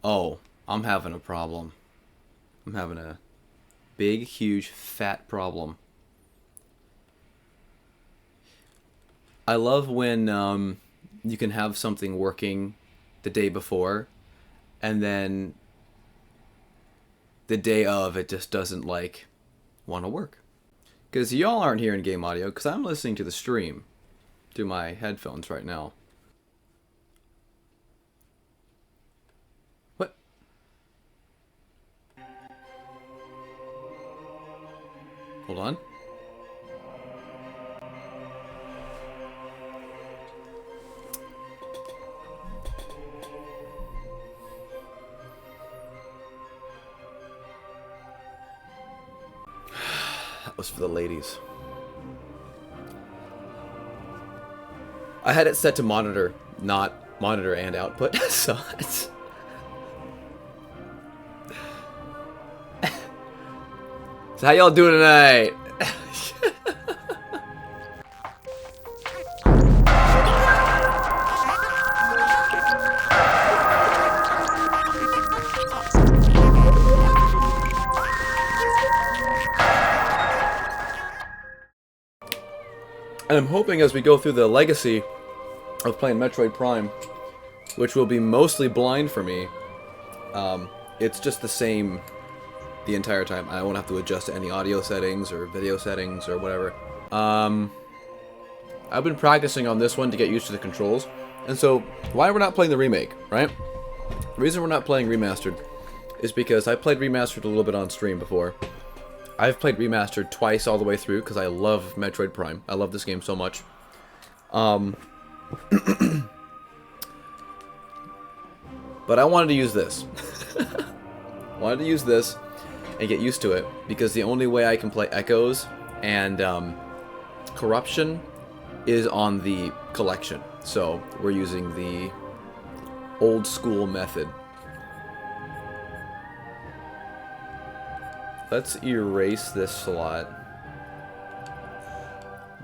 Oh, I'm having a problem. I'm having a big, huge, fat problem. I love when you can have something working the day before, and then the day of it just doesn't like want to work. Because y'all aren't hearing game audio, because I'm listening to the stream through my headphones right now. What? Hold on. That was for the ladies. I had it set to monitor, not monitor and output, so it's... So how y'all doing tonight? And I'm hoping as we go through the legacy of playing Metroid Prime, which will be mostly blind for me, it's just the same the entire time. I won't have to adjust any audio settings or video settings or whatever. I've been practicing on this one to get used to the controls. And so, why we're not playing the remake, right? The reason we're not playing Remastered is because I played Remastered a little bit on stream before. I've played Remastered twice all the way through because I love Metroid Prime. I love this game so much. But I wanted to use this. Wanted to use this and get used to it because the only way I can play Echoes and Corruption is on the collection. So we're using the old school method. Let's erase this slot.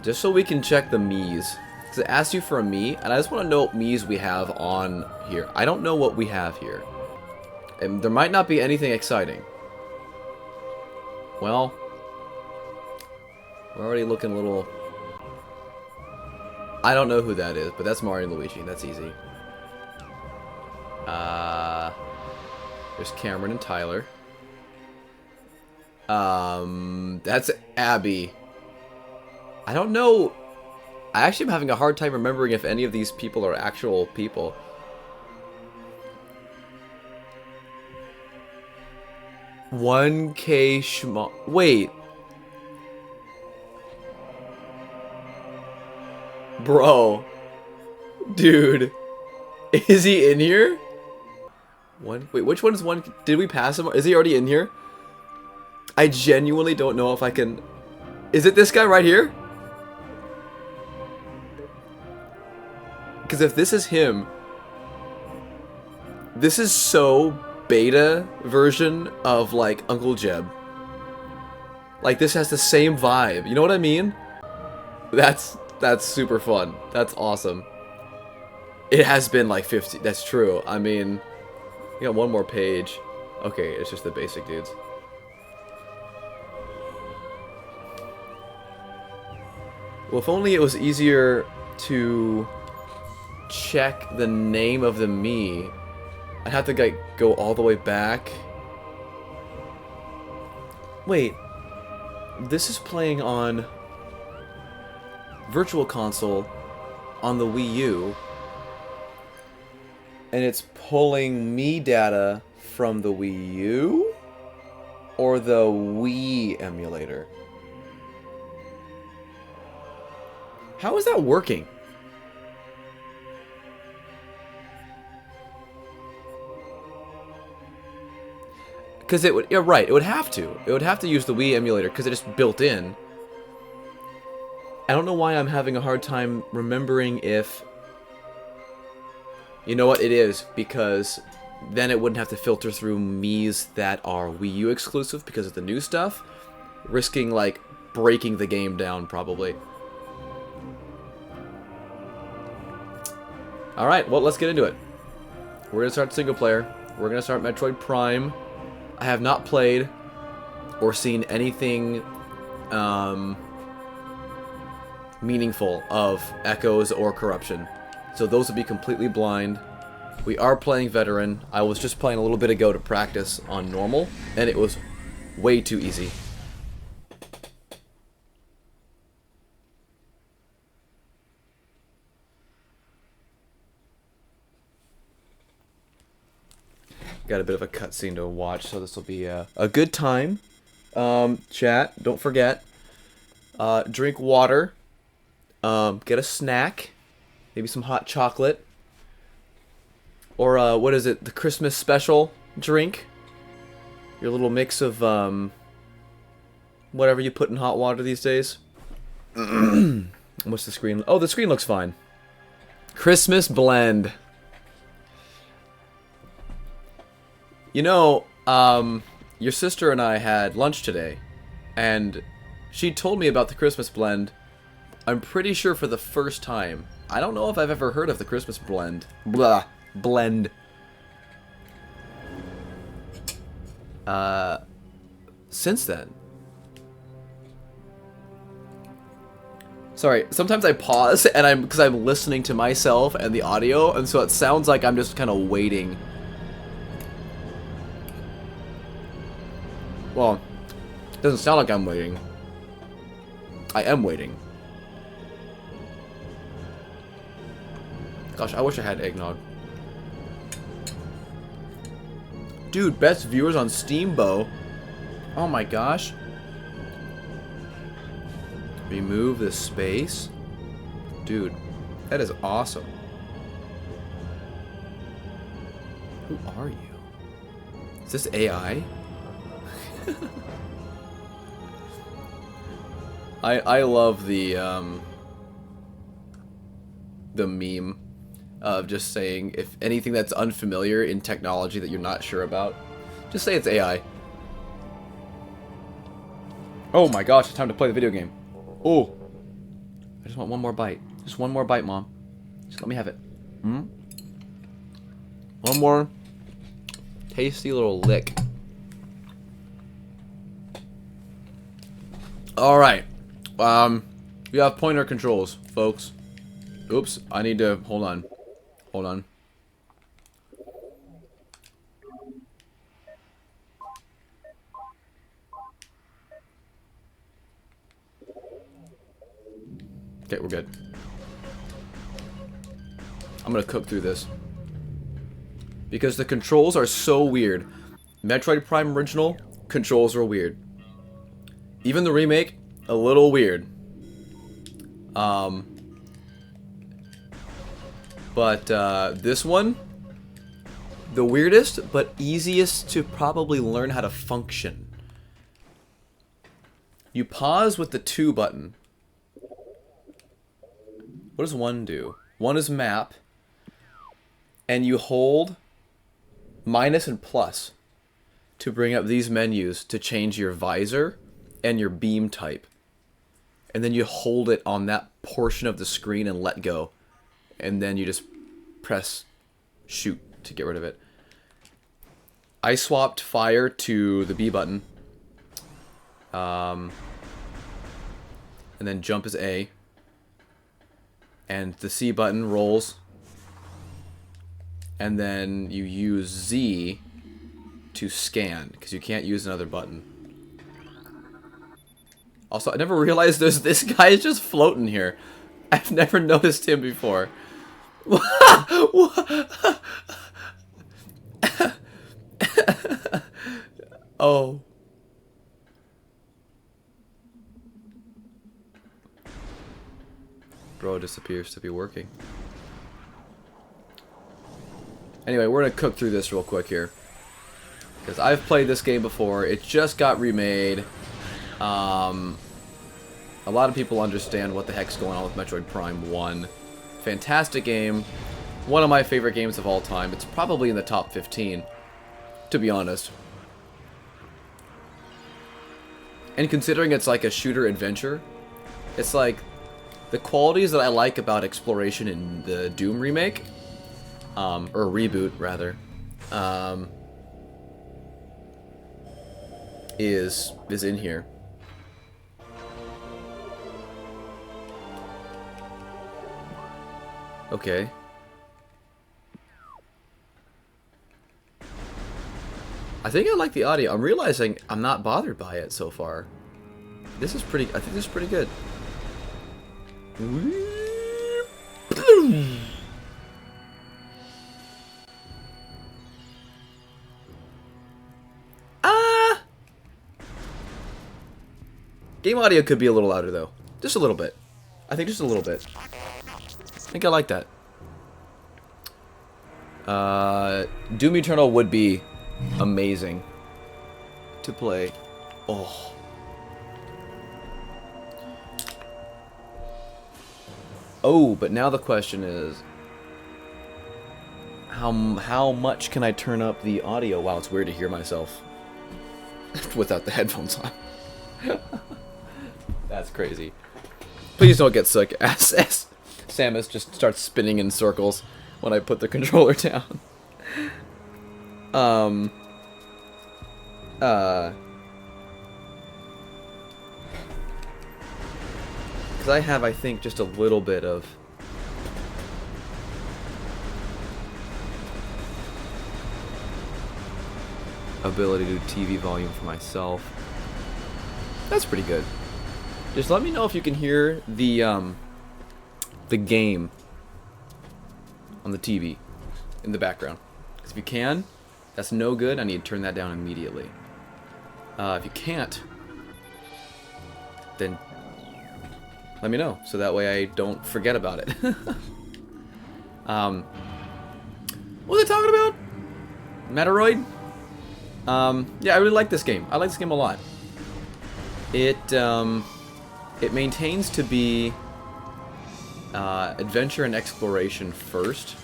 Just so we can check the Mii's. Because it asks you for a Mii, and I just want to know what Mii's we have on here. I don't know what we have here. And there might not be anything exciting. Well, we're already looking a little... I don't know who that is, but that's Mario and Luigi. That's easy. There's Cameron and Tyler. That's Abby. I don't know. I actually am having a hard time remembering if any of these people are actual people. $1K schmo... Wait. Bro. Dude. Is he in here? Wait, which one is one? Did we pass him? Is he already in here? I genuinely don't know if I can... Is it this guy right here? Because if this is him... This is so beta version of, like, Uncle Jeb. Like, this has the same vibe. You know what I mean? That's super fun. That's awesome. It has been, like, 50... That's true. I mean... We got one more page. Okay, it's just the basic dudes. Well, if only it was easier to check the name of the Mii. I'd have to like, go all the way back. Wait. This is playing on Virtual Console on the Wii U. And it's pulling Mii data from the Wii U? Or the Wii emulator? How is that working? Because it would, yeah, right, it would have to. It would have to use the Wii emulator because it is built in. I don't know why I'm having a hard time remembering if... You know what, it is, because then it wouldn't have to filter through Mii's that are Wii U exclusive because of the new stuff, risking, like, breaking the game down, probably. Alright, well, let's get into it. We're gonna start single player. We're gonna start Metroid Prime. I have not played or seen anything meaningful of Echoes or Corruption, so those would be completely blind. We are playing Veteran. I was just playing a little bit ago to practice on normal, and it was way too easy. Got a bit of a cutscene to watch, so this will be a good time. Chat, don't forget. Drink water. Get a snack. Maybe some hot chocolate. Or, what is it? The Christmas special drink. Your little mix of, whatever you put in hot water these days. What's the screen? Oh, the screen looks fine. Christmas blend. You know, your sister and I had lunch today, and she told me about the Christmas blend, I'm pretty sure for the first time. I don't know if I've ever heard of the Christmas blend. Blend. Since then. Sorry, sometimes I pause, and because I'm listening to myself and the audio, and so it sounds like I'm just kind of waiting. Well, it doesn't sound like I'm waiting. I am waiting. Gosh, I wish I had eggnog. Dude, best viewers on Steambo. Oh my gosh. Remove the space. Dude, that is awesome. Who are you? Is this AI? I love the meme of just saying if anything that's unfamiliar in technology that you're not sure about, just say it's AI. Oh my gosh, it's time to play the video game. Oh, I just want one more bite. Just one more bite, Mom. Just let me have it. One more tasty little lick. Alright. We have pointer controls, folks. Oops, I need to... Hold on. Hold on. Okay, we're good. I'm gonna cook through this. Because the controls are so weird. Metroid Prime original, controls are weird. Even the remake, a little weird. But this one, the weirdest, but easiest to probably learn how to function. You pause with the 2 button. What does 1 do? 1 is map. And you hold minus and plus to bring up these menus to change your visor and your beam type. And then you hold it on that portion of the screen and let go. And then you just press shoot to get rid of it. I swapped fire to the B button. And then jump is A. And the C button rolls. And then you use Z to scan, because you can't use another button. Also, I never realized there's this guy is just floating here. I've never noticed him before. Oh. Bro disappears to be working. Anyway, we're gonna cook through this real quick here. Because I've played this game before. It just got remade. A lot of people understand what the heck's going on with Metroid Prime 1. Fantastic game. One of my favorite games of all time. It's probably in the top 15, to be honest. And considering it's like a shooter adventure, it's like the qualities that I like about exploration in the Doom remake, or reboot rather, is in here. Okay. I think I like the audio. I'm realizing I'm not bothered by it so far. This is pretty... I think this is pretty good. Game audio could be a little louder, though. Just a little bit. I think just a little bit. I think I like that. Doom Eternal would be amazing to play. Oh. Oh, but now the question is, how much can I turn up the audio? Wow, it's weird to hear myself without the headphones on. That's crazy. Please don't get sick as Samus just starts spinning in circles when I put the controller down. Because I have, I think, just a little bit of ability to do TV volume for myself. That's pretty good. Just let me know if you can hear the game on the TV in the background. Because if you can, that's no good. I need to turn that down immediately. If you can't, then let me know, so that way I don't forget about it. What was I talking about? Metroid? Yeah, I really like this game. I like this game a lot. It maintains to be adventure and exploration first,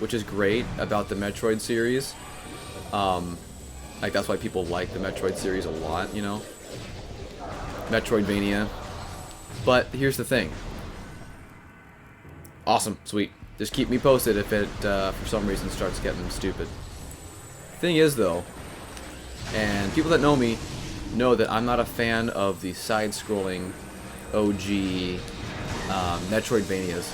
which is great about the Metroid series. Like, that's why people like the Metroid series a lot, you know? Metroidvania. But here's the thing. Awesome, sweet. Just keep me posted if it, for some reason, starts getting stupid. Thing is, though, and people that know me know that I'm not a fan of the side-scrolling OG Metroidvanias.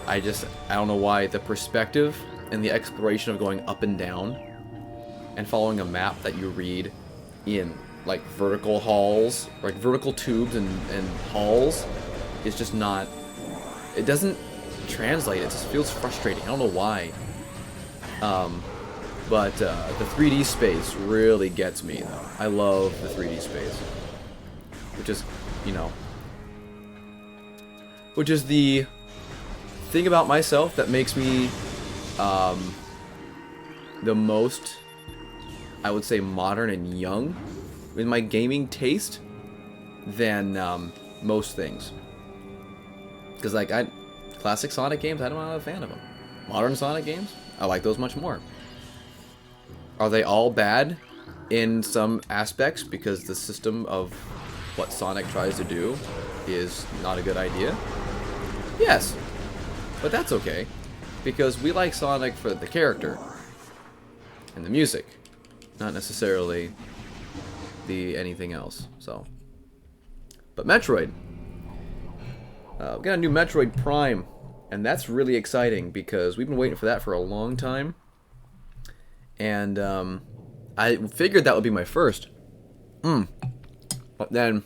I don't know why. The perspective and the exploration of going up and down and following a map that you read in, like, vertical halls, like vertical tubes and halls, is just not... It doesn't translate. It just feels frustrating. I don't know why. But the 3D space really gets me, though. I love the 3D space. Which is, you know... Which is the thing about myself that makes me the most, I would say, modern and young in my gaming taste than most things. Because, like, classic Sonic games, I'm not a fan of them. Modern Sonic games, I like those much more. Are they all bad in some aspects because the system of what Sonic tries to do is not a good idea? Yes, but that's okay, because we like Sonic for the character and the music, not necessarily the anything else. So, but Metroid, we got a new Metroid Prime, and that's really exciting because we've been waiting for that for a long time, and I figured that would be my first. But then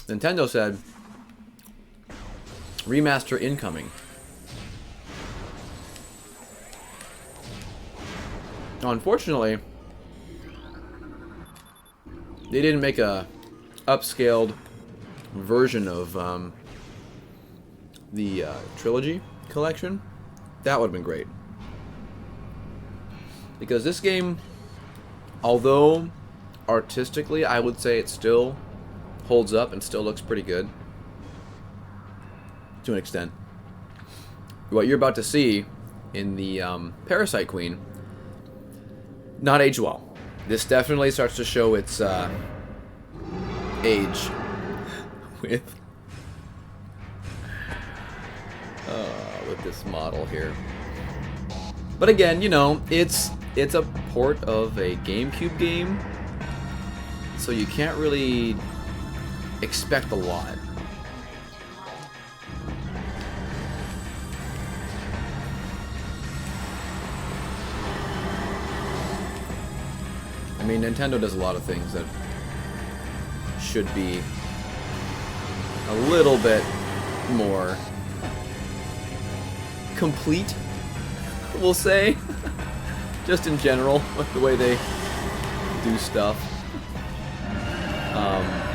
Nintendo said, remaster incoming. Now, unfortunately, they didn't make a upscaled version of the trilogy collection. That would have been great. Because this game, although artistically I would say it still holds up and still looks pretty good, to an extent. What you're about to see in the Parasite Queen, not age well. This definitely starts to show its age with this model here. But again, you know, it's a port of a GameCube game, so you can't really expect a lot. I mean, Nintendo does a lot of things that should be a little bit more complete, we'll say, just in general, with the way they do stuff.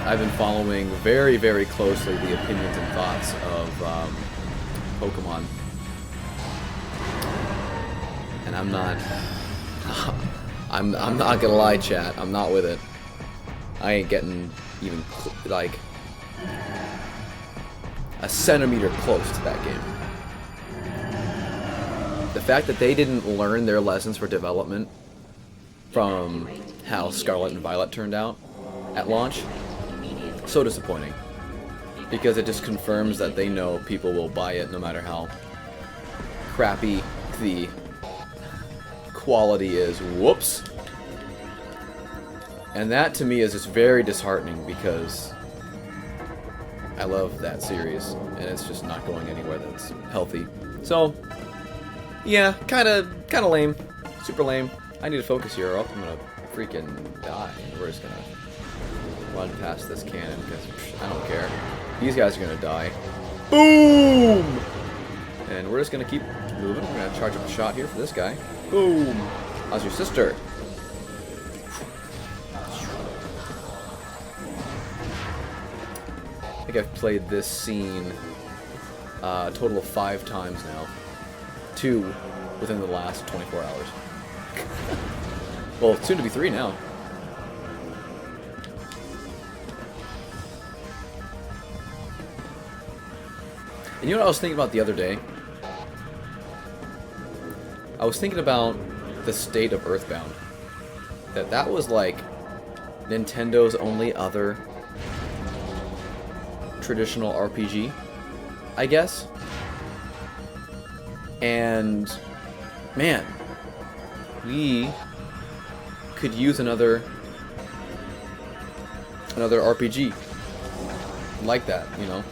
I've been following very, very closely the opinions and thoughts of Pokemon, and I'm not gonna lie, chat. I'm not with it. I ain't getting even like a centimeter close to that game. The fact that they didn't learn their lessons for development from how Scarlet and Violet turned out at launch, so disappointing. Because it just confirms that they know people will buy it no matter how crappy the quality is. Whoops. And that to me is just very disheartening because I love that series and it's just not going anywhere that's healthy. So yeah, kinda lame. Super lame. I need to focus here or else I'm gonna freaking die. We're just gonna run past this cannon because I don't care. These guys are gonna die. Boom! And we're just gonna keep moving. We're gonna charge up a shot here for this guy. Boom! How's your sister? I think I've played this scene a total of 5 times now. 2 within the last 24 hours. Well, soon to be 3 now. And you know what I was thinking about the other day? I was thinking about the state of Earthbound. That was like Nintendo's only other traditional RPG, I guess. And man, we could use another RPG like that, you know?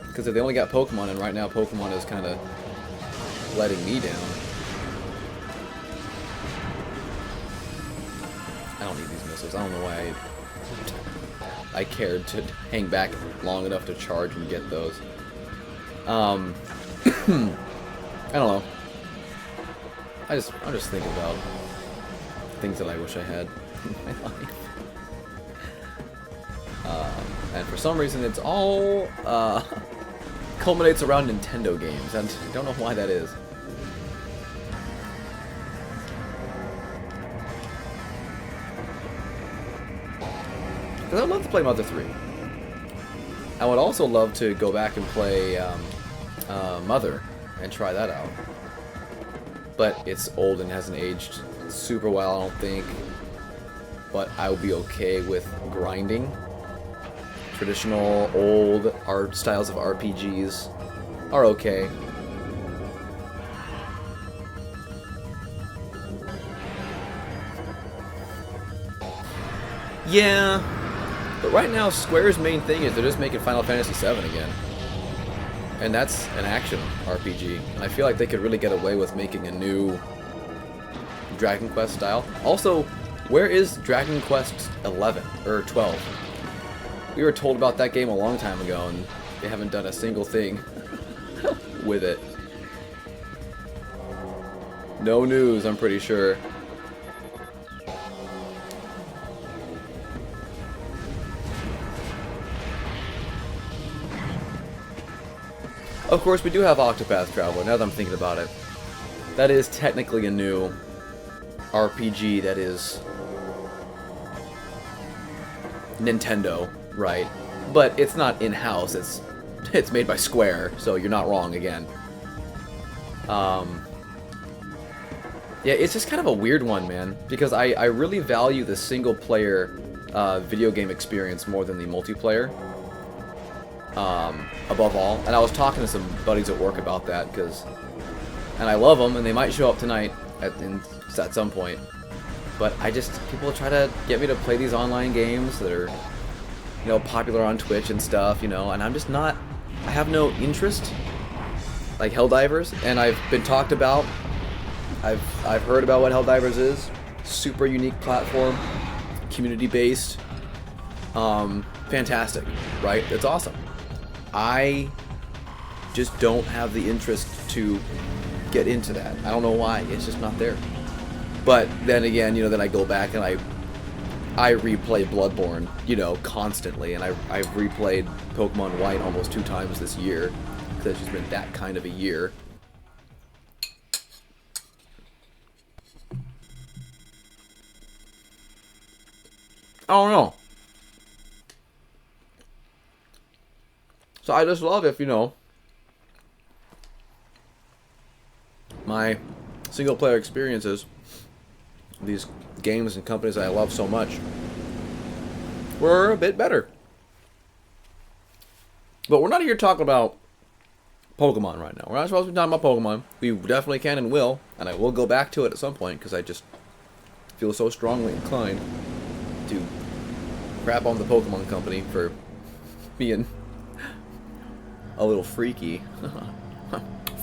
Because if they only got Pokemon, and right now Pokemon is kind of letting me down. I don't need these missiles. I don't know why I cared to hang back long enough to charge and get those. I don't know. I'm just thinking about things that I wish I had in my life. And for some reason, it's all culminates around Nintendo games, and I don't know why that is. Because I'd love to play Mother 3. I would also love to go back and play Mother and try that out. But it's old and hasn't aged super well, I don't think. But I would be okay with grinding. Traditional old art styles of RPGs are okay. Yeah, but right now Square's main thing is they're just making Final Fantasy VII again. And that's an action RPG. And I feel like they could really get away with making a new Dragon Quest style. Also, where is Dragon Quest 11 or 12? We were told about that game a long time ago, and they haven't done a single thing with it. No news, I'm pretty sure. Of course, we do have Octopath Traveler, now that I'm thinking about it. That is technically a new RPG that is Nintendo, right? But it's not in-house, it's made by Square, so you're not wrong again. Yeah, it's just kind of a weird one, man, because I really value the single-player video game experience more than the multiplayer. Above all, and I was talking to some buddies at work about that, and I love them, and they might show up tonight, at some point. But people try to get me to play these online games that are, popular on Twitch and stuff, and I'm just not, I have no interest, like Helldivers, and I've been talked about, I've heard about what Helldivers is, super unique platform, community-based, fantastic, right? It's awesome. I just don't have the interest to get into that. I don't know why, it's just not there. But then again, then I go back and I replay Bloodborne, constantly, and I've replayed Pokemon White almost 2 times this year, because it's just been that kind of a year. I don't know. So I just love if, my single-player experiences, these games and companies I love so much, were a bit better. But we're not here talking about Pokemon right now. We're not supposed to be talking about Pokemon. We definitely can and will, and I will go back to it at some point, because I just feel so strongly inclined to crap on the Pokemon Company for being a little freaky.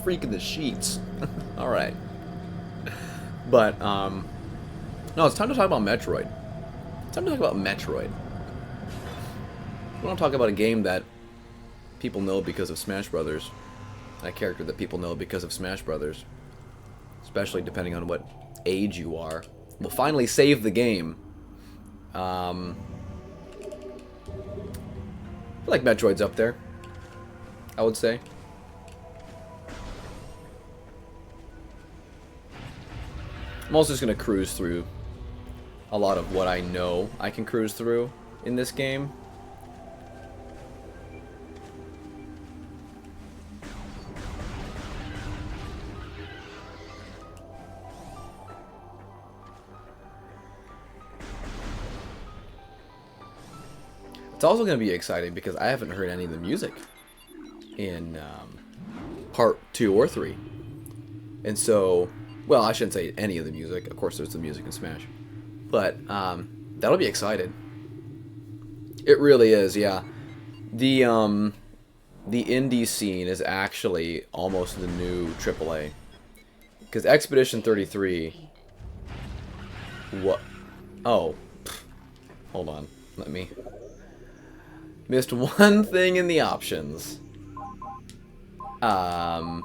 Freak in the sheets. Alright. But, no, it's time to talk about Metroid. It's time to talk about Metroid. We want to talk about a game that people know because of Smash Brothers. A character that people know because of Smash Brothers. Especially depending on what age you are. We'll finally save the game. I feel like Metroid's up there, I would say. I'm also just going to cruise through a lot of what I know I can cruise through in this game. It's also going to be exciting because I haven't heard any of the music in part 2 or 3. And so, well, I shouldn't say any of the music. Of course, there's the music in Smash. But that'll be exciting. It really is, yeah. The indie scene is actually almost the new AAA. Because Expedition 33... What? Oh. Hold on. Let me... Missed one thing in the options. Turn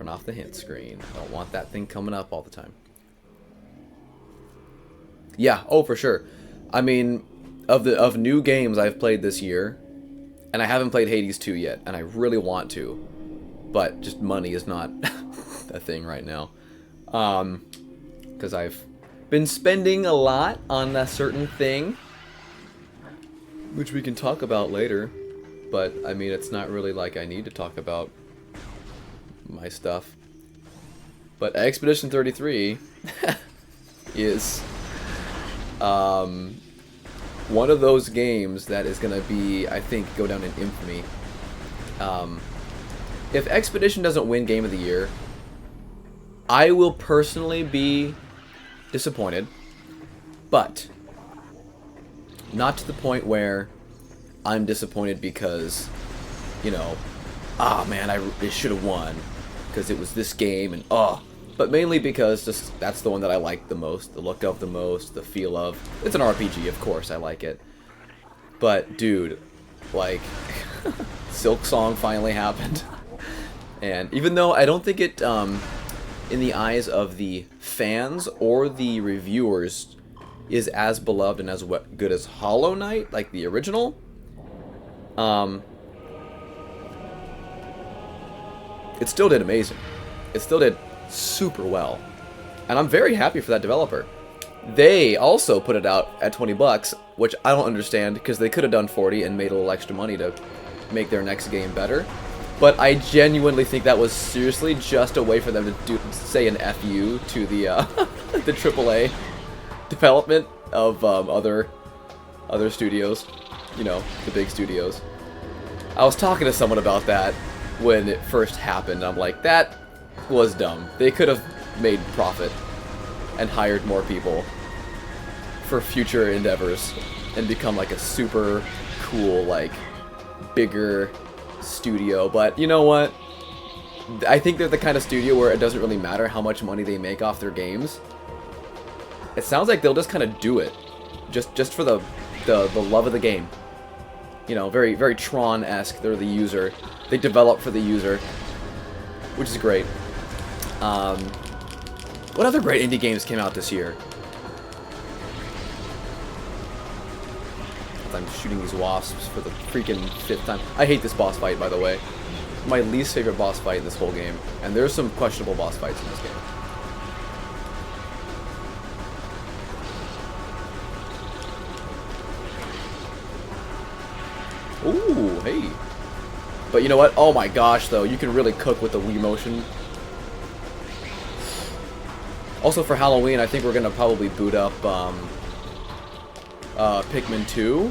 off the hint screen. I don't want that thing coming up all the time. Yeah, oh for sure. I mean, of new games I've played this year, and I haven't played Hades 2 yet, and I really want to, but just money is not a thing right now. Because I've been spending a lot on a certain thing, which we can talk about later, but I mean, it's not really like I need to talk about my stuff. But Expedition 33 is one of those games that is going to be, I think, go down in infamy. If Expedition doesn't win Game of the Year, I will personally be disappointed, but not to the point where I'm disappointed because, you know, ah man, it should have won because it was this game, and but mainly because just that's the one that I like the most, the look of the most, the feel of. It's an RPG, of course, I like it. But dude, like Silk Song finally happened. And even though I don't think it in the eyes of the fans or the reviewers is as beloved and as good as Hollow Knight, like the original, it still did amazing. It still did super well. And I'm very happy for that developer. They also put it out at $20, which I don't understand because they could have done 40 and made a little extra money to make their next game better. But I genuinely think that was seriously just a way for them to say an FU to the the AAA development of other studios, you know, the big studios. I was talking to someone about that when it first happened. I'm like, that was dumb. They could have made profit and hired more people for future endeavors and become like a super cool, like, bigger studio. But you know what? I think they're the kind of studio where it doesn't really matter how much money they make off their games. It sounds like they'll just kind of do it, just for the love of the game. You know, very very Tron-esque. They're the user. They develop for the user, which is great. What other great indie games came out this year? I'm shooting these wasps for the freaking 5th time. I hate this boss fight, by the way. My least favorite boss fight in this whole game. And there's some questionable boss fights in this game. Ooh, hey. But you know what? Oh my gosh, though. You can really cook with the Wii Motion. Also, for Halloween, I think we're going to probably boot up Pikmin 2.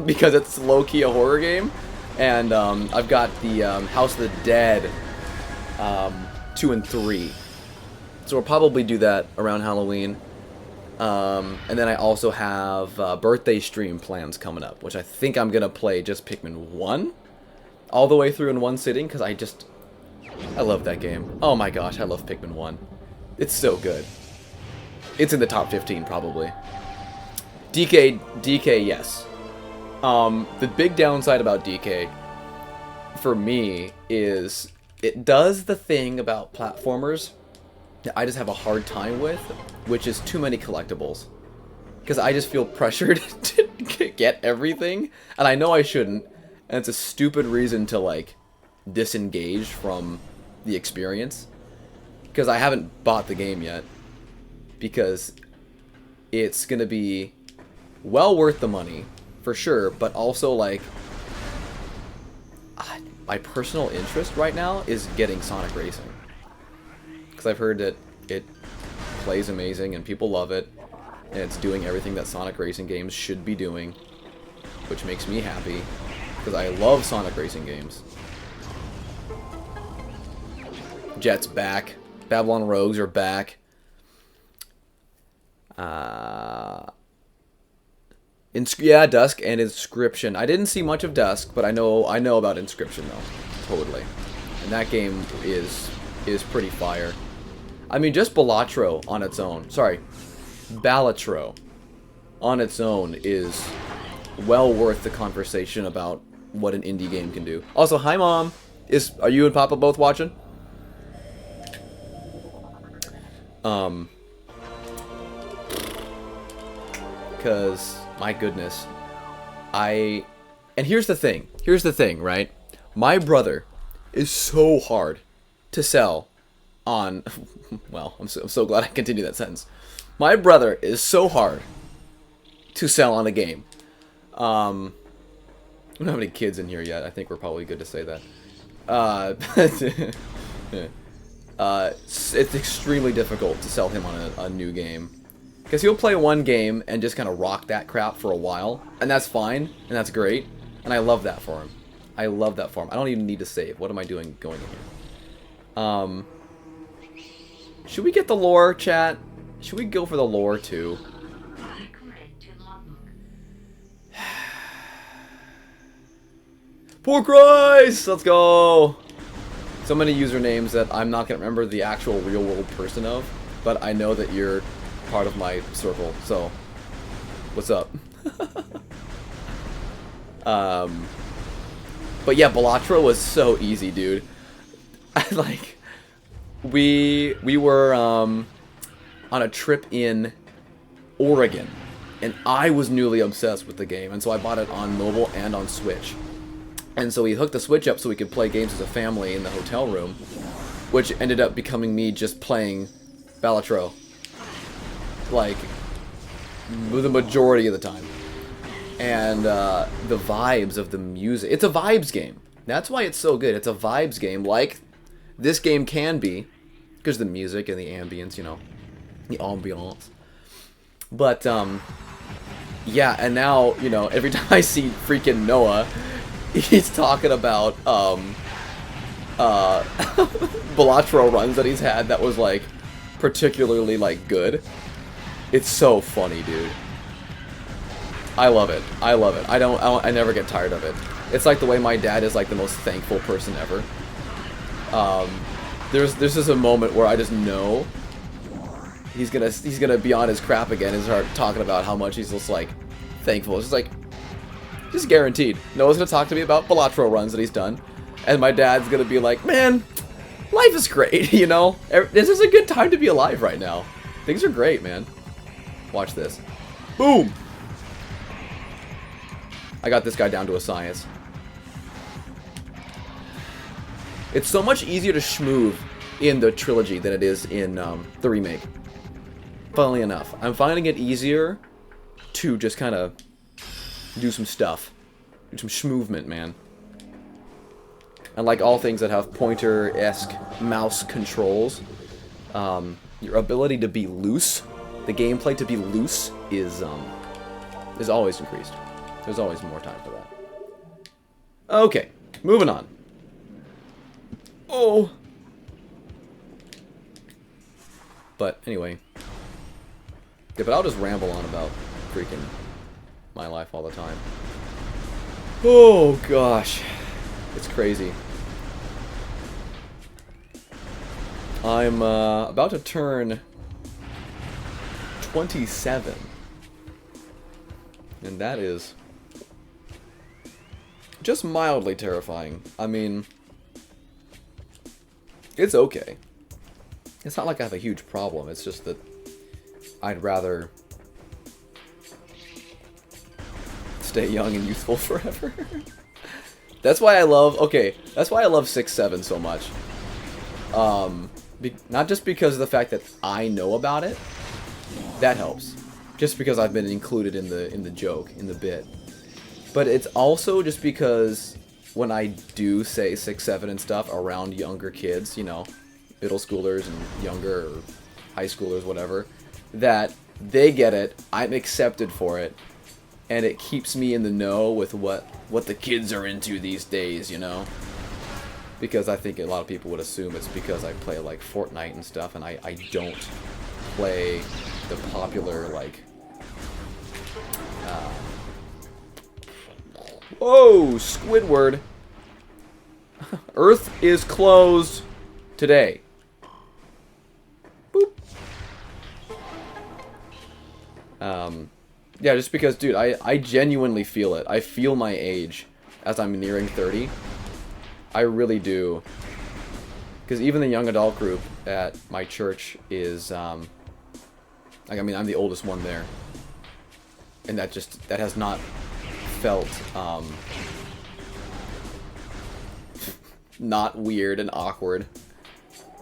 Because it's low-key a horror game. And I've got the House of the Dead 2 and 3. So we'll probably do that around Halloween. And then I also have birthday stream plans coming up, which I think I'm going to play just Pikmin 1 all the way through in one sitting, because I love that game. Oh my gosh, I love Pikmin 1. It's so good. It's in the top 15, probably. DK, yes. The big downside about DK, for me, is it does the thing about platformers that I just have a hard time with, which is too many collectibles. Because I just feel pressured to get everything, and I know I shouldn't, and it's a stupid reason to, like, disengage from the experience. Because I haven't bought the game yet, because it's gonna be well worth the money, for sure, but also, like, my personal interest right now is getting Sonic Racing. Because I've heard that it plays amazing and people love it, and it's doing everything that Sonic Racing games should be doing, which makes me happy, because I love Sonic Racing games. Jet's back. Babylon Rogues are back. Yeah, Dusk and Inscription. I didn't see much of Dusk, but I know about Inscription though, totally. And that game is pretty fire. I mean, just Balatro on its own. Sorry, Balatro on its own is well worth the conversation about what an indie game can do. Also, hi Mom. Are you and Papa both watching? Because my goodness, and here's the thing, right? My brother is so hard to sell on, well, I'm so glad I continued that sentence. My brother is so hard to sell on a game. We don't have any kids in here yet. I think we're probably good to say that. It's extremely difficult to sell him on a new game. Because he'll play one game and just kind of rock that crap for a while. And that's fine. And that's great. And I love that for him. I love that for him. I don't even need to save. What am I doing going in here? Should we get the lore, chat? Should we go for the lore, too? Poor Christ! Let's go! So many usernames that I'm not going to remember the actual real-world person of. But I know that you're part of my circle, so what's up? But yeah, Balatro was so easy, dude. Like, we were on a trip in Oregon, and I was newly obsessed with the game, and so I bought it on mobile and on Switch. And so we hooked the Switch up so we could play games as a family in the hotel room, which ended up becoming me just playing Balatro, like, the majority of the time. And the vibes of the music. It's a vibes game. That's why it's so good. It's a vibes game, like this game can be, because the music and the ambience, you know, the ambiance. But, yeah, and now, you know, every time I see freaking Noah he's talking about Balatro runs that he's had that was like particularly like good. It's so funny, dude. I love it. I love it. I never get tired of it. It's like the way my dad is like the most thankful person ever. There's just a moment where I just know he's gonna be on his crap again and start talking about how much he's just like thankful. It's just like just guaranteed. Noah's gonna talk to me about Balatro runs that he's done, and my dad's gonna be like, "Man, life is great, you know. This is a good time to be alive right now. Things are great, man." Watch this. Boom. I got this guy down to a science. It's so much easier to schmoove in the trilogy than it is in the remake. Funnily enough, I'm finding it easier to just kind of do some stuff. Do some schmoovement, man. And like all things that have pointer-esque mouse controls, your ability to be loose, the gameplay to be loose, is always increased. There's always more time for that. Okay, moving on. Oh! But anyway. Yeah, but I'll just ramble on about freaking my life all the time. Oh gosh. It's crazy. I'm about to turn 27. And that is just mildly terrifying. I mean, it's okay. It's not like I have a huge problem. It's just that I'd rather stay young and youthful forever. That's why I love, that's why I love 6-7 so much. Not just because of the fact that I know about it. That helps. Just because I've been included in the joke, in the bit. But it's also just because when I do say 6-7 and stuff around younger kids, you know, middle schoolers and younger, or high schoolers, whatever, that they get it, I'm accepted for it, and it keeps me in the know with what the kids are into these days, you know? Because I think a lot of people would assume it's because I play, like, Fortnite and stuff, and I don't play the popular, like... Whoa! Squidward! Earth is closed today. Boop. Yeah, just because, dude, I genuinely feel it. I feel my age as I'm nearing 30. I really do. Because even the young adult group at my church is, like, I mean, I'm the oldest one there. And that has not felt, not weird and awkward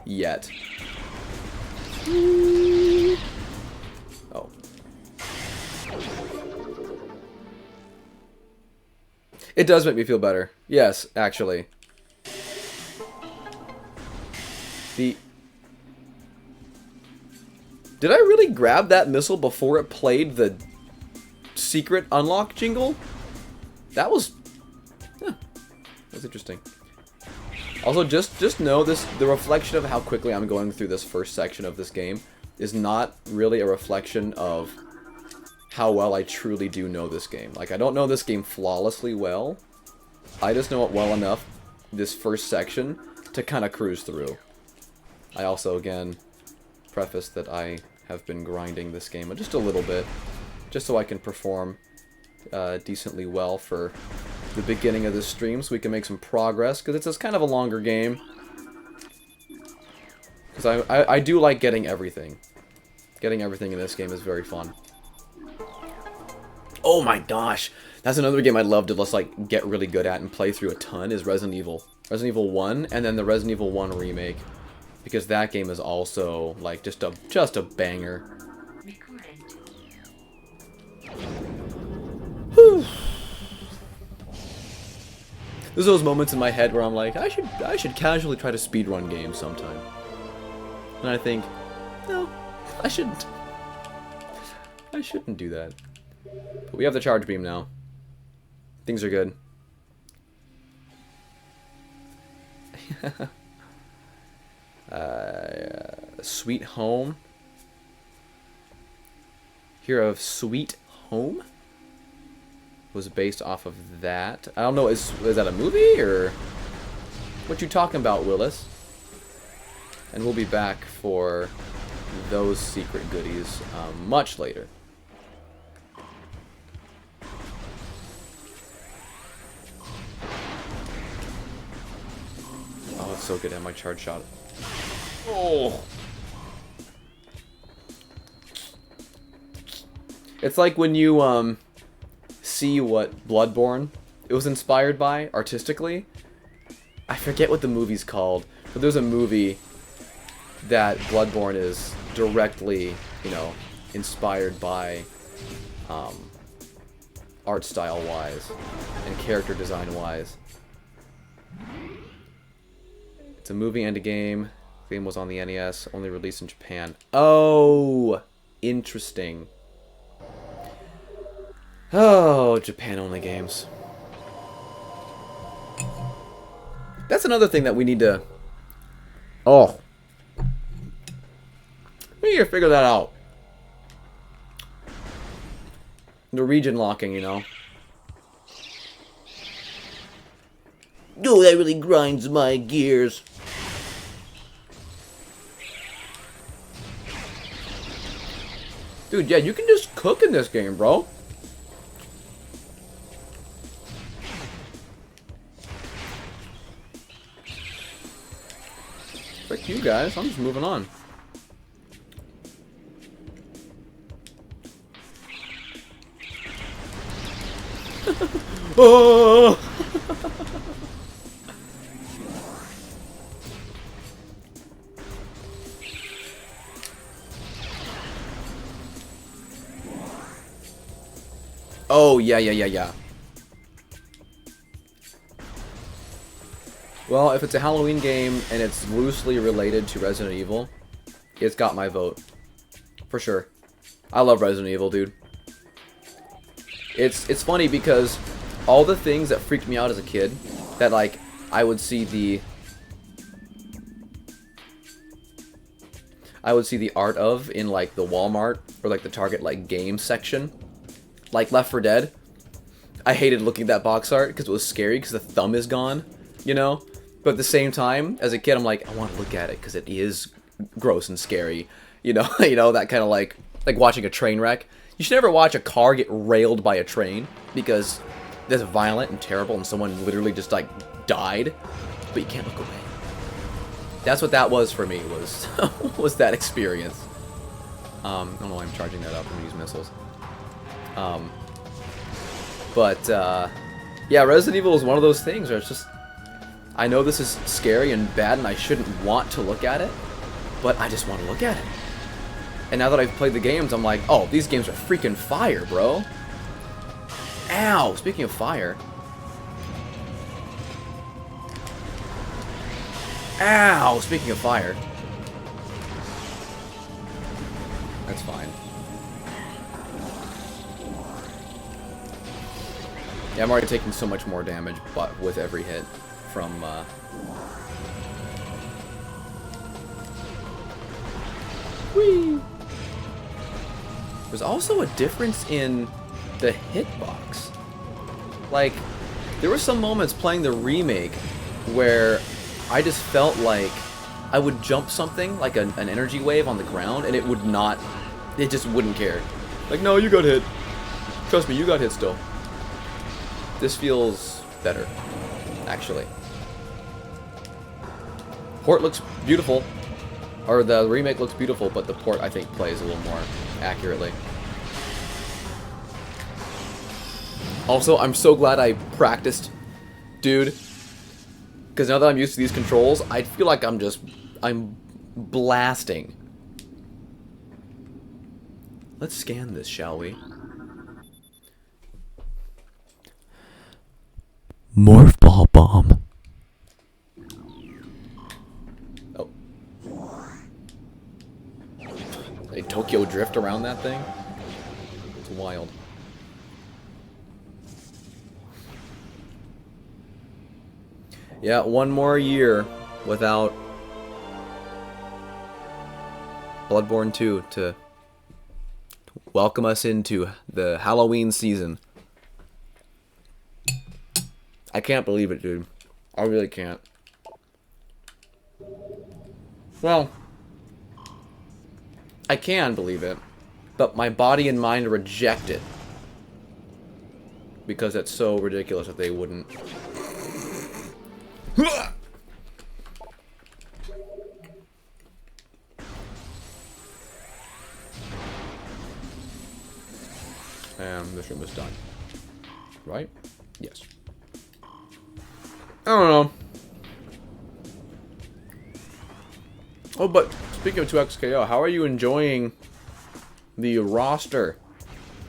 yet. Oh. It does make me feel better. Yes, actually. Did I really grab that missile before it played the secret unlock jingle? That was... Huh, that's interesting. Also, just know this, the reflection of how quickly I'm going through this first section of this game is not really a reflection of how well I truly do know this game. Like, I don't know this game flawlessly well. I just know it well enough, this first section, to kind of cruise through. I also, again, preface that I have been grinding this game just a little bit, just so I can perform decently well for the beginning of this stream, so we can make some progress, because it's kind of a longer game. Because I do like getting everything. Getting everything in this game is very fun. Oh my gosh! That's another game I'd love to just, like, get really good at and play through a ton, is Resident Evil. Resident Evil 1, and then the Resident Evil 1 remake. Because that game is also, like, just a banger. Whew. There's those moments in my head where I'm like, I should casually try to speedrun games sometime. And I think, no, I shouldn't. I shouldn't do that. But we have the charge beam now. Things are good. Sweet Home. Hear of Sweet Home? Was based off of that. I don't know, is that a movie, or what you talking about, Willis? And we'll be back for those secret goodies much later. Oh, it's so good to have my charge shot. Oh! It's like when you see what Bloodborne it was inspired by artistically. I forget what the movie's called, but there's a movie that Bloodborne is directly, you know, inspired by, art style wise and character design wise. It's a movie and a game. The game was on the NES, only released in Japan. Oh, interesting. Oh, Japan-only games. That's another thing that we need to... Oh. We need to figure that out. The region locking, you know. Oh, that really grinds my gears. Dude, yeah, you can just cook in this game, bro. Frick you guys, I'm just moving on. Oh! Oh, yeah. Well, if it's a Halloween game and it's loosely related to Resident Evil, it's got my vote. For sure. I love Resident Evil, dude. It's funny because all the things that freaked me out as a kid, that like I would see the art of in like the Walmart or like the Target like game section, like Left 4 Dead. I hated looking at that box art because it was scary because the thumb is gone, you know? But at the same time, as a kid, I'm like, I want to look at it because it is gross and scary. You know, that kind of like watching a train wreck. You should never watch a car get railed by a train because that's violent and terrible and someone literally just like died. But you can't look away. That's what that was for me, was that experience. I don't know why I'm charging that up. I'm gonna use missiles. Yeah, Resident Evil is one of those things where it's just, I know this is scary and bad and I shouldn't want to look at it, but I just want to look at it. And now that I've played the games, I'm like, oh, these games are freaking fire, bro. Ow! Speaking of fire. Ow! Speaking of fire. That's fine. Yeah, I'm already taking so much more damage, but with every hit from, Whee! There's also a difference in the hitbox. Like, there were some moments playing the remake where I just felt like I would jump something, like an energy wave on the ground, and it would not, it just wouldn't care. Like, no, you got hit. Trust me, you got hit still. This feels better, actually. Port looks beautiful. Or the remake looks beautiful, but the port, I think, plays a little more accurately. Also, I'm so glad I practiced, dude. Because now that I'm used to these controls, I feel like I'm blasting. Let's scan this, shall we? Morph ball bomb. Oh. They Tokyo drift around that thing? It's wild. Yeah, one more year without Bloodborne 2 to welcome us into the Halloween season. I can't believe it, dude. I really can't. Well, I can believe it, but my body and mind reject it. Because it's so ridiculous that they wouldn't. And this room is done. Right? Yes. I don't know. Oh, but speaking of 2XKO, how are you enjoying the roster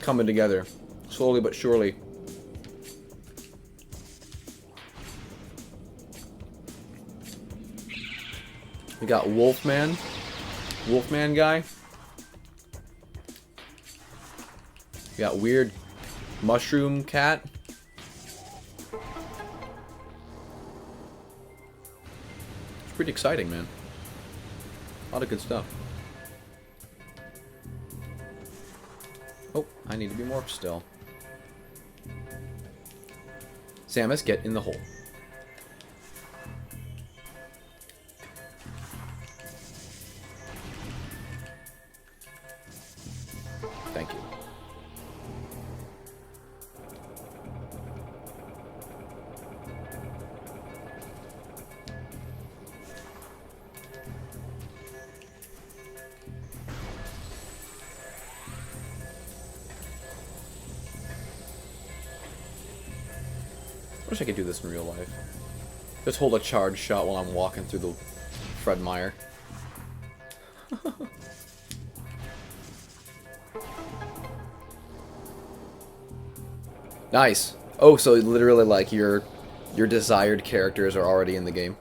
coming together? Slowly but surely. We got Wolfman guy. We got weird mushroom cat. It's pretty exciting, man. A lot of good stuff. Oh, I need to be morphed still. Samus, get in the hole. Thank you. I wish I could do this in real life. Just hold a charge shot while I'm walking through the Fred Meyer. Nice. Oh, so literally like your desired characters are already in the game.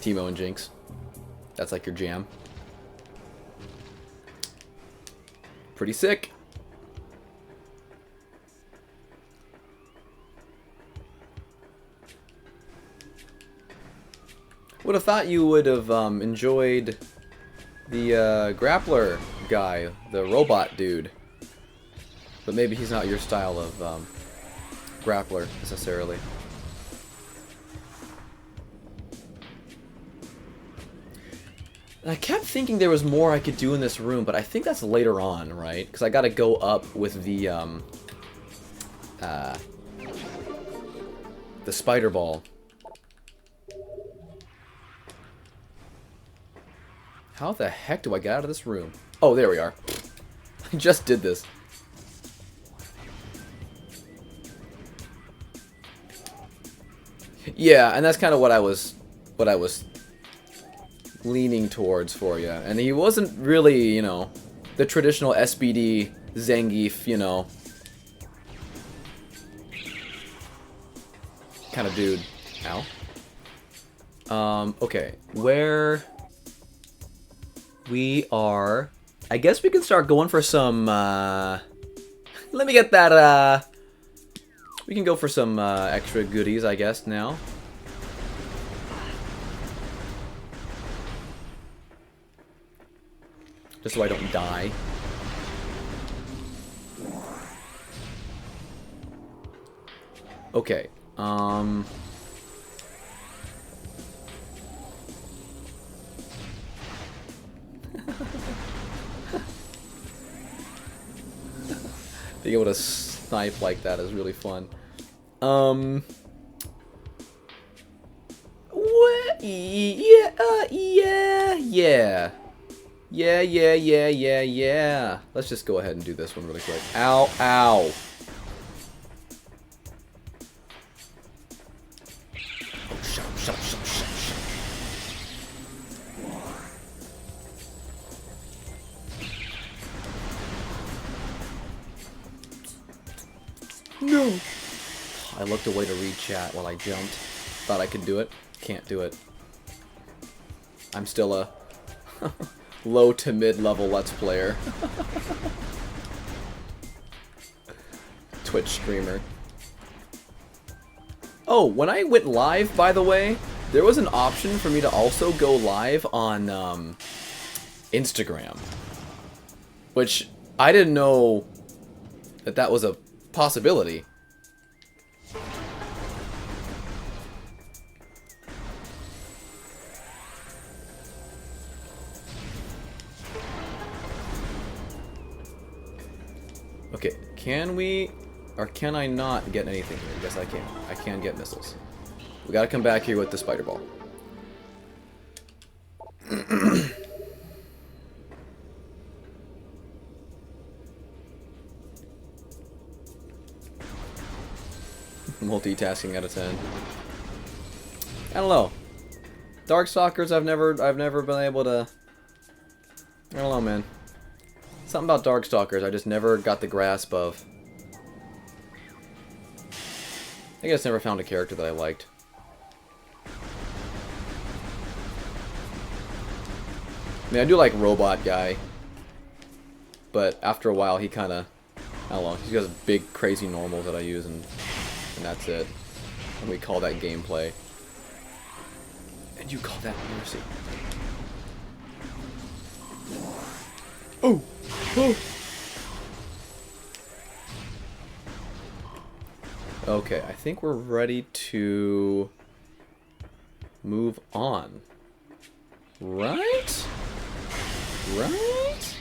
Teemo and Jinx. That's like your jam. Pretty sick. Would have thought you would have enjoyed the grappler guy, the robot dude. But maybe he's not your style of grappler, necessarily. And I kept thinking there was more I could do in this room, but I think that's later on, right? Because I gotta go up with the spider ball. How the heck do I get out of this room? Oh, there we are. I just did this. Yeah, and that's kind of what I was leaning towards for you. And he wasn't really, you know, the traditional SBD Zangief, you know, kind of dude. Ow. Okay, where we are, I guess we can start going for some, let me get that, we can go for some extra goodies, I guess, now. Just so I don't die. Okay, being able to snipe like that is really fun. What? Yeah. Let's just go ahead and do this one really quick. Ow, ow. Oh, shut up. No! I looked away to read chat while I jumped. Thought I could do it. Can't do it. I'm still a low to mid-level Let's Player. Twitch streamer. Oh, when I went live, by the way, There was an option for me to also go live on Instagram, which I didn't know that that was a possibility. Okay, can we, or can I not get anything here? Yes, I can. I can get missiles. We gotta come back here with the spider ball. Multitasking out of 10. I don't know. Darkstalkers, I've never been able to. I don't know, man. Something about Darkstalkers I just never got the grasp of. I guess never found a character that I liked. I mean, I do like Robot Guy, but after a while he kind of, I don't know, he has big crazy normals that I use, and that's it. And we call that gameplay. And you call that mercy. Oh! Oh! Okay, I think we're ready to move on. Right? Right?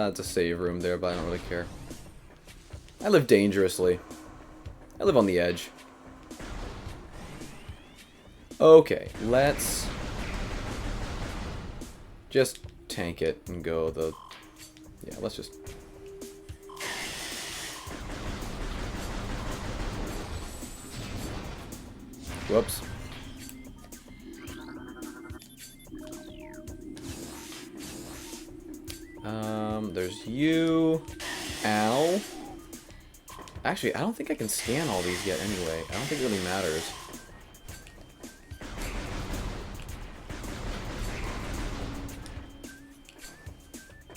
It's a save room there, but I don't really care. I live dangerously. I live on the edge. Okay, let's just tank it and go the... Yeah, let's just... Whoops. There's you. Ow. Actually, I don't think I can scan all these yet anyway. I don't think it really matters.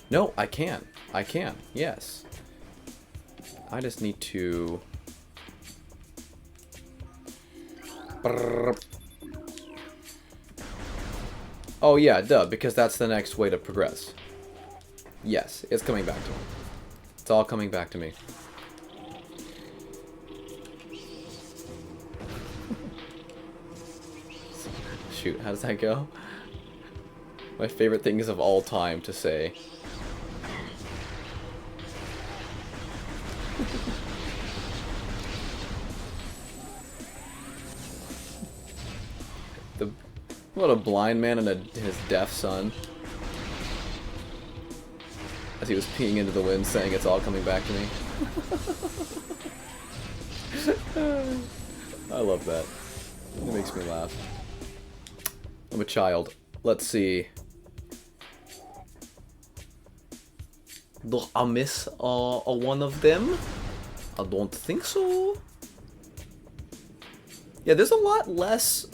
No, I can. I can. Yes. I just need to... Oh yeah, duh, because that's the next way to progress. Yes, it's coming back to me. It's all coming back to me. Shoot, how does that go? My favorite things of all time to say. What a blind man and his deaf son. As he was peeing into the wind saying it's all coming back to me. I love that. It makes me laugh. I'm a child. Let's see. Do I miss one of them? I don't think so. Yeah, there's a lot less...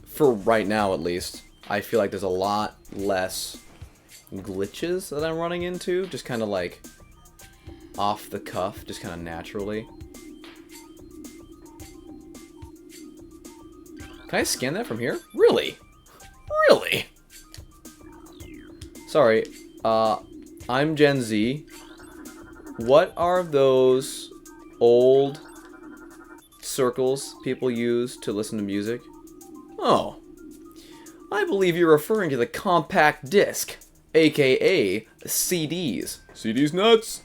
For right now, at least, I feel like there's a lot less glitches that I'm running into. Just kind of like off the cuff, just kind of naturally. Can I scan that from here? Really? Really? Sorry, I'm Gen Z. What are those old circles people use to listen to music? Oh, I believe you're referring to the compact disc, aka CDs. CDs nuts?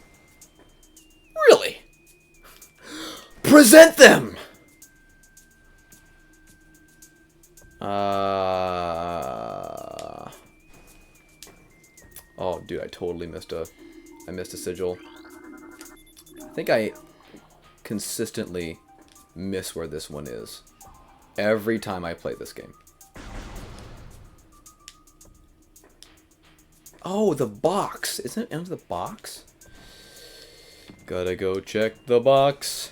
Really? Present them! Oh, dude, I totally missed a sigil. I think I consistently miss where this one is. Every time I play this game. Oh, the box. Isn't it under the box? Gotta go check the box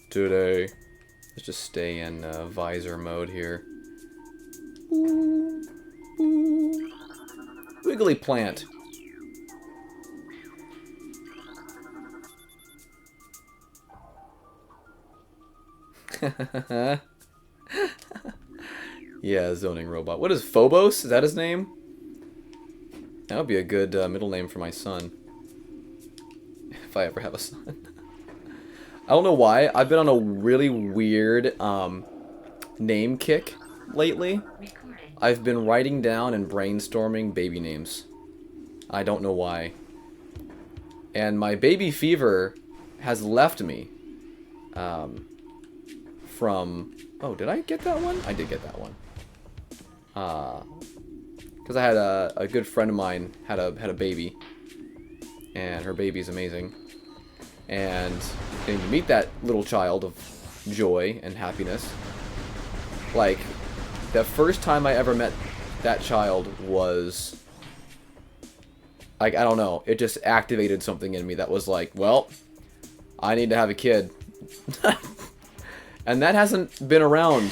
today. Let's just stay in visor mode here. Ooh, ooh. Wiggly plant. Yeah, zoning robot. What is Phobos? Is that his name? That would be a good middle name for my son. If I ever have a son. I don't know why. I've been on a really weird name kick lately. I've been writing down and brainstorming baby names. I don't know why. And my baby fever has left me. From... Oh, did I get that one? I did get that one. Because I had a good friend of mine had a baby. And her baby's amazing. And getting to meet that little child of joy and happiness. Like, the first time I ever met that child was... Like, I don't know. It just activated something in me that was like, well, I need to have a kid. And that hasn't been around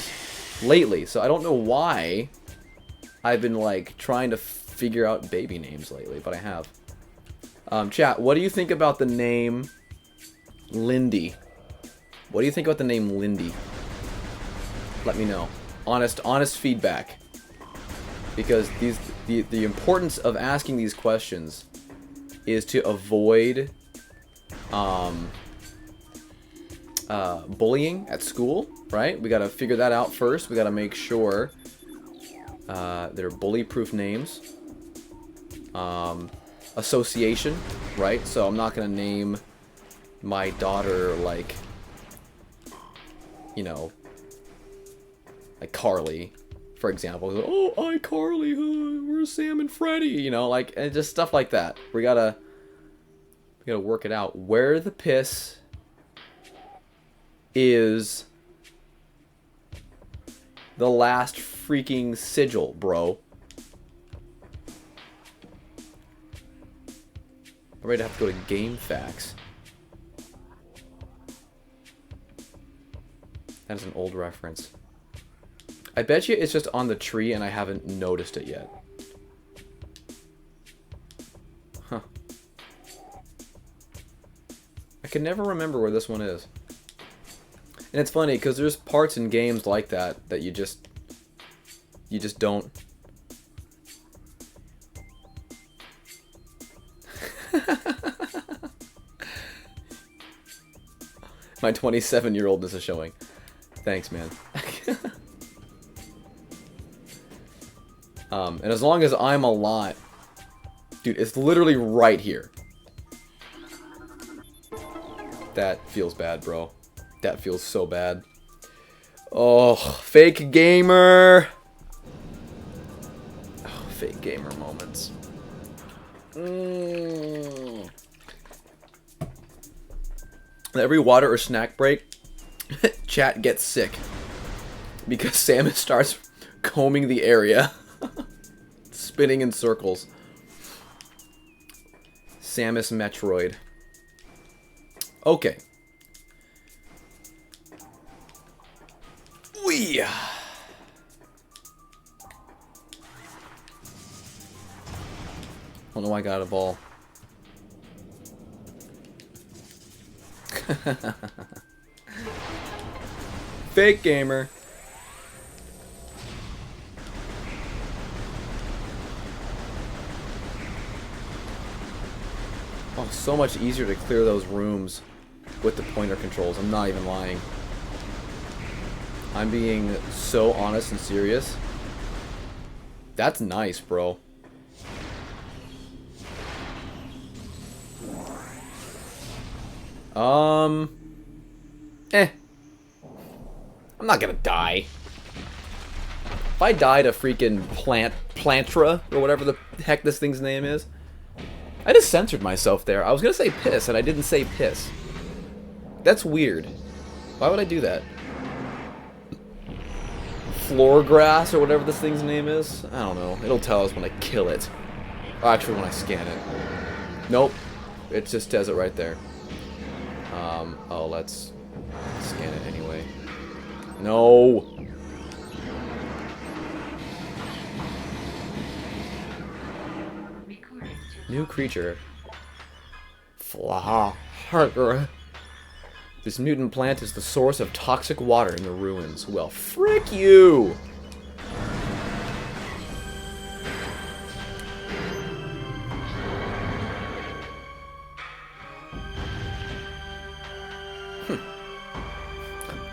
lately, so I don't know why I've been, like, trying to figure out baby names lately, but I have. Chat, what do you think about the name Lindy? What do you think about the name Lindy? Let me know. Honest feedback. Because the importance of asking these questions is to avoid bullying at school, right? We gotta figure that out first. We gotta make sure they're bully-proof names. Association, right? So I'm not gonna name my daughter like, you know, like Carly, for example. Oh, iCarly, where's Sam and Freddy? You know, like, and just stuff like that. We gotta work it out. Where the piss is the last freaking sigil, bro? I'm ready to have to go to GameFAQs. That is an old reference. I bet you it's just on the tree and I haven't noticed it yet. Huh. I can never remember where this one is. And it's funny because there's parts in games like that that you just don't. My 27-year-oldness is showing. Thanks, man. And as long as I'm alive... Dude, it's literally right here. That feels bad, bro. That feels so bad. Oh, fake gamer! Oh, fake gamer moments. Every water or snack break, chat gets sick. Because Samus starts combing the area. Spinning in circles. Samus Metroid. Okay. Wee. Don't know why I got a ball. Fake gamer. Oh, so much easier to clear those rooms with the pointer controls. I'm not even lying. I'm being so honest and serious. That's nice, bro. I'm not gonna die. If I die to freaking Plantra, or whatever the heck this thing's name is. I just censored myself there. I was gonna say piss, and I didn't say piss. That's weird. Why would I do that? Floor grass, or whatever this thing's name is? I don't know. It'll tell us when I kill it. Or actually, when I scan it. Nope. It just says it right there. Oh, let's scan it anyway. No! New creature. Flahargra. This mutant plant is the source of toxic water in the ruins. Well, frick you!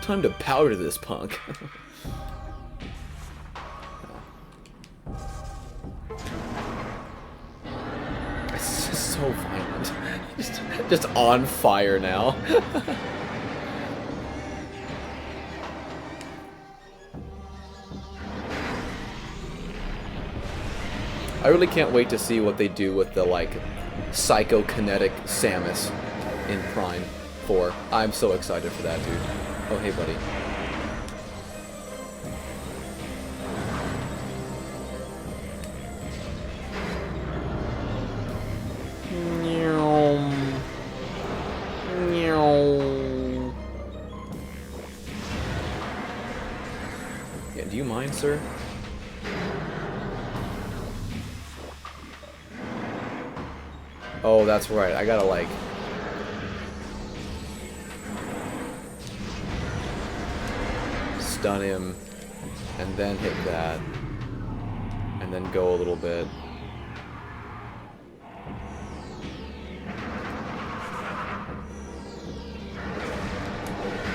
Time to powder this punk. It's just so violent. Just on fire now. I really can't wait to see what they do with the, like, psychokinetic Samus in Prime 4. I'm so excited for that, dude. Oh, hey, buddy. Yeah, do you mind, sir? Oh, that's right. I gotta, like... stun him, and then hit that, and then go a little bit.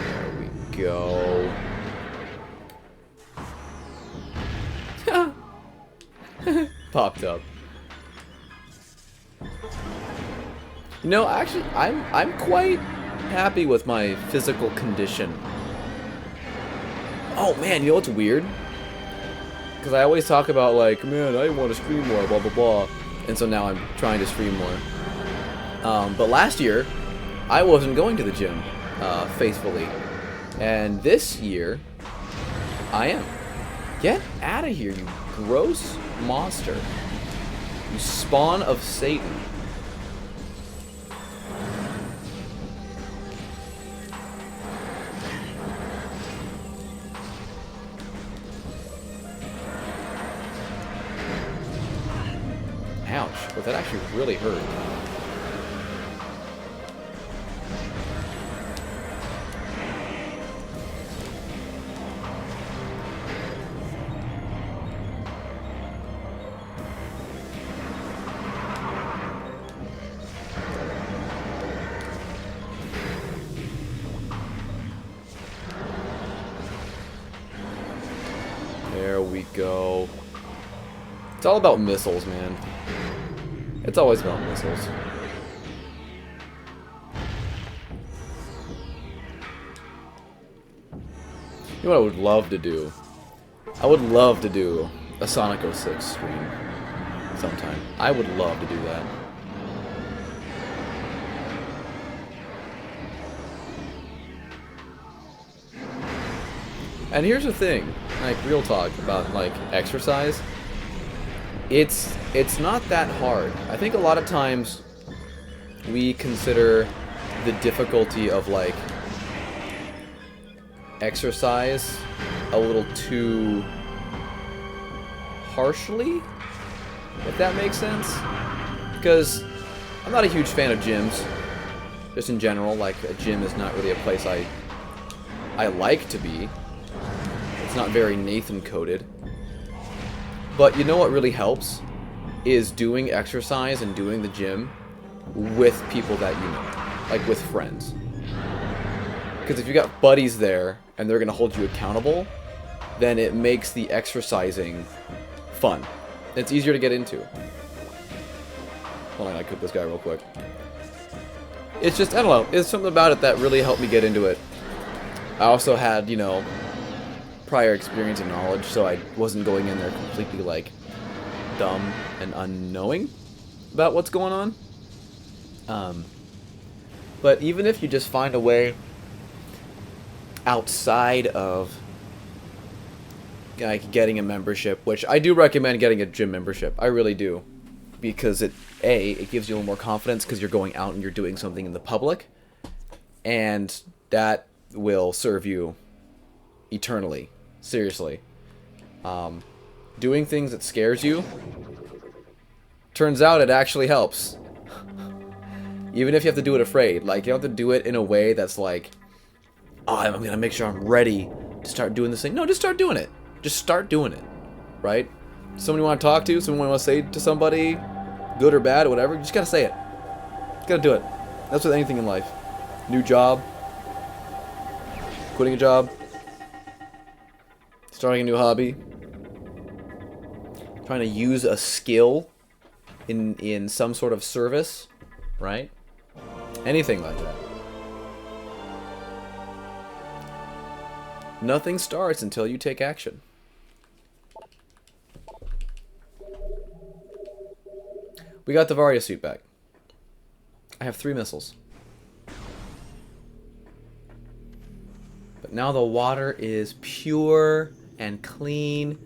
There we go. Popped up. You know, actually, I'm quite happy with my physical condition. Oh man, you know what's weird? Because I always talk about, like, man, I want to stream more, blah blah blah, and so now I'm trying to stream more. But last year, I wasn't going to the gym faithfully, and this year, I am. Get out of here, you gross monster! You spawn of Satan. Ouch, but that actually really hurt. There we go. It's all about missiles, man. It's always about missiles. You know what I would love to do? I would love to do a Sonic 06 stream sometime. I would love to do that. And here's the thing, like, real talk about, like, exercise. It's not that hard. I think a lot of times we consider the difficulty of, like, exercise a little too harshly, if that makes sense. Because I'm not a huge fan of gyms, just in general. Like, a gym is not really a place I like to be. It's not very Nathan-coded. But you know what really helps? Is doing exercise and doing the gym with people that you know. Like, with friends. Because if you got buddies there, and they're going to hold you accountable, then it makes the exercising fun. It's easier to get into. Hold on, I cook this guy real quick. It's just, I don't know, it's something about it that really helped me get into it. I also had, you know, prior experience and knowledge, so I wasn't going in there completely, like, dumb and unknowing about what's going on. But even if you just find a way outside of, like, getting a membership, which I do recommend getting a gym membership, I really do, because it gives you a little more confidence because you're going out and you're doing something in the public, and that will serve you eternally. Seriously. Doing things that scares you, turns out it actually helps. Even if you have to do it afraid. Like, you have to do it in a way that's, like, oh, I'm gonna make sure I'm ready to start doing this thing. No, just start doing it. Just start doing it, right? Someone you want to talk to, someone you want to say to somebody, good or bad or whatever, you just gotta say it. You gotta do it. That's with anything in life. New job, quitting a job, starting a new hobby, trying to use a skill in some sort of service, right? Anything like that. Nothing starts until you take action. We got the Varia suit back. I have 3 missiles. But now the water is pure and clean.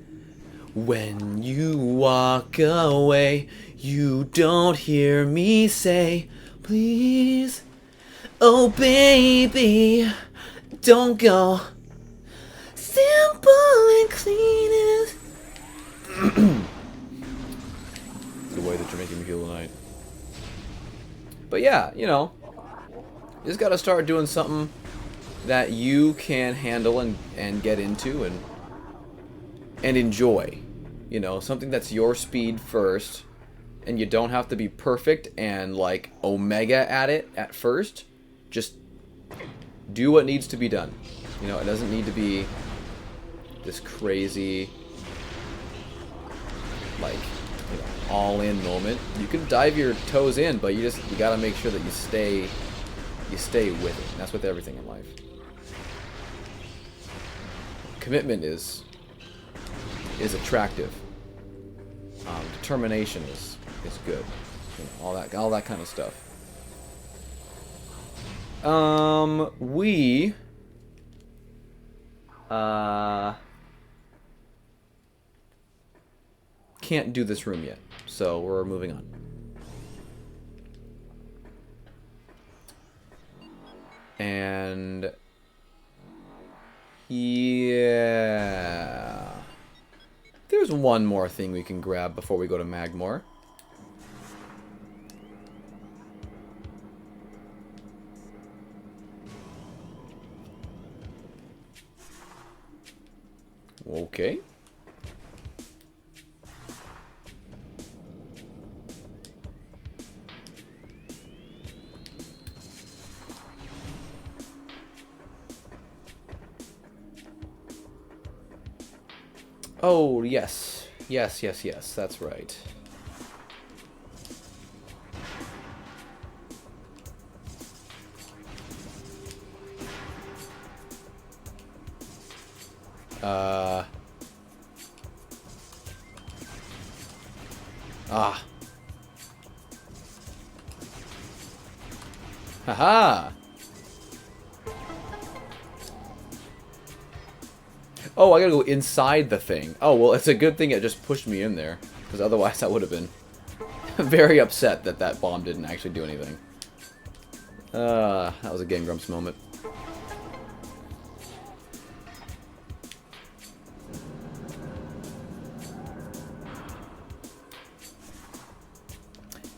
When you walk away, you don't hear me say, please, oh baby, don't go. Simple and clean as the way that you're making me feel tonight. But yeah, you know, you just gotta start doing something that you can handle and get into and enjoy. You know, something that's your speed first, and you don't have to be perfect and like omega at it at first. Just do what needs to be done. You know, it doesn't need to be this crazy, like, you know, all-in moment. You can dive your toes in, but you gotta make sure that you stay with it. And that's with everything in life. Commitment is attractive. Determination is good. You know, all that kind of stuff. We can't do this room yet, so we're moving on. And yeah, there's one more thing we can grab before we go to Magmore. Okay. Oh, yes. Yes, that's right. Haha! Oh, I gotta go inside the thing. Oh, well, it's a good thing it just pushed me in there. Because otherwise I would have been very upset that that bomb didn't actually do anything. That was a Game Grumps moment.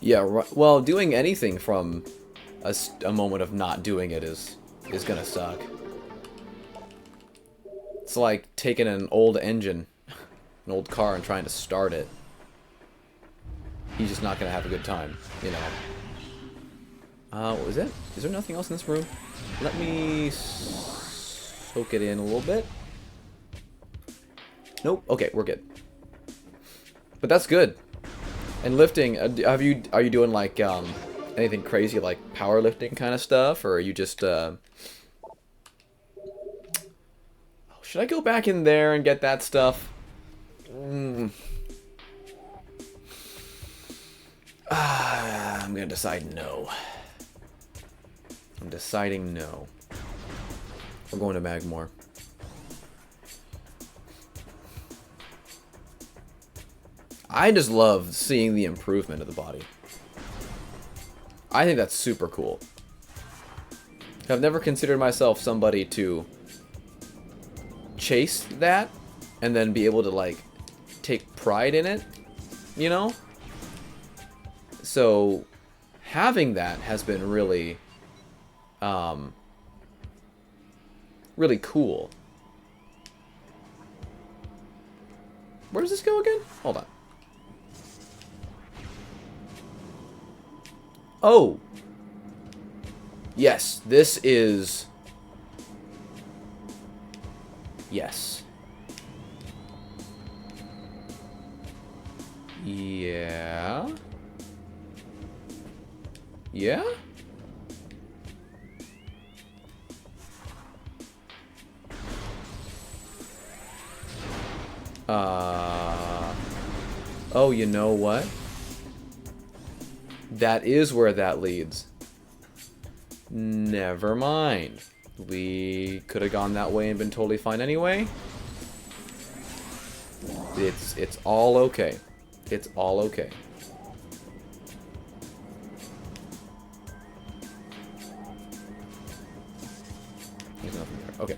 Yeah, well, doing anything from a moment of not doing it is gonna suck. It's like taking an old engine, an old car, and trying to start it. He's just not gonna have a good time, you know. What was it? Is there nothing else in this room? Let me soak it in a little bit. Nope. Okay, we're good. But that's good. And lifting, are you doing like anything crazy like powerlifting kind of stuff, or are you just should I go back in there and get that stuff? I'm gonna decide no. I'm deciding no. We're going to Magmore. I just love seeing the improvement of the body. I think that's super cool. I've never considered myself somebody to chase that and then be able to like take pride in it, you know? So having that has been really really cool. Where does this go again? Hold on. Oh! Yes, this is... Yes. Yeah? Yeah? Oh, you know what? That is where that leads. Never mind. We could have gone that way and been totally fine anyway. It's all okay. It's all okay. There's nothing there. Okay.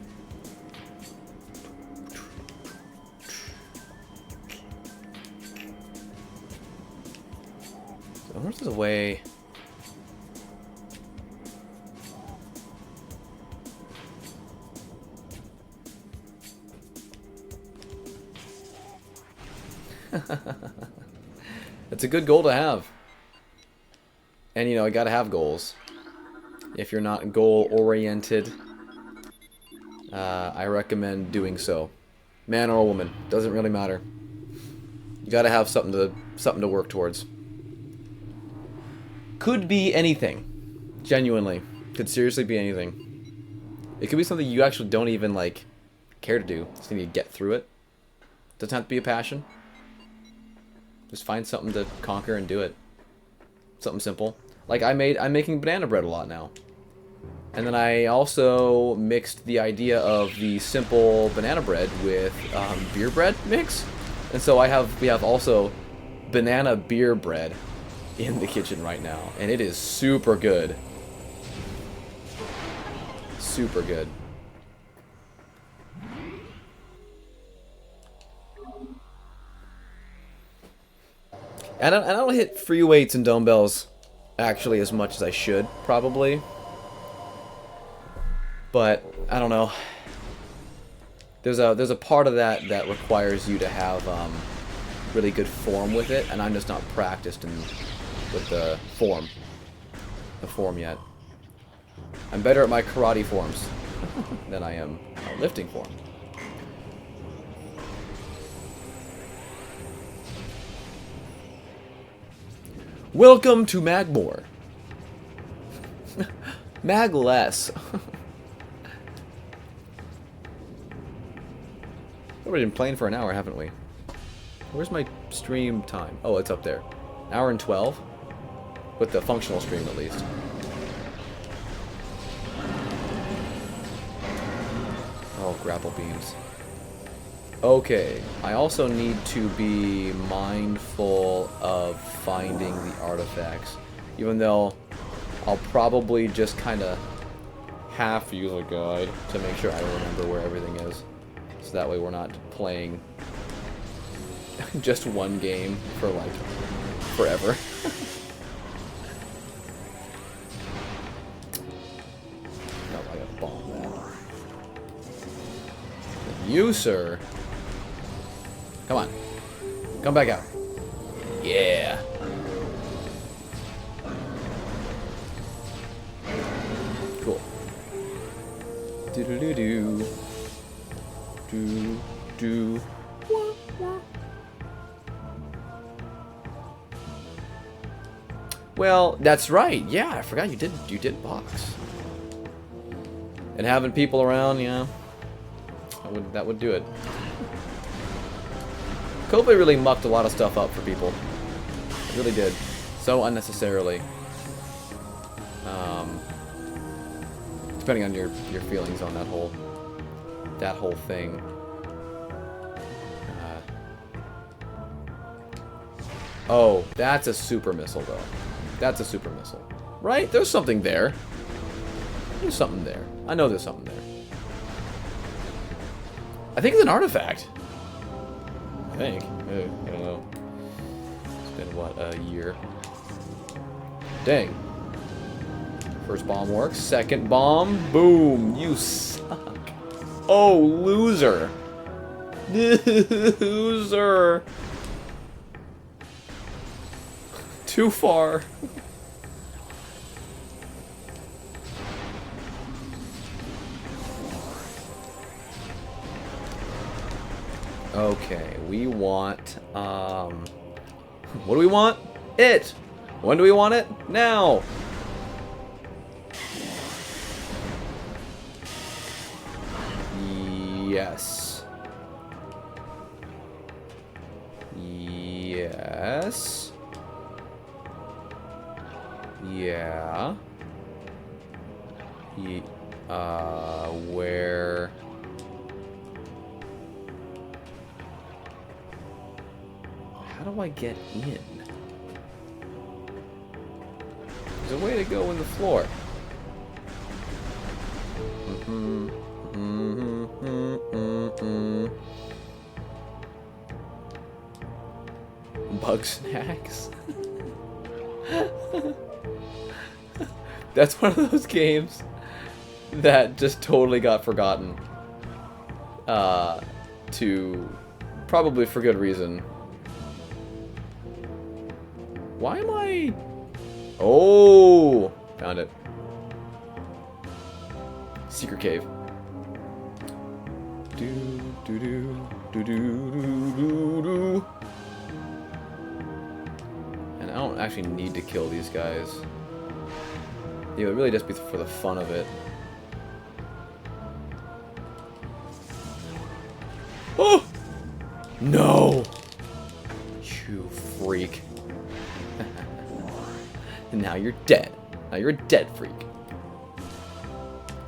So I wonder if there's a way... It's a good goal to have. And, you know, you gotta have goals. If you're not goal-oriented, I recommend doing so. Man or woman, doesn't really matter. You gotta have something to work towards. Could be anything. Genuinely. Could seriously be anything. It could be something you actually don't even, like, care to do. Just need to get through it. Doesn't have to be a passion. Just find something to conquer and do it. Something simple. Like I'm making banana bread a lot now. And then I also mixed the idea of the simple banana bread with beer bread mix. And so we have also banana beer bread in the kitchen right now. And it is super good. Super good. And I don't hit free weights and dumbbells actually as much as I should, probably. But I don't know. There's a part of that that requires you to have really good form with it, and I'm just not practiced with the form yet. I'm better at my karate forms than I am lifting form. Welcome to Magmore. Magless. We've been playing for an hour, haven't we? Where's my stream time? Oh, it's up there. Hour and 12? With the functional stream, at least. Oh, grapple beams. Okay, I also need to be mindful of finding the artifacts. Even though I'll probably just kind of half use a guide to make sure I remember where everything is. So that way we're not playing just one game for, like, forever. No, I gotta bomb that. You, sir. Come on. Come back out. Yeah. Cool. Do-do-do-do. Do-do. Well, that's right. Yeah, I forgot you did box. And having people around, yeah. That would do it. COVID really mucked a lot of stuff up for people. It really did. So unnecessarily. Depending on your feelings on that whole thing. Oh, that's a super missile though. That's a super missile. Right? There's something there. There's something there. I know there's something there. I think it's an artifact. I think. I don't know. It's been, what, a year? Dang. First bomb works. Second bomb. Boom. You suck. Oh, loser. Loser. Too far. Okay, we want, what do we want? It! When do we want it? Now! Yes. Yes. Yeah. Where... How do I get in? There's a way to go in the floor. Bug snacks? That's one of those games that just totally got forgotten. Probably for good reason. Why am I... Oh! Found it. Secret cave. And I don't actually need to kill these guys. It would really just be for the fun of it. Oh! No! You freak. And now you're dead. Now you're a dead freak.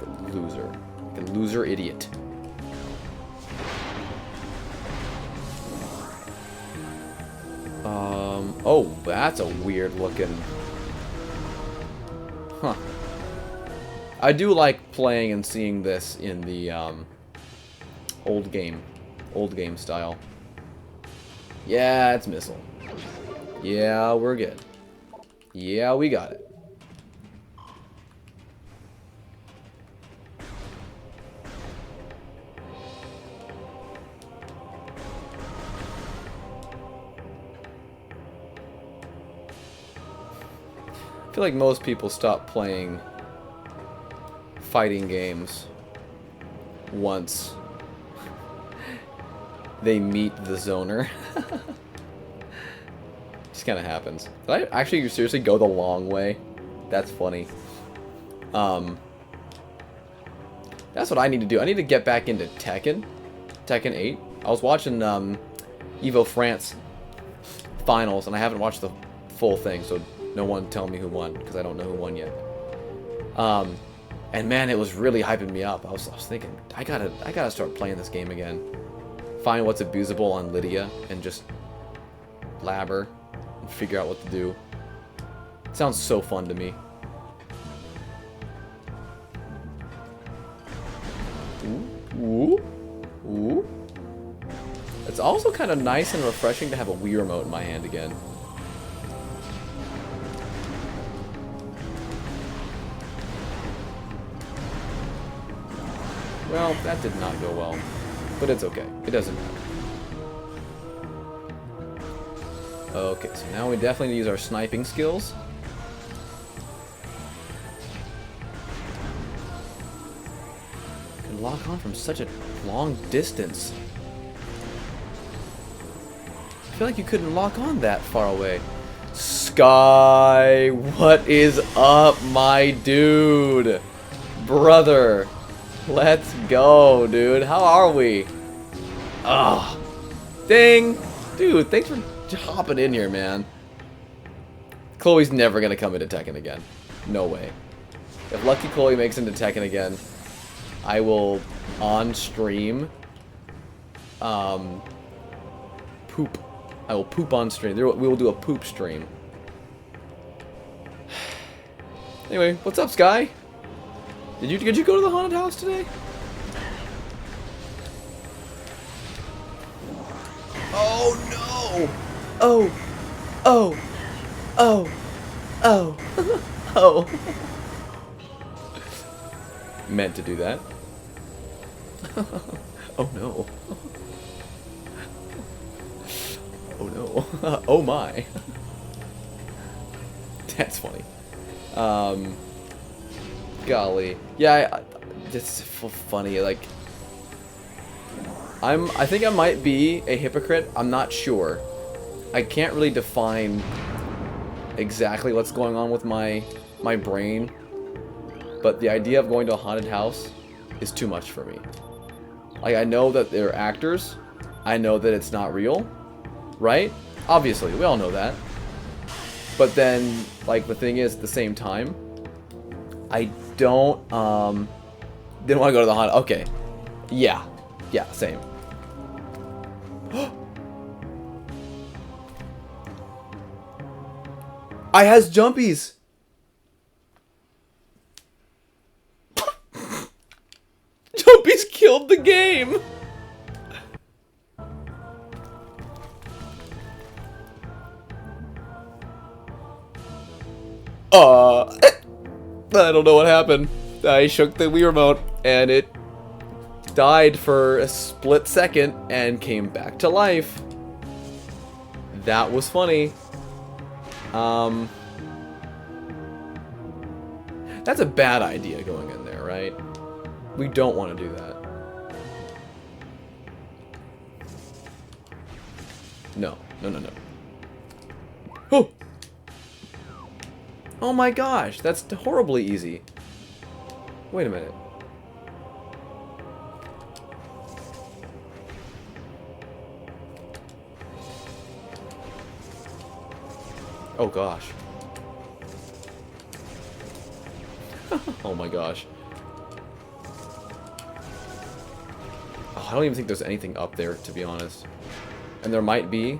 Like a loser. Like a loser idiot. Oh, that's a weird looking... Huh. I do like playing and seeing this in the, old game style. Yeah, it's missile. Yeah, we're good. Yeah, we got it. I feel like most people stop playing fighting games once they meet the zoner. Just kind of happens. Did I actually seriously go the long way? That's funny. That's what I need to do. I need to get back into Tekken 8. I was watching Evo France finals, and I haven't watched the full thing, so no one tell me who won, because I don't know who won yet. And man, it was really hyping me up. I was thinking, I gotta start playing this game again. Find what's abusable on Lydia, and just labber and figure out what to do. It sounds so fun to me. Ooh. Ooh. It's also kind of nice and refreshing to have a Wii remote in my hand again. Well, that did not go well. But it's okay. It doesn't matter. Okay, so now we definitely need to use our sniping skills. Can lock on from such a long distance. I feel like you couldn't lock on that far away. Sky, what is up, my dude? Brother, let's go, dude. How are we? Ah, dang. Dude, thanks for hopping in here, man. Chloe's never gonna come into Tekken again. No way. If Lucky Chloe makes it into Tekken again, I will, on stream, poop. I will poop on stream. We will do a poop stream. Anyway, what's up, Sky? Did you go to the haunted house today? Oh no! Oh! Oh! Oh! Oh! Oh! Meant to do that. Oh no. Oh no. Oh my. That's funny. Golly. Yeah, it's funny, like... I think I might be a hypocrite. I'm not sure. I can't really define exactly what's going on with my brain. But the idea of going to a haunted house is too much for me. Like, I know that they're actors. I know that it's not real. Right? Obviously, we all know that. But then, like, the thing is, at the same time, I don't, didn't want to go to the haunted... Okay. Yeah. Yeah, same. I has jumpies! Jumpies killed the game! I don't know what happened. I shook the Wii remote and it died for a split second and came back to life. That was funny. That's a bad idea going in there, right? We don't want to do that. No. No, no, no. Oh! Oh my gosh, that's horribly easy. Wait a minute. Oh gosh. Oh my gosh. Oh, I don't even think there's anything up there, to be honest. And there might be,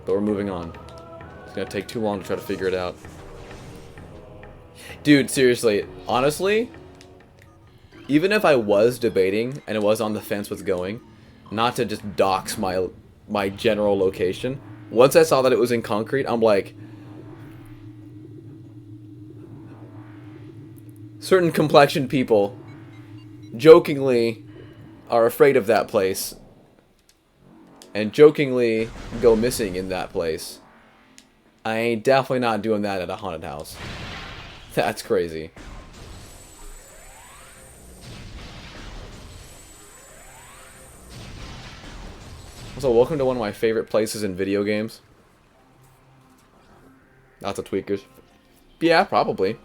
but we're moving on. It's gonna take too long to try to figure it out. Dude, seriously, honestly, even if I was debating and it was on the fence with going, not to just dox my general location, once I saw that it was in concrete, I'm like, certain complexioned people jokingly are afraid of that place and jokingly go missing in that place. I ain't definitely not doing that at a haunted house. That's crazy. Also, welcome to one of my favorite places in video games. Lots of tweakers. Yeah, probably.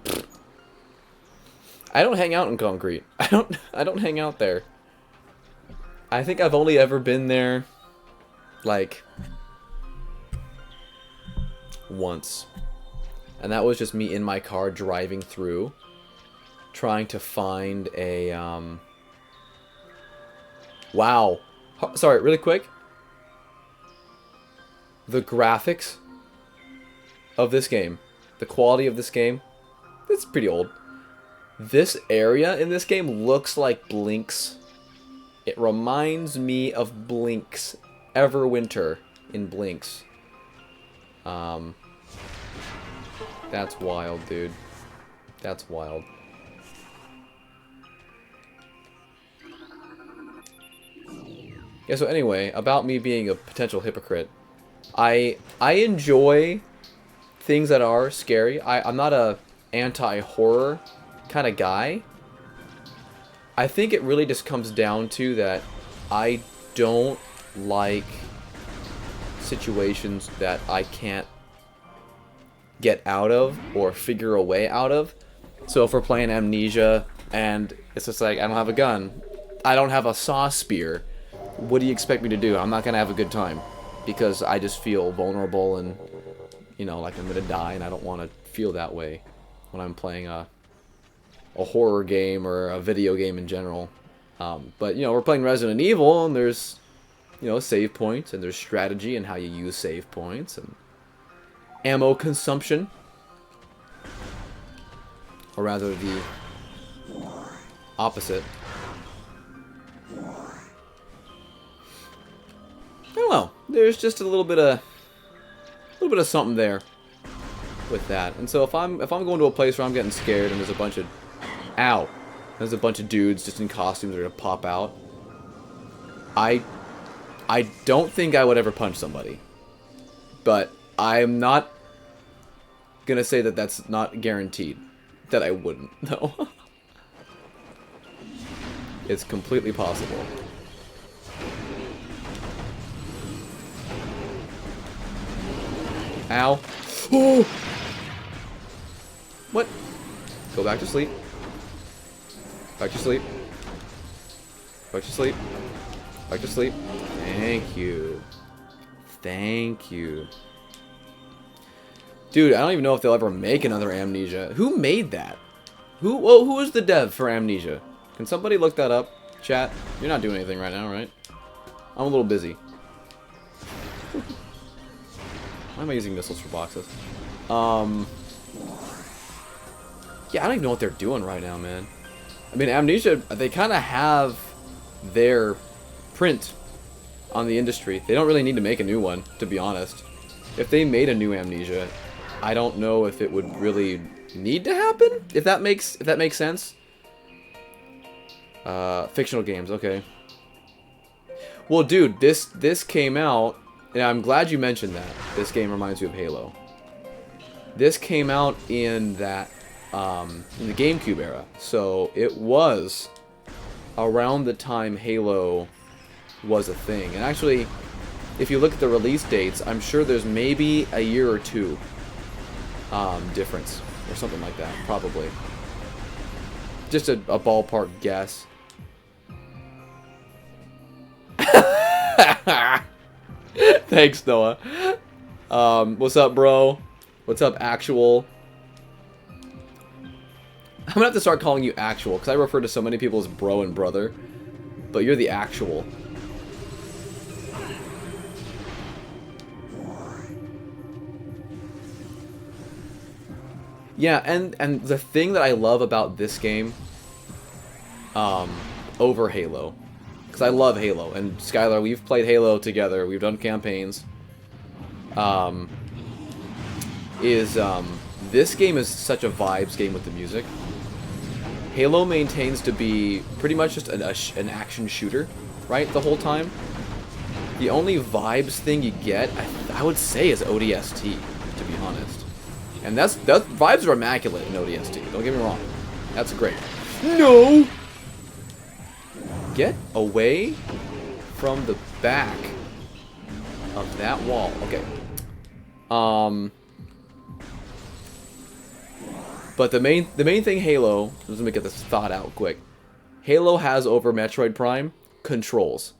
I don't hang out in concrete. I don't hang out there. I think I've only ever been there like once. And that was just me in my car driving through, trying to find a, wow. Sorry, really quick. The graphics of this game, the quality of this game, it's pretty old. This area in this game looks like Blink's. It reminds me of Blink's Everwinter in Blink's. That's wild, dude. That's wild. Yeah, so anyway, about me being a potential hypocrite. I enjoy things that are scary. I'm not a anti-horror kind of guy. I think it really just comes down to that I don't like situations that I can't get out of or figure a way out of. So if we're playing Amnesia and it's just like, I don't have a gun, I don't have a saw spear, what do you expect me to do? I'm not gonna have a good time because I just feel vulnerable and, you know, like I'm gonna die, and I don't want to feel that way when I'm playing a horror game or a video game in general. But you know, we're playing Resident Evil and there's, you know, save points and there's strategy and how you use save points and ammo consumption, or rather the opposite. I don't know. There's just a little bit of something there with that. And so if I'm going to a place where I'm getting scared and there's a bunch of There's a bunch of dudes just in costumes that are gonna pop out. I don't think I would ever punch somebody. But I'm not gonna say that that's not guaranteed. That I wouldn't, though. It's completely possible. Ow. Oh! What? Go back to sleep. Back to sleep. Back to sleep. Back to sleep. Thank you. Thank you. Dude, I don't even know if they'll ever make another Amnesia. Who made that? Who is the dev for Amnesia? Can somebody look that up? Chat? You're not doing anything right now, right? I'm a little busy. Why am I using missiles for boxes? Yeah, I don't even know what they're doing right now, man. I mean, Amnesia, they kind of have their print on the industry. They don't really need to make a new one, to be honest. If they made a new Amnesia, I don't know if it would really need to happen. If that makes sense. Fictional games, okay. Well, dude, this came out, and I'm glad you mentioned that. This game reminds me of Halo. This came out in that in the GameCube era, so it was around the time Halo was a thing. And actually, if you look at the release dates, I'm sure there's maybe a year or two difference or something like that, probably. Just a ballpark guess. Thanks, Noah. What's up, bro? What's up, Actual? I'm gonna have to start calling you Actual, because I refer to so many people as bro and brother. But you're the Actual. Yeah, and the thing that I love about this game, over Halo, because I love Halo, and Skylar, we've played Halo together, we've done campaigns, this game is such a vibes game with the music. Halo maintains to be pretty much just an action shooter, right, the whole time. The only vibes thing you get, I would say, is ODST, to be honest. And that vibes are immaculate in ODST, don't get me wrong. That's great. No! Get away from the back of that wall. Okay. But the main thing Halo, let me get this thought out quick. Halo has over Metroid Prime controls.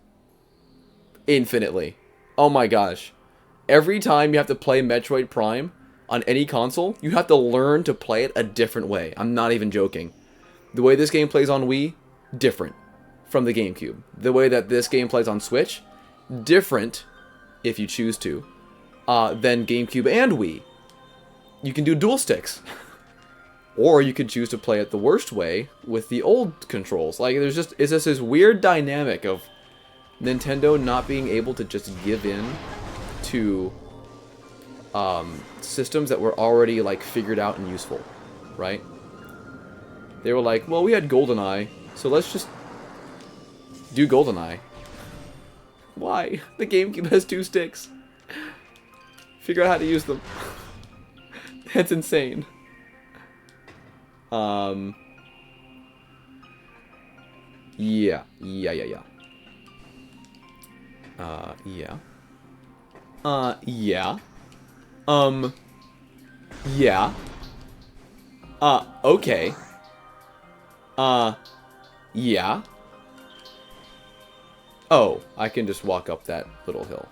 Infinitely. Oh my gosh. Every time you have to play Metroid Prime on any console, you have to learn to play it a different way. I'm not even joking. The way this game plays on Wii, different from the GameCube. The way that this game plays on Switch, different, if you choose to, than GameCube and Wii. You can do dual sticks. Or you could choose to play it the worst way with the old controls. Like, it's just this weird dynamic of Nintendo not being able to just give in to systems that were already, like, figured out and useful, right? They were like, well, we had GoldenEye, so let's just do GoldenEye. Why? The GameCube has 2 sticks. Figure out how to use them. That's insane. Yeah. Yeah. Yeah. Okay. Yeah. Oh, I can just walk up that little hill.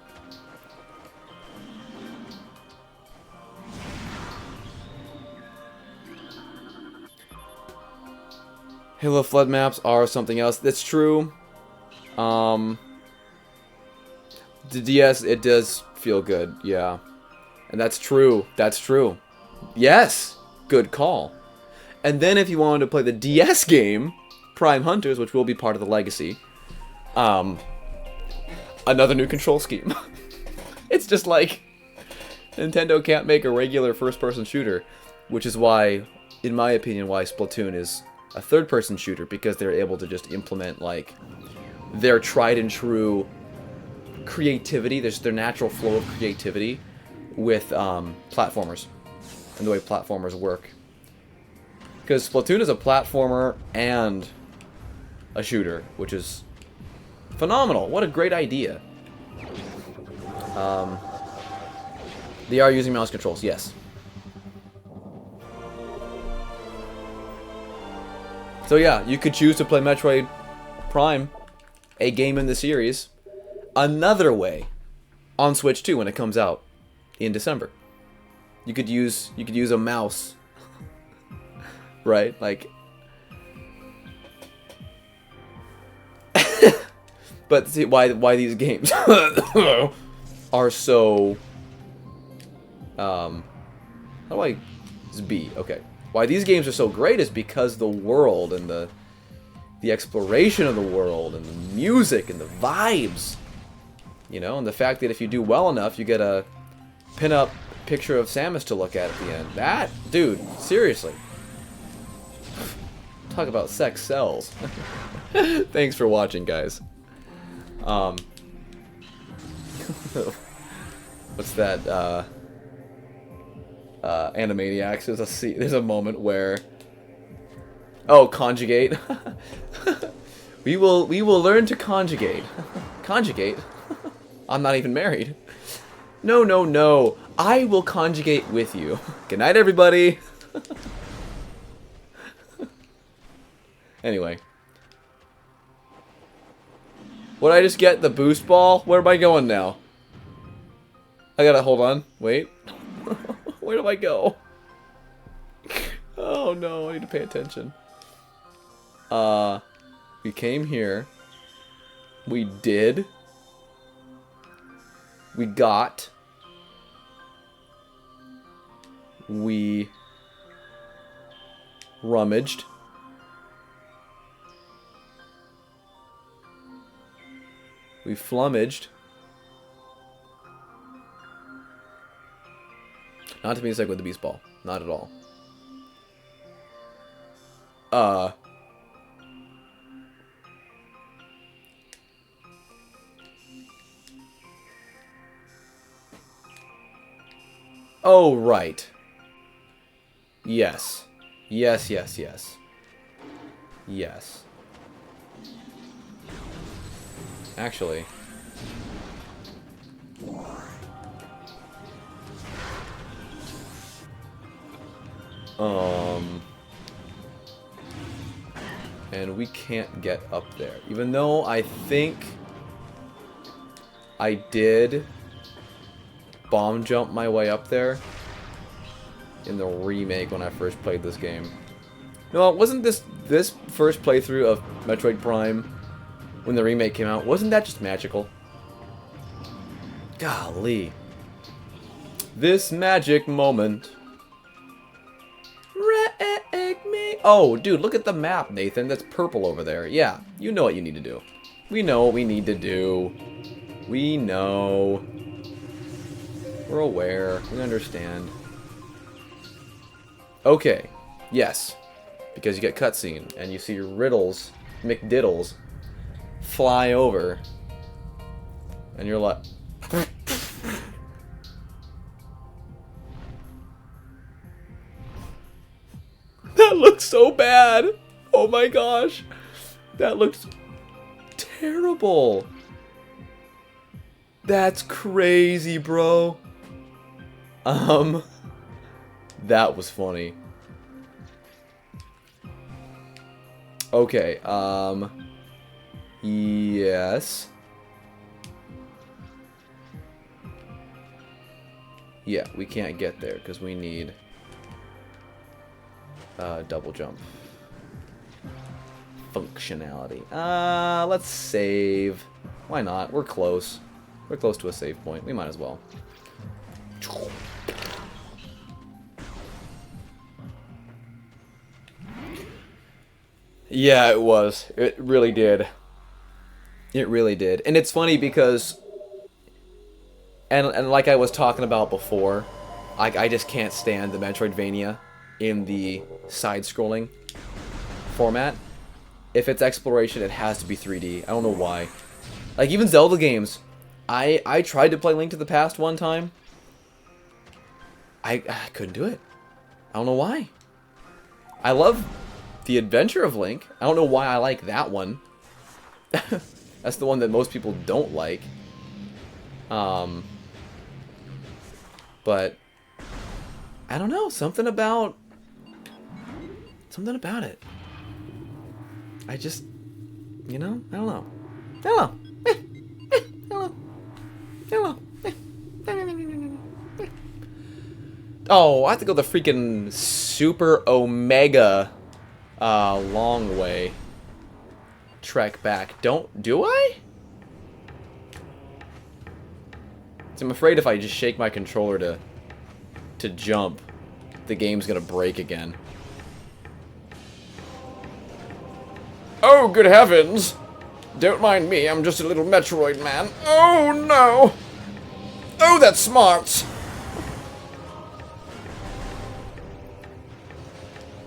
Halo flood maps are something else. That's true. The DS, it does feel good, yeah. And that's true. That's true. Yes! Good call. And then if you wanted to play the DS game, Prime Hunters, which will be part of the legacy, another new control scheme. It's just like, Nintendo can't make a regular first-person shooter, which is why, in my opinion, why Splatoon is a third-person shooter because they're able to just implement, like, their tried-and-true creativity, their natural flow of creativity with platformers and the way platformers work. Because Splatoon is a platformer and a shooter, which is phenomenal. What a great idea. They are using mouse controls, yes. So yeah, you could choose to play Metroid Prime, a game in the series, another way on Switch 2 when it comes out in December. You could use a mouse, right? Like, but see why these games are so how do I it's B, okay. Why these games are so great is because the world and the exploration of the world and the music and the vibes, you know, and the fact that if you do well enough, you get a pin-up picture of Samus to look at the end. That, dude, seriously. Talk about sex sells. Thanks for watching, guys. What's that, Animaniacs, there's a moment where, oh, conjugate. we will learn to conjugate. Conjugate? I'm not even married. No, no, no. I will conjugate with you. Good night, everybody. Anyway. Would I just get the boost ball? Where am I going now? I gotta, hold on. Wait. Where do I go? Oh no, I need to pay attention. We came here. We did. We got. We rummaged. We flummaged. Not to be mistaken with the beast ball. Not at all. Oh, right. Yes. Yes, yes, yes. Yes. Actually. And we can't get up there. Even though I think I did bomb jump my way up there in the remake when I first played this game. No, wasn't this first playthrough of Metroid Prime when the remake came out? Wasn't that just magical? Golly. This magic moment. Wreck me. Oh, dude, look at the map, Nathan. That's purple over there. Yeah, you know what you need to do. We know what we need to do. We know. We're aware. We understand. Okay. Yes. Because you get cutscene, and you see your riddles, McDiddles, fly over. And you're like... That looks so bad! Oh my gosh! That looks terrible! That's crazy, bro. That was funny. Okay, yes. Yeah, we can't get there because we need double jump functionality. Let's save. Why not? We're close. We're close to a save point. We might as well. Yeah, it was. It really did. It really did. And it's funny because... And like I was talking about before, I just can't stand the Metroidvania in the side-scrolling format, if it's exploration, it has to be 3D. I don't know why. Like, even Zelda games. I tried to play Link to the Past one time. I couldn't do it. I don't know why. I love the Adventure of Link. I don't know why I like that one. That's the one that most people don't like. But I don't know, something about it. I just, you know, I don't know. I don't know. Oh, I have to go the freaking Super Omega long way trek back. Do I? So I'm afraid if I just shake my controller to jump, the game's gonna break again. Oh, good heavens! Don't mind me, I'm just a little Metroid man. Oh, no! Oh, that's smart!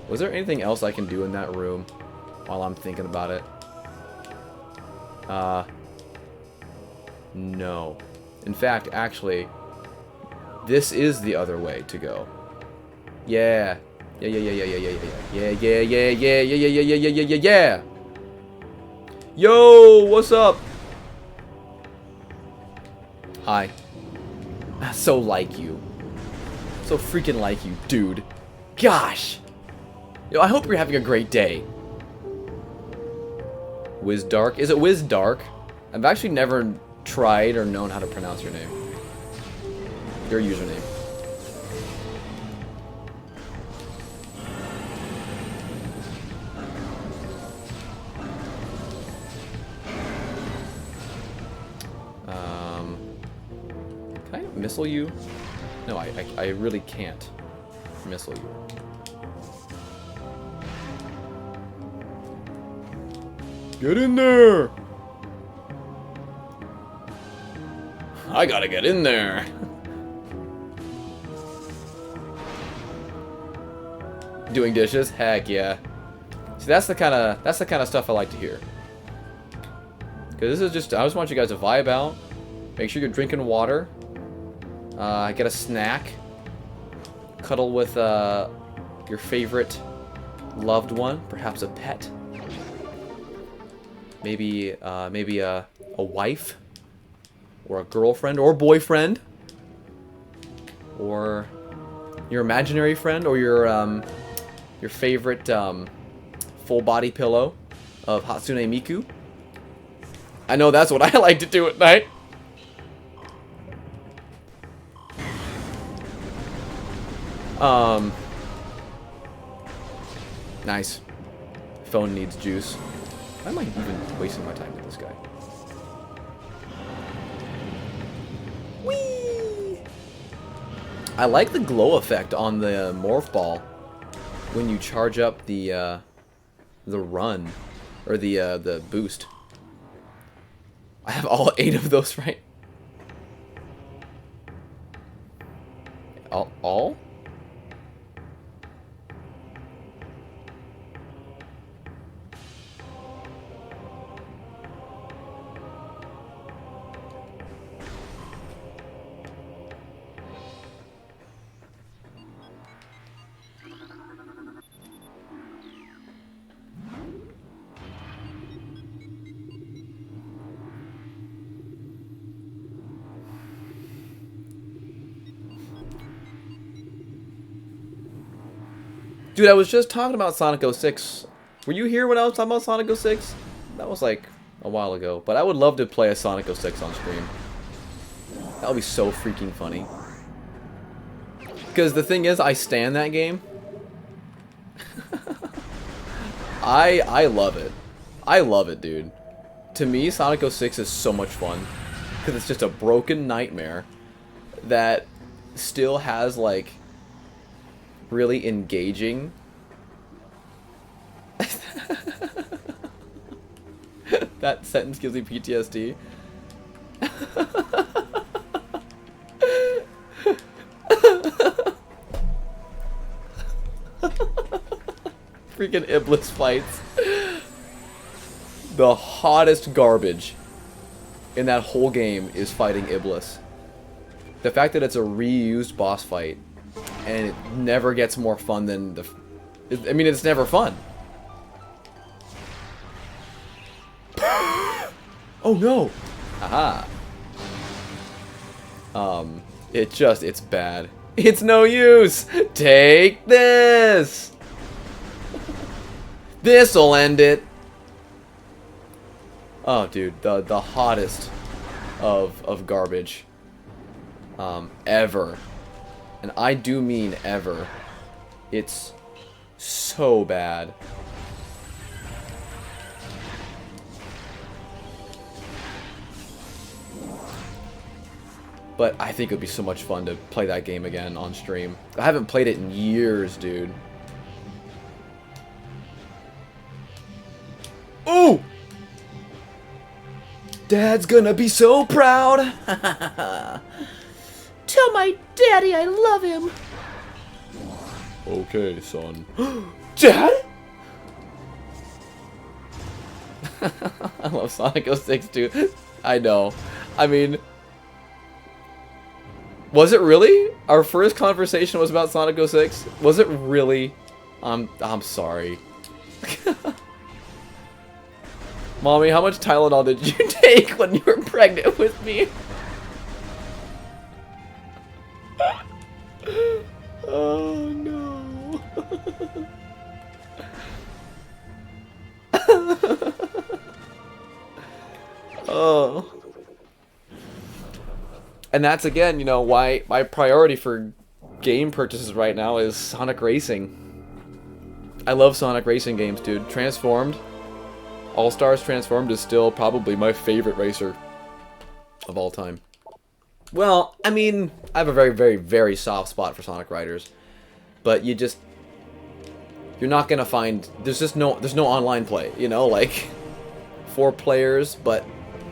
Was there anything else I can do in that room while I'm thinking about it? No. In fact, actually, this is the other way to go. Yeah. Yeah. Yo, what's up? Hi. So like you. So freaking like you, dude. Gosh. Yo, I hope you're having a great day. Wizdark? Is it Wizdark? I've actually never tried or known how to pronounce your name. Your username. Can I missile you? No, I really can't missile you. Get in there! I gotta get in there. Doing dishes? Heck yeah. See, that's the kind of stuff I like to hear. Cause this is just, I just want you guys to vibe out. Make sure you're drinking water. Get a snack. Cuddle with your favorite loved one, perhaps a pet. Maybe a wife, or a girlfriend, or boyfriend, or your imaginary friend, or your favorite full body pillow of Hatsune Miku. I know that's what I like to do at night. Nice. Phone needs juice. Why am I even wasting my time with this guy? Whee! I like the glow effect on the morph ball when you charge up the run or the boost. I have all 8 of those, right? All? Dude, I was just talking about Sonic 06. Were you here when I was talking about Sonic 06? That was like a while ago. But I would love to play a Sonic 06 on stream. That would be so freaking funny. Because the thing is, I stan that game. I love it. I love it, dude. To me, Sonic 06 is so much fun. Because it's just a broken nightmare that still has, like, really engaging. That sentence gives me PTSD. Freaking Iblis fights. The hottest garbage in that whole game is fighting Iblis. The fact that it's a reused boss fight and it never gets more fun than the... I mean, it's never fun. Oh no! Aha. It's bad. It's no use! Take this! This'll end it! Oh, dude, the hottest of garbage. Ever. And I do mean ever. It's so bad. But I think it would be so much fun to play that game again on stream. I haven't played it in years, dude. Ooh! Dad's gonna be so proud! Tell my daddy I love him! Okay, son. Dad?! I love Sonic 06 too. I know. I mean... Was it really? Our first conversation was about Sonic 06? Was it really? I'm sorry. Mommy, how much Tylenol did you take when you were pregnant with me? Oh no. Oh. And that's, again, you know, why my priority for game purchases right now is Sonic Racing. I love Sonic Racing games, dude. Transformed, All-Stars Transformed is still probably my favorite racer of all time. Well, I mean, I have a very, very, very soft spot for Sonic Riders. But you're not gonna find, there's no online play, you know, like 4 players, but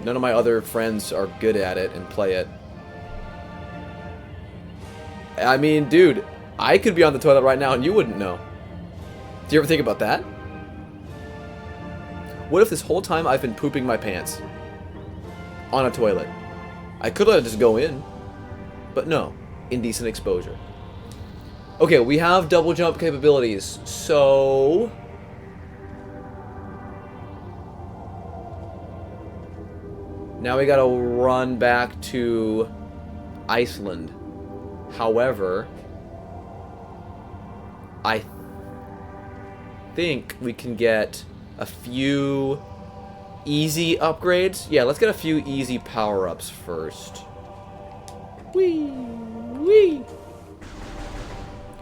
none of my other friends are good at it and play it. I mean, dude, I could be on the toilet right now and you wouldn't know. Do you ever think about that? What if this whole time I've been pooping my pants on a toilet? I could let it just go in, but no, indecent exposure. Okay, we have double jump capabilities, so... Now we gotta run back to Iceland. However, I think we can get a few easy upgrades. Yeah, let's get a few easy power-ups first. Whee! Whee!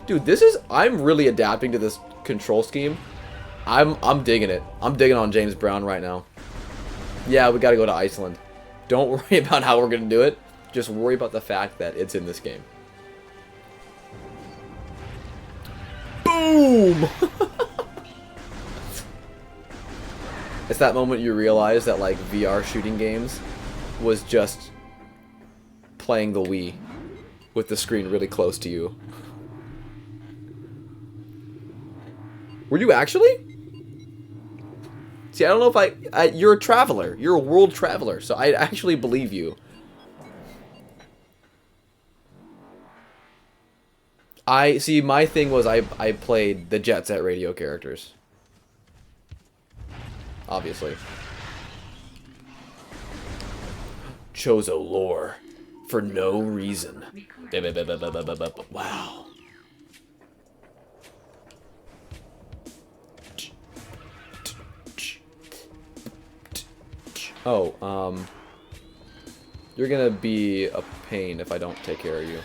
Dude, I'm really adapting to this control scheme. I'm digging it. I'm digging on James Brown right now. Yeah, we gotta go to Iceland. Don't worry about how we're gonna do it. Just worry about the fact that it's in this game. Boom! It's that moment you realize that, like, VR shooting games was just playing the Wii with the screen really close to you. Were you actually? See, I don't know if you're a traveler. You're a world traveler, so I actually believe you. See, my thing was I played the Jet Set Radio characters. Obviously. Chozo lore. For no reason. Wow. Oh, you're gonna be a pain if I don't take care of you.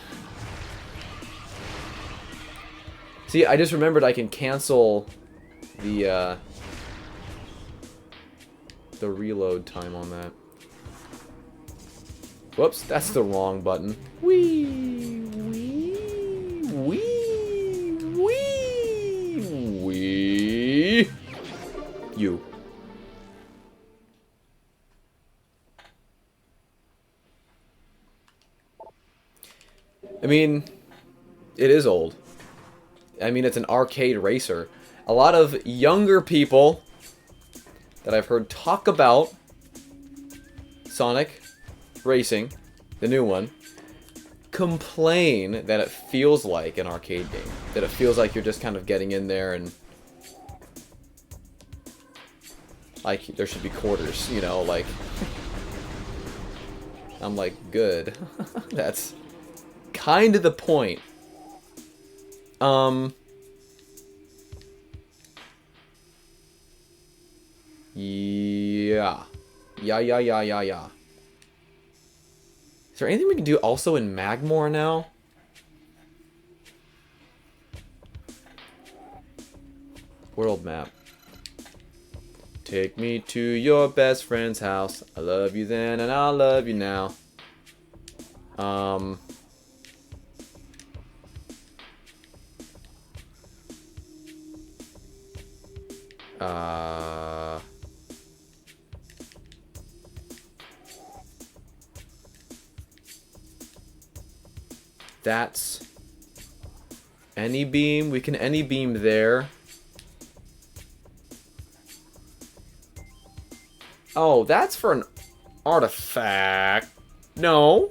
See, I just remembered I can cancel the reload time on that. Whoops, that's the wrong button. Wee, wee, wee, wee, wee. You. I mean, it is old. I mean, it's an arcade racer. A lot of younger people that I've heard talk about Sonic Racing, the new one, complain that it feels like an arcade game. That it feels like you're just kind of getting in there and like there should be quarters, you know, like I'm like, good. That's kind of the point. Yeah. Yeah. Is there anything we can do also in Magmore now? World map. Take me to your best friend's house. I love you then and I'll love you now. That's any beam. We can any beam there. Oh, that's for an artifact. No.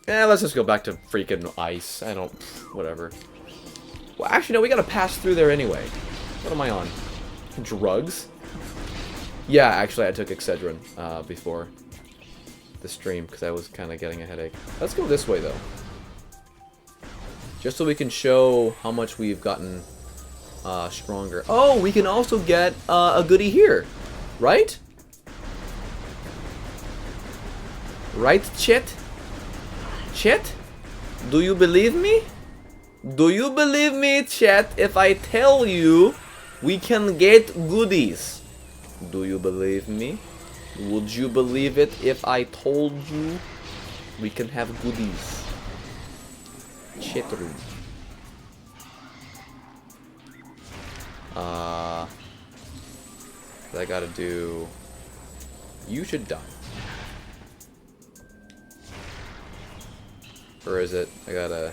Let's just go back to freaking ice. I don't... Whatever. Well, actually, no, we gotta pass through there anyway. What am I on? Drugs? Yeah, actually, I took Excedrin before the stream because I was kind of getting a headache. Let's go this way, though. Just so we can show how much we've gotten stronger. Oh, we can also get a goodie here. Right? Right, Chet? Chet? Do you believe me? Do you believe me, Chet, if I tell you we can get goodies? Do you believe me? Would you believe it if I told you we can have goodies? Chetru. I gotta do... You should die. Or is it... I gotta...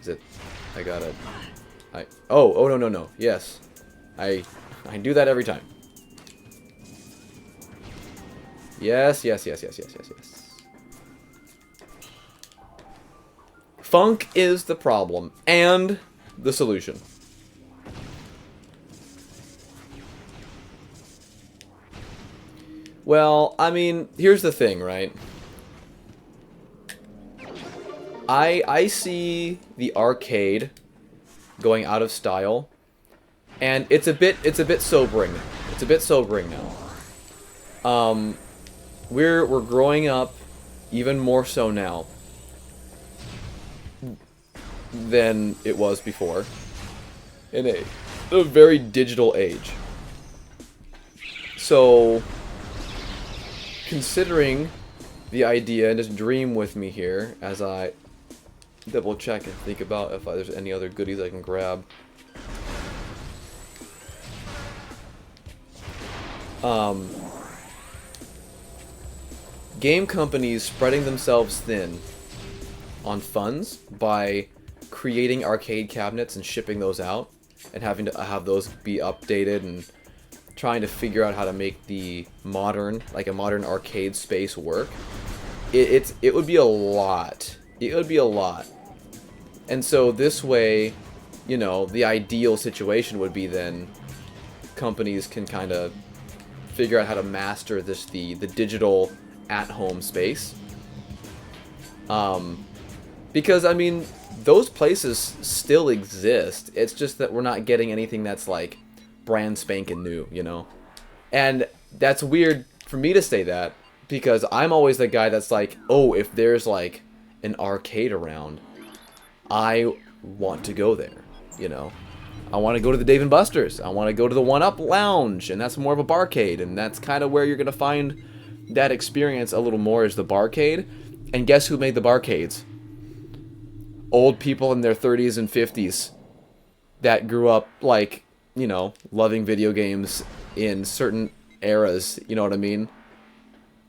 Is it... I gotta... Oh, no. Yes. I do that every time. Yes. Funk is the problem. And the solution. Well, I mean, here's the thing, right? I see the arcade going out of style, and it's a bit sobering. It's a bit sobering now. We're growing up even more so now than it was before in a very digital age. So, considering the idea, and just dream with me here as I double check and think about if there's any other goodies I can grab. Game companies spreading themselves thin on funds by creating arcade cabinets and shipping those out and having to have those be updated and trying to figure out how to make the modern, like a modern arcade space work. It would be a lot. It would be a lot. And so this way, you know, the ideal situation would be then companies can kind of figure out how to master the digital at-home space. Because, I mean, those places still exist. It's just that we're not getting anything that's, like, brand spanking new, you know? And that's weird for me to say that, because I'm always the guy that's like, oh, if there's, like, an arcade around, I want to go there, you know? I want to go to the Dave & Buster's. I want to go to the 1-Up Lounge, and that's more of a barcade, and that's kind of where you're going to find that experience a little more, is the barcade. And guess who made the barcades? Old people in their 30s and 50s that grew up, like, you know, loving video games in certain eras, you know what I mean?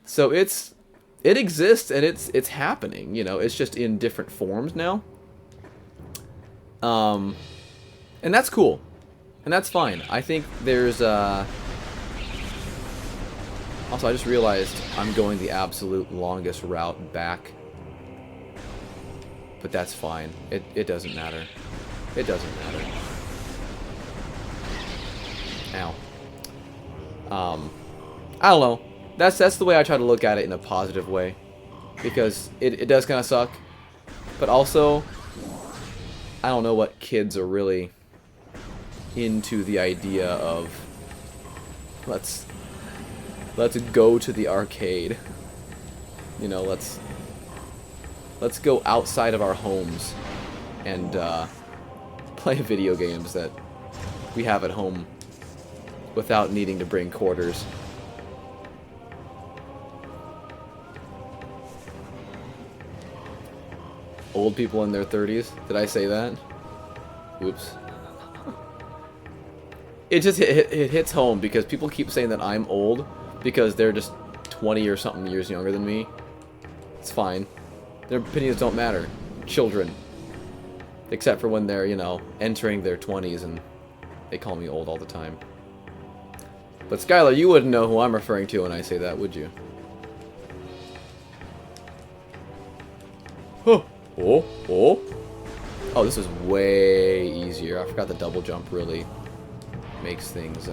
So it exists, and it's happening, you know, it's just in different forms now. And that's cool. And that's fine. I think there's also, I just realized I'm going the absolute longest route back. But that's fine. It doesn't matter. It doesn't matter. Ow. I don't know. That's the way I try to look at it in a positive way. Because it does kind of suck. But also, I don't know what kids are really into the idea of let's go to the arcade. You know, let's go outside of our homes and play video games that we have at home without needing to bring quarters. Old people in their 30s? Did I say that? Oops. It just it hits home because people keep saying that I'm old because they're just 20 or something years younger than me. It's fine. Their opinions don't matter. Children. Except for when they're, you know, entering their 20s and they call me old all the time. But Skylar, you wouldn't know who I'm referring to when I say that, would you? Oh, oh, oh. Oh, this is way easier. I forgot the double jump really makes things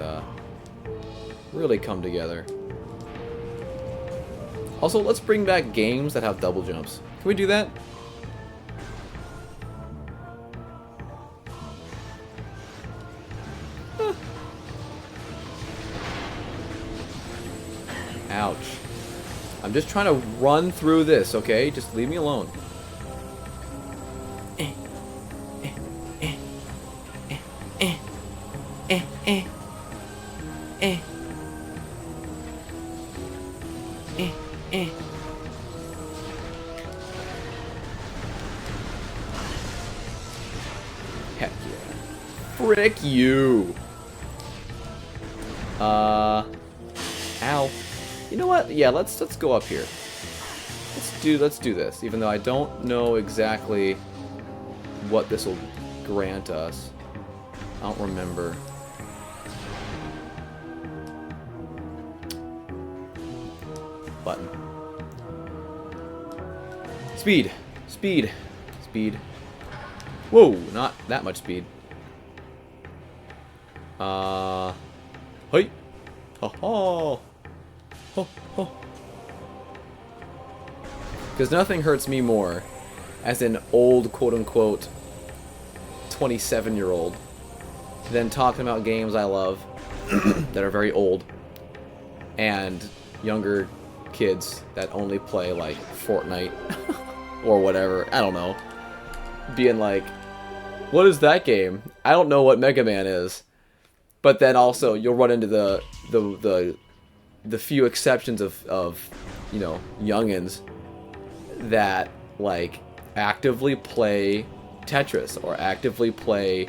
really come together. Also, let's bring back games that have double jumps. Can we do that? Huh. Ouch. I'm just trying to run through this, okay? Just leave me alone. Heck yeah. Frick you. Ow. You know what? Yeah, let's go up here. Let's do this, even though I don't know exactly what this will grant us. I don't remember. Button. Speed. Speed. Speed. Whoa, not that much speed. Hey. Ho ho. Ho ho. Because nothing hurts me more as an old quote-unquote 27-year-old than talking about games I love that are very old and younger kids that only play like Fortnite or whatever. I don't know. Being like, what is that game? I don't know what Mega Man is. But then also you'll run into the few exceptions of you know, youngins that like actively play Tetris or actively play,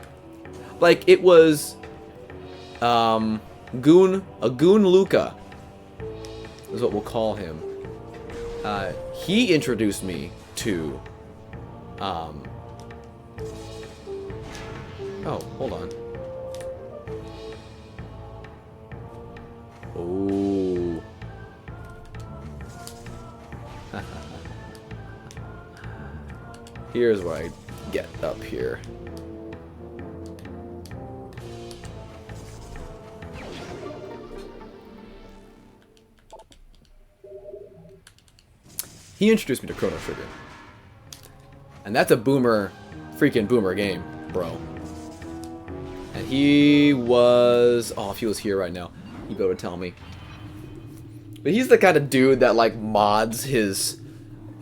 like it was Goon Luca is what we'll call him. He introduced me to oh, hold on. Oh. Here's where I get up here. He introduced me to Chrono Trigger. And that's a freaking boomer game, bro. And he was, oh, if he was here right now, he'd be able to tell me. But he's the kind of dude that like mods his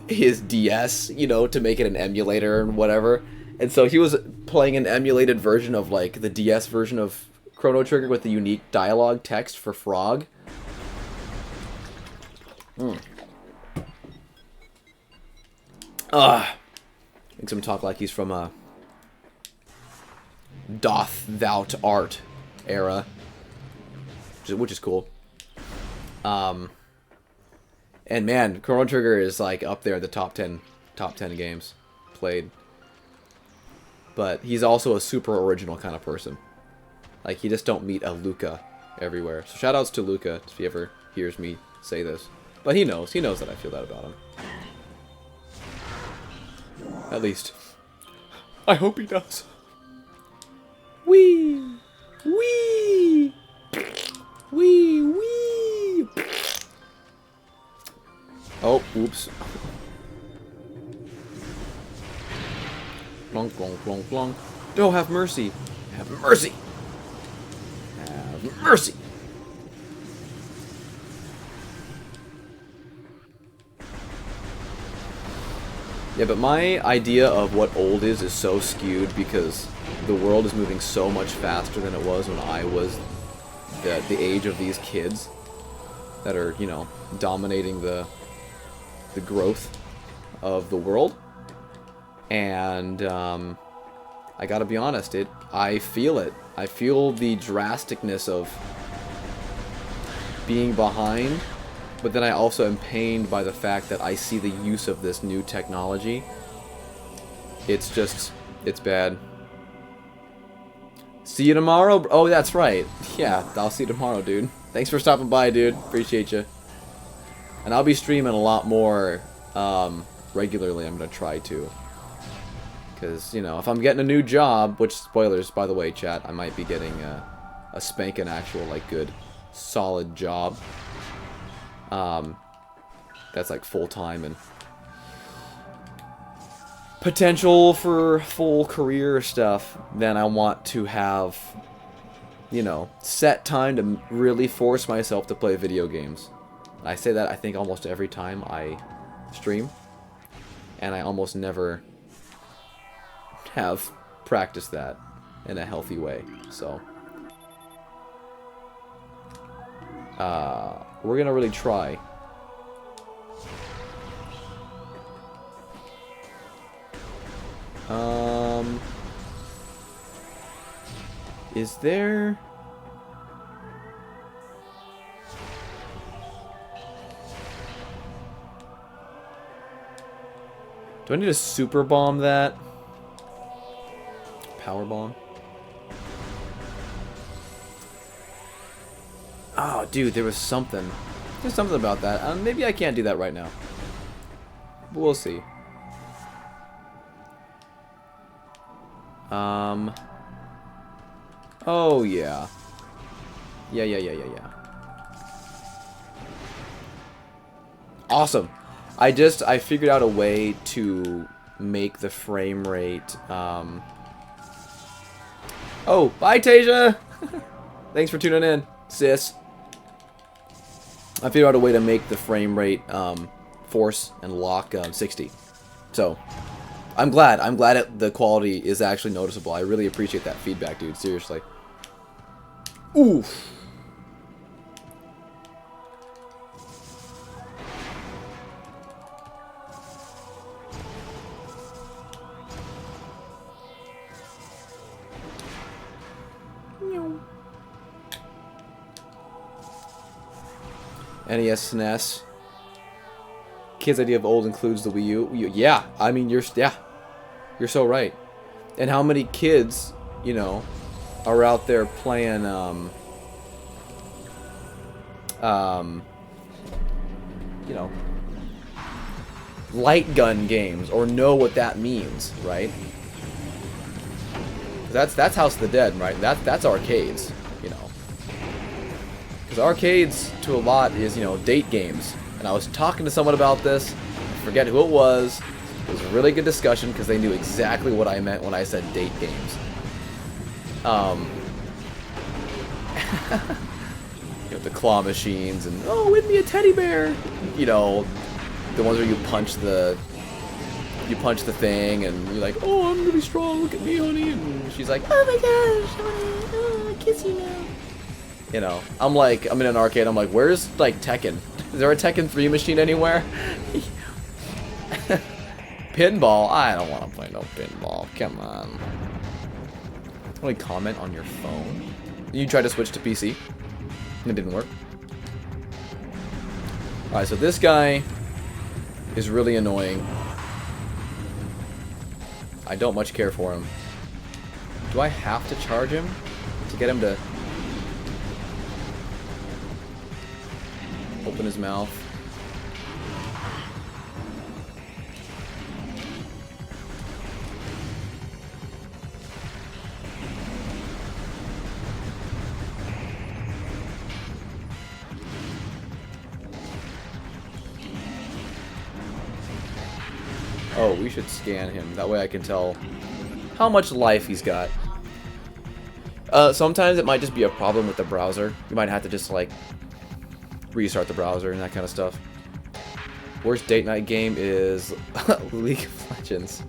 DS, you know, to make it an emulator and whatever. And so he was playing an emulated version of like the DS version of Chrono Trigger with the unique dialogue text for Frog. Makes him talk like he's from Doth Thou Art era, which is cool. And man, Chrono Trigger is like up there in the top 10 games played. But he's also a super original kind of person. Like, you just don't meet a Luca everywhere. So shoutouts to Luca if he ever hears me say this. But he knows that I feel that about him. At least. I hope he does. Wee! Wee! Wee! Wee! Oh, oops. Plonk, plonk, plonk, plonk. Oh, have mercy. Have mercy. Have mercy. Yeah, but my idea of what old is so skewed because the world is moving so much faster than it was when I was the age of these kids that are, you know, dominating the growth of the world. And I gotta be honest, I feel it. I feel the drasticness of being behind, but then I also am pained by the fact that I see the use of this new technology. It's just, it's bad. See you tomorrow? Oh, that's right. Yeah, I'll see you tomorrow, dude. Thanks for stopping by, dude. Appreciate you. And I'll be streaming a lot more regularly. I'm gonna try to. Because, you know, if I'm getting a new job, which, spoilers, by the way, chat, I might be getting a spanking actual, like, good, solid job. That's, like, full-time and potential for full career stuff, then I want to have, you know, set time to really force myself to play video games. And I say that, I think, almost every time I stream. And I almost never have practiced that in a healthy way. So we're gonna really try. Is there... Do I need to super bomb that? Power bomb? Oh, dude, there was something. There's something about that. Maybe I can't do that right now. But we'll see. Oh, yeah. Yeah. Awesome. I figured out a way to make the frame rate, Oh, bye, Tasia! Thanks for tuning in, sis. I figured out a way to make the frame rate, force and lock, 60. So, I'm glad the quality is actually noticeable. I really appreciate that feedback, dude, seriously. Oof. NES, SNES. Kid's idea of old includes the Wii U. Yeah, I mean, you're so right. And how many kids, you know, are out there playing, you know, light gun games, or know what that means, right? That's House of the Dead, right? That's arcades, you know. Because arcades, to a lot, is, you know, date games. And I was talking to someone about this. I forget who it was. It was a really good discussion because they knew exactly what I meant when I said date games. You know, the claw machines and, oh, win me a teddy bear. You know, the ones where you punch the thing and you're like, oh, I'm really strong. Look at me, honey. And she's like, Oh my gosh, I wanna kiss you now. you know, I'm in an arcade. I'm like, where's like Tekken? Is there a Tekken 3 machine anywhere? Pinball? I don't want to play no pinball. Come on. Only comment on your phone. You tried to switch to PC. It didn't work. Alright, so this guy is really annoying. I don't much care for him. Do I have to charge him? to get him to open his mouth. Oh, we should scan him. That way I can tell how much life he's got. Sometimes it might just be a problem with the browser. You might have to just, like, restart the browser and that kind of stuff. Worst date night game is League of Legends.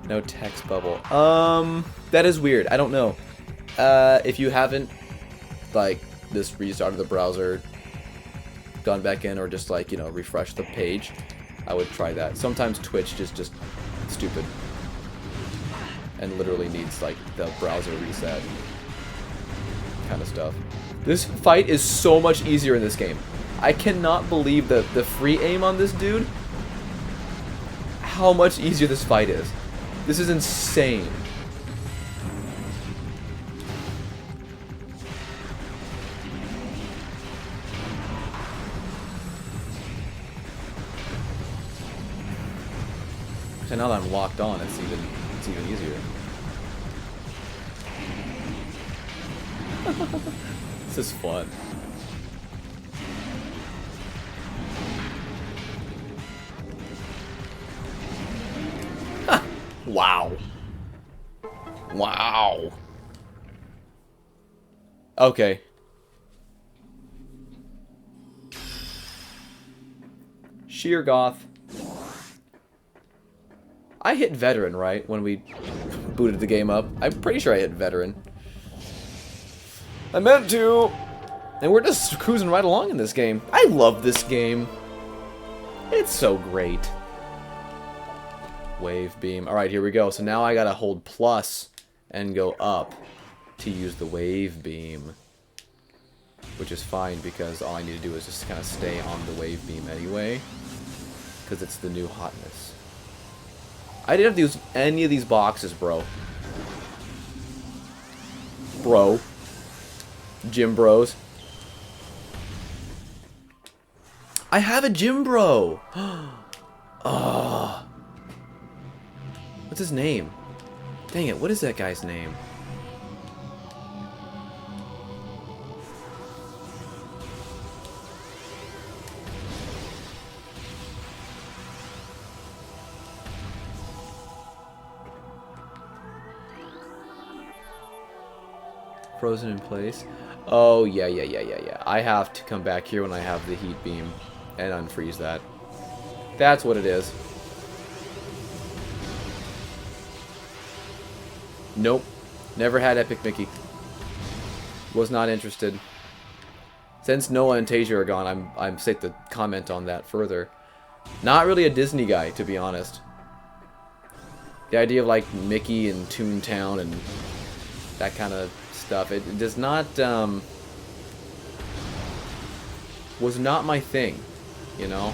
No text bubble. That is weird. I don't know. If you haven't, like, just restarted the browser, gone back in, or just, like, you know, refresh the page, I would try that. Sometimes Twitch is just stupid and literally needs, like, the browser reset kind of stuff. This fight is so much easier in this game. I cannot believe the free aim on this dude. How much easier this fight is. This is insane. And now that I'm locked on, it's even easier. This is fun. Wow. Wow. Okay. Sheer goth. I hit veteran, right? When we booted the game up. I'm pretty sure I hit veteran. I meant to! And we're just cruising right along in this game. I love this game. It's so great. Wave beam. Alright, here we go. So now I gotta hold plus and go up to use the wave beam. Which is fine because all I need to do is just kind of stay on the wave beam anyway. Because it's the new hotness. I didn't have to use any of these boxes, bro. Bro. Gym bros. I have a gym bro! Oh. What's his name? Dang it, what is that guy's name? Frozen in place. Oh, yeah. I have to come back here when I have the heat beam and unfreeze that. That's what it is. Nope. Never had Epic Mickey. Was not interested. Since Noah and Tasia are gone, I'm safe to comment on that further. Not really a Disney guy, to be honest. The idea of, like, Mickey and Toontown and that kind of stuff, it does not, was not my thing, you know?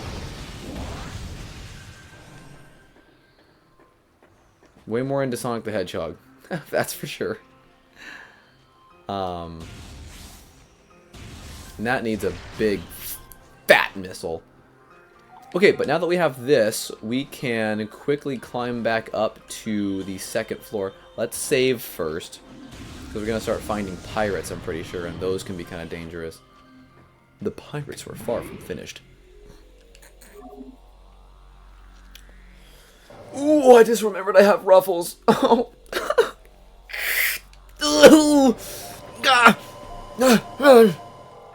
Way more into Sonic the Hedgehog. That's for sure. And that needs a big, fat missile. Okay, but now that we have this, we can quickly climb back up to the second floor. Let's save first. Because we're going to start finding pirates, I'm pretty sure, and those can be kind of dangerous. The pirates were far from finished. Ooh, I just remembered I have ruffles. Oh.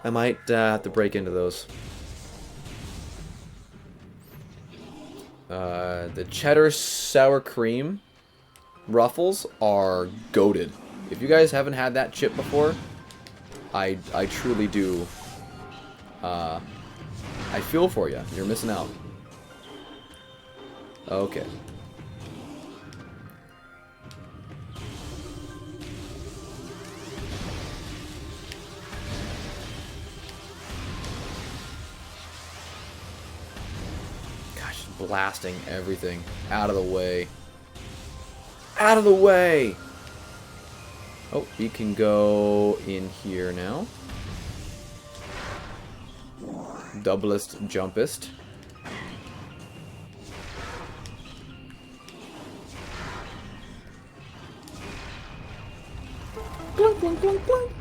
I might have to break into those. The cheddar sour cream ruffles are goated. If you guys haven't had that chip before, I truly do. I feel for you. You're missing out. Okay. Gosh, blasting everything out of the way. Out of the way! Oh, we can go in here now. Doublest, jumpest. Blunk, blunk, blunk, blunk.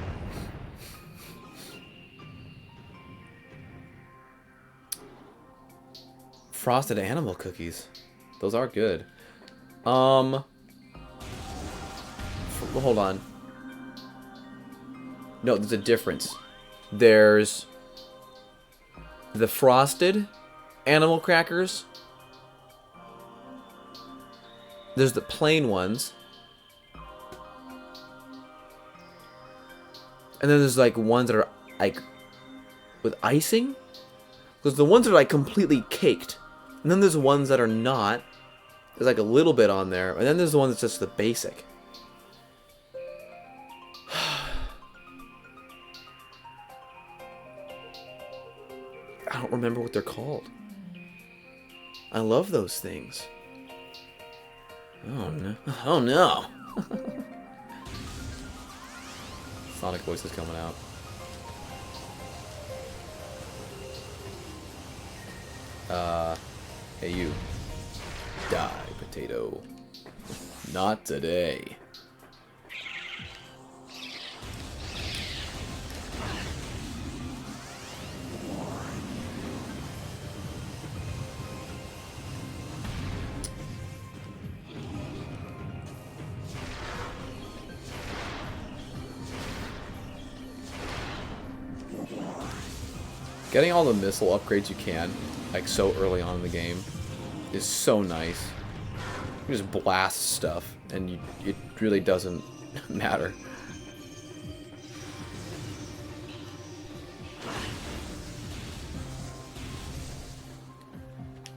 Frosted animal cookies. Those are good. Hold on. No, there's a difference. There's the frosted animal crackers. There's the plain ones. And then there's like ones that are like with icing. There's the ones that are like completely caked. And then there's ones that are not. There's like a little bit on there. And then there's the one that's just the basic. I don't remember what they're called. I love those things. Oh no. Oh no. Sonic voice is coming out. Hey you. Die, potato. Not today. Getting all the missile upgrades you can, like so early on in the game, is so nice. You just blast stuff, and it really doesn't matter.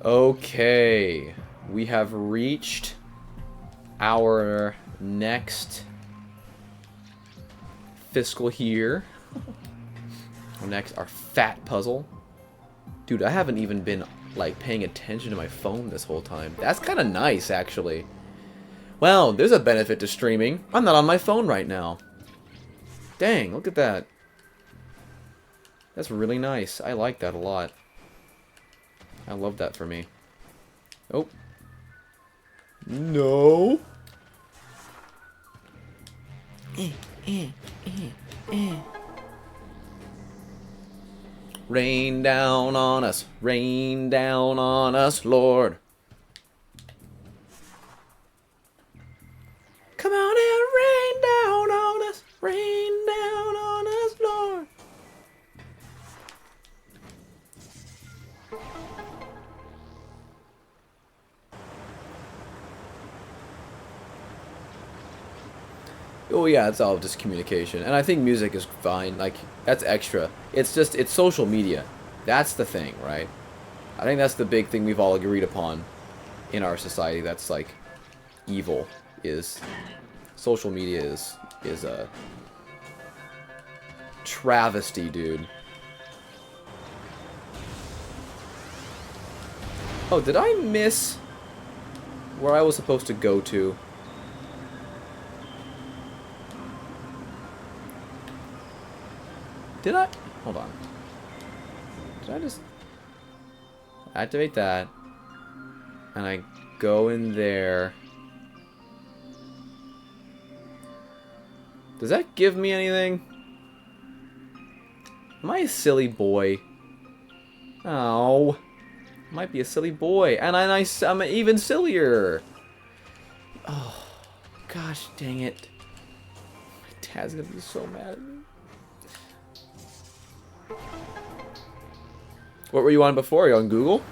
Okay, we have reached our next fiscal year. Our fat puzzle. Dude, I haven't even been, like, paying attention to my phone this whole time. That's kind of nice, actually. Well, there's a benefit to streaming. I'm not on my phone right now. Dang, look at that. That's really nice. I like that a lot. I love that for me. Oh. No. Rain down on us, Lord. Come on and rain down on us, Lord. Oh yeah, it's all just communication. And I think music is fine. Like, that's extra. It's just, it's social media. That's the thing, right? I think that's the big thing we've all agreed upon in our society that's, like, evil, is social media is a travesty, dude. Oh, did I miss where I was supposed to go to? Did I? Hold on. Did I just activate that? And I go in there. Does that give me anything? Am I a silly boy? Oh. Might be a silly boy. And I'm even sillier. Oh. Gosh dang it. My dad's gonna be so mad at me. What were you on before? Are you on Google?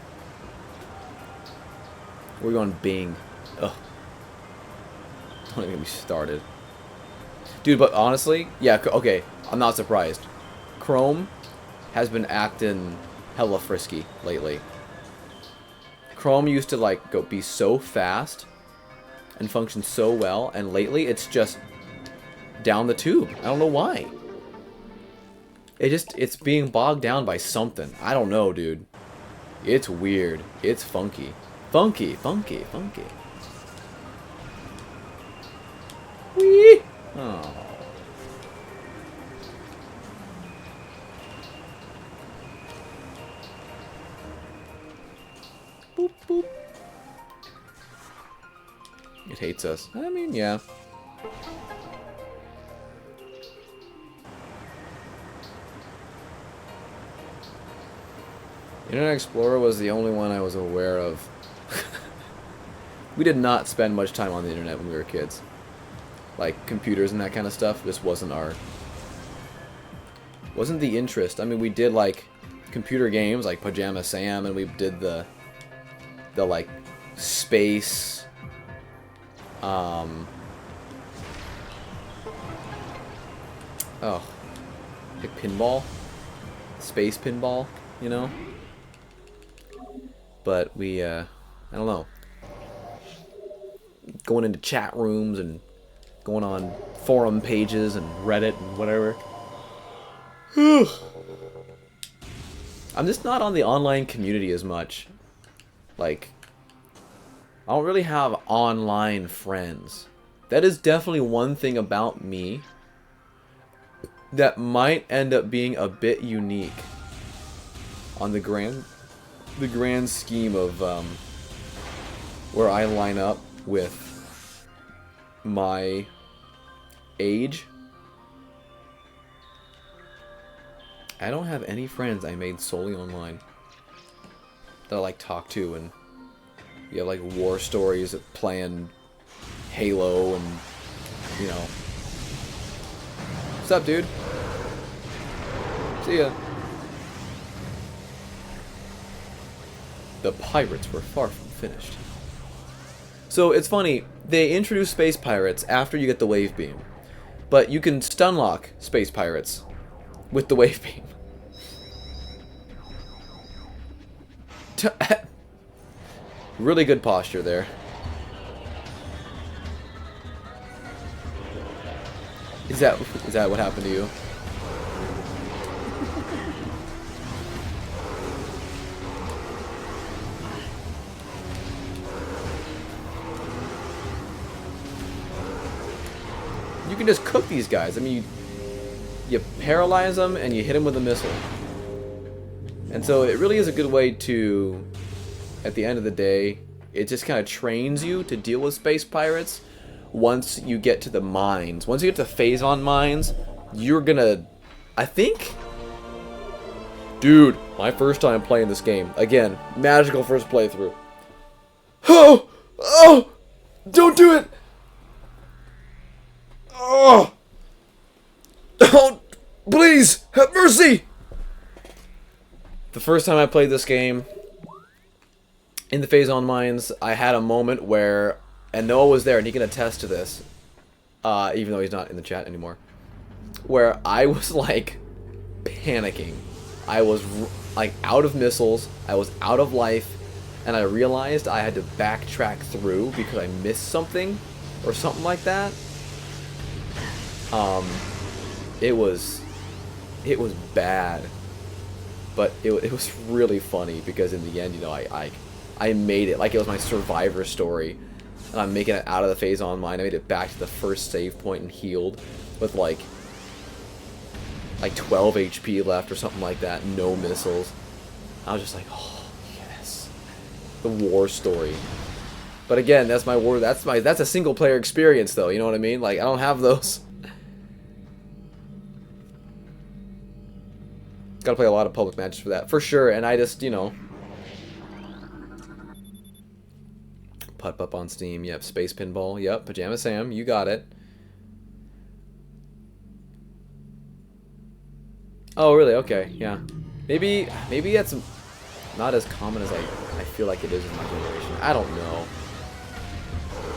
Or were you on Bing? Ugh. Don't even get me started. Dude, but honestly, yeah, okay, I'm not surprised. Chrome has been acting hella frisky lately. Chrome used to, like, be so fast and function so well, and lately it's just down the tube. I don't know why. It's being bogged down by something. I don't know, dude. It's weird. It's funky. Funky, funky, funky. Whee! Oh. Boop, boop. It hates us. I mean, yeah. Internet Explorer was the only one I was aware of. We did not spend much time on the internet when we were kids. Like, computers and that kind of stuff just wasn't the interest. I mean, we did, like, computer games, like Pajama Sam, and we did the like, space, oh, like pinball? Space pinball, you know? But we, I don't know. Going into chat rooms and going on forum pages and Reddit and whatever. I'm just not on the online community as much. Like, I don't really have online friends. That is definitely one thing about me that might end up being a bit unique on the grand scheme of where I line up with my age. I don't have any friends I made solely online that I like talk to, and you have like war stories playing Halo and, you know. What's up, dude? See ya. The pirates were far from finished. So it's funny, they introduced space pirates after you get the wave beam, but you can stun lock space pirates with the wave beam. Really good posture there. Is that what happened to you? You can just cook these guys. I mean, you paralyze them and you hit them with a missile. And so it really is a good way to, at the end of the day, it just kind of trains you to deal with space pirates. Once you get to the mines, once you get to phase-on mines, you're gonna, I think, dude, my first time playing this game, again, magical first playthrough. Oh, oh, don't do it. Oh, oh, please have mercy. The first time I played this game, in the phase-on mines, I had a moment where, and Noah was there, and he can attest to this, even though he's not in the chat anymore, where I was, like, panicking. I was, like, out of missiles, I was out of life, and I realized I had to backtrack through because I missed something, or something like that. It was bad, but it was really funny, because in the end, you know, I made it, like it was my survivor story. And I'm making it out of the phase-on mine. I made it back to the first save point and healed with like 12 HP left or something like that. No missiles. I was just like, oh yes, the war story. But again, that's my war. That's a single player experience, though. You know what I mean? Like, I don't have those. Got to play a lot of public matches for that, for sure. And I just, you know. Putt Up on Steam, yep. Space Pinball, yep. Pajama Sam, you got it. Oh, really? Okay, yeah. Maybe that's not as common as I feel like it is in my generation. I don't know.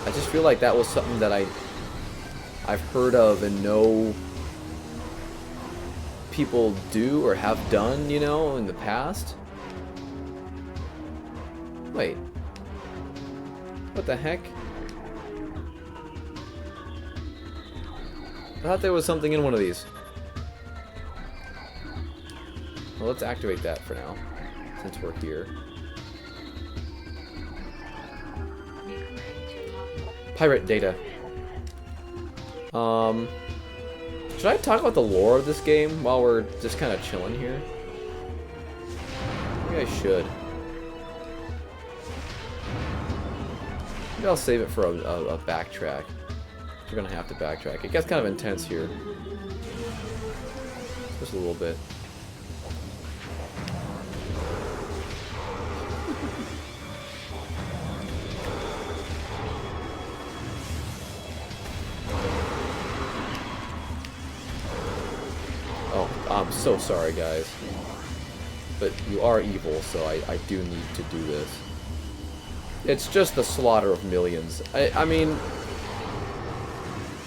I just feel like that was something that I've heard of and know people do or have done, you know, in the past. Wait. What the heck? I thought there was something in one of these. Well, let's activate that for now, since we're here. Pirate data. Should I talk about the lore of this game while we're just kind of chilling here? Maybe I should. Maybe I'll save it for a backtrack. We're gonna have to backtrack. It gets kind of intense here. Just a little bit. Oh, I'm so sorry, guys. But you are evil, so I do need to do this. It's just the slaughter of millions. I mean,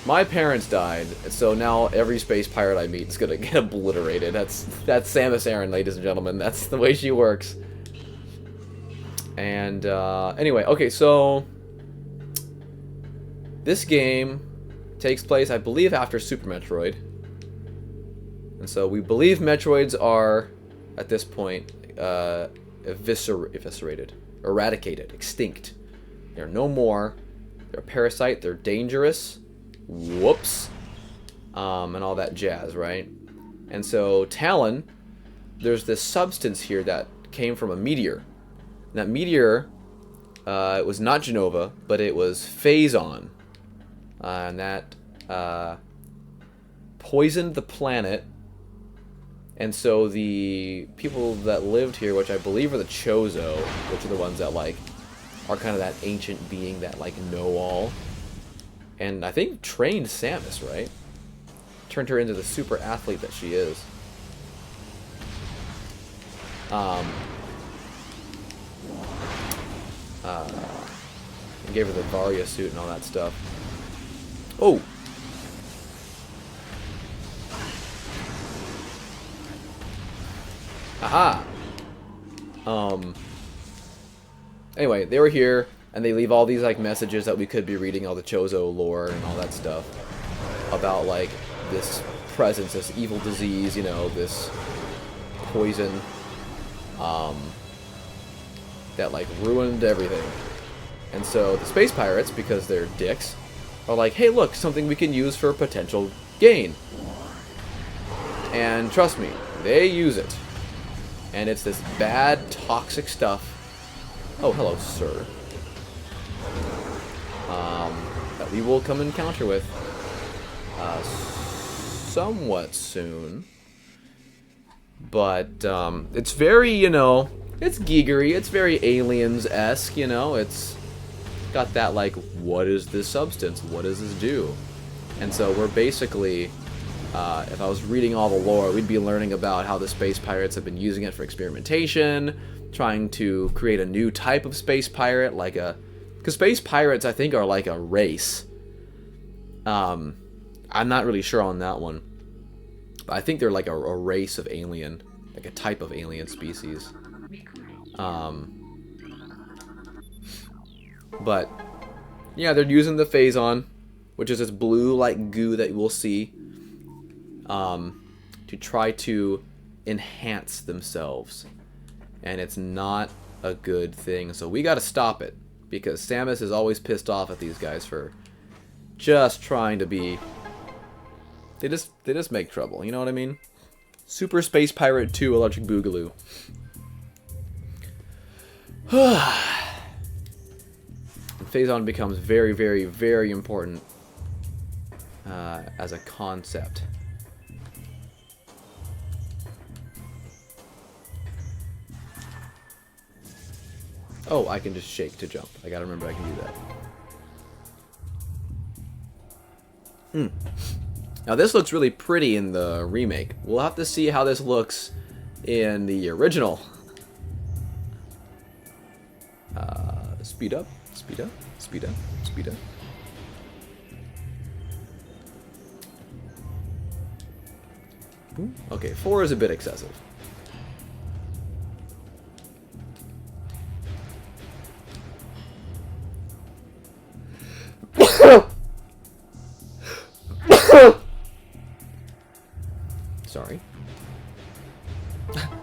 my parents died, so now every space pirate I meet is gonna get obliterated. That's Samus Aran, ladies and gentlemen. That's the way she works. And anyway, okay, so this game takes place, I believe, after Super Metroid. And so we believe Metroids are, at this point, eviscerated, eradicated, extinct. They're no more. They're a parasite. They're dangerous. Whoops. And all that jazz, right? And so Talon, there's this substance here that came from a meteor. And that meteor, it was not Genova, but it was Phazon. And that poisoned the planet. And so the people that lived here, which I believe are the Chozo, which are the ones that, like, are kind of that ancient being that, like, know all. And I think trained Samus, right? Turned her into the super athlete that she is. And gave her the Varia suit and all that stuff. Oh! Aha! Anyway, they were here, and they leave all these, like, messages that we could be reading, all the Chozo lore and all that stuff. About, like, this presence, this evil disease, you know, this poison, that, like, ruined everything. And so the space pirates, because they're dicks, are like, hey, look, something we can use for potential gain. And trust me, they use it. And it's this bad, toxic stuff. Oh, hello, sir. That we will come encounter with somewhat soon. But it's very, you know, it's geegery. It's very Aliens-esque, you know. It's got that, like, what is this substance? What does this do? And so we're basically... if I was reading all the lore, we'd be learning about how the space pirates have been using it for experimentation, trying to create a new type of space pirate, like a... Because space pirates, I think, are like a race. I'm not really sure on that one. But I think they're like a race of alien, like a type of alien species. But, yeah, they're using the Phazon, which is this blue, like, goo that we'll see. To try to enhance themselves. And it's not a good thing. So we gotta stop it. Because Samus is always pissed off at these guys for just trying to be... They just make trouble, you know what I mean? Super Space Pirate 2 Electric Boogaloo. Phazon becomes very, very, very important as a concept. Oh, I can just shake to jump. I gotta remember I can do that. Now this looks really pretty in the remake. We'll have to see how this looks in the original. Speed up, speed up, speed up, speed up. Ooh, okay, 4 is a bit excessive. Sorry.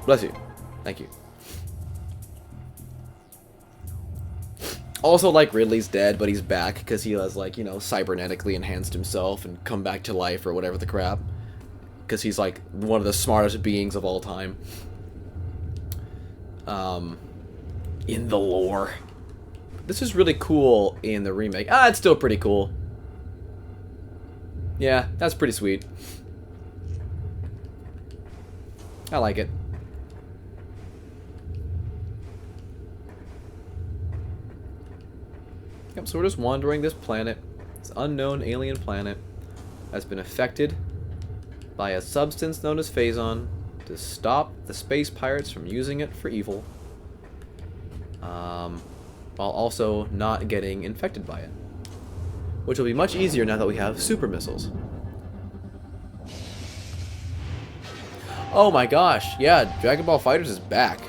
Bless you. Thank you. Also, like, Ridley's dead, but he's back because he has, like, you know, cybernetically enhanced himself and come back to life or whatever the crap. Because he's, like, one of the smartest beings of all time. In the lore. This is really cool in the remake. Ah, it's still pretty cool. Yeah, that's pretty sweet. I like it. Yep, so we're just wandering this planet. This unknown alien planet has been affected by a substance known as Phazon to stop the space pirates from using it for evil. While also not getting infected by it. Which will be much easier now that we have super missiles. Oh my gosh, yeah, Dragon Ball FighterZ is back.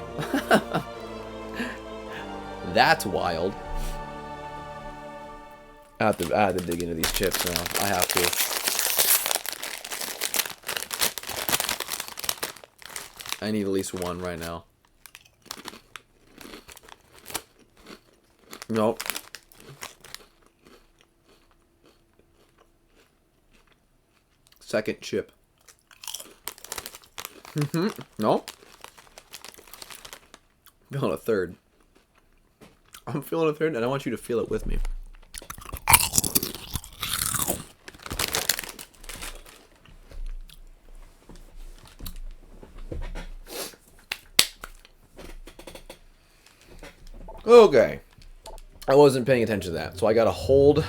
That's wild. I have to dig into these chips now. I have to. I need at least one right now. Nope. Second chip. No. I'm feeling a third. I'm feeling a third, and I want you to feel it with me. Okay. I wasn't paying attention to that, so I gotta hold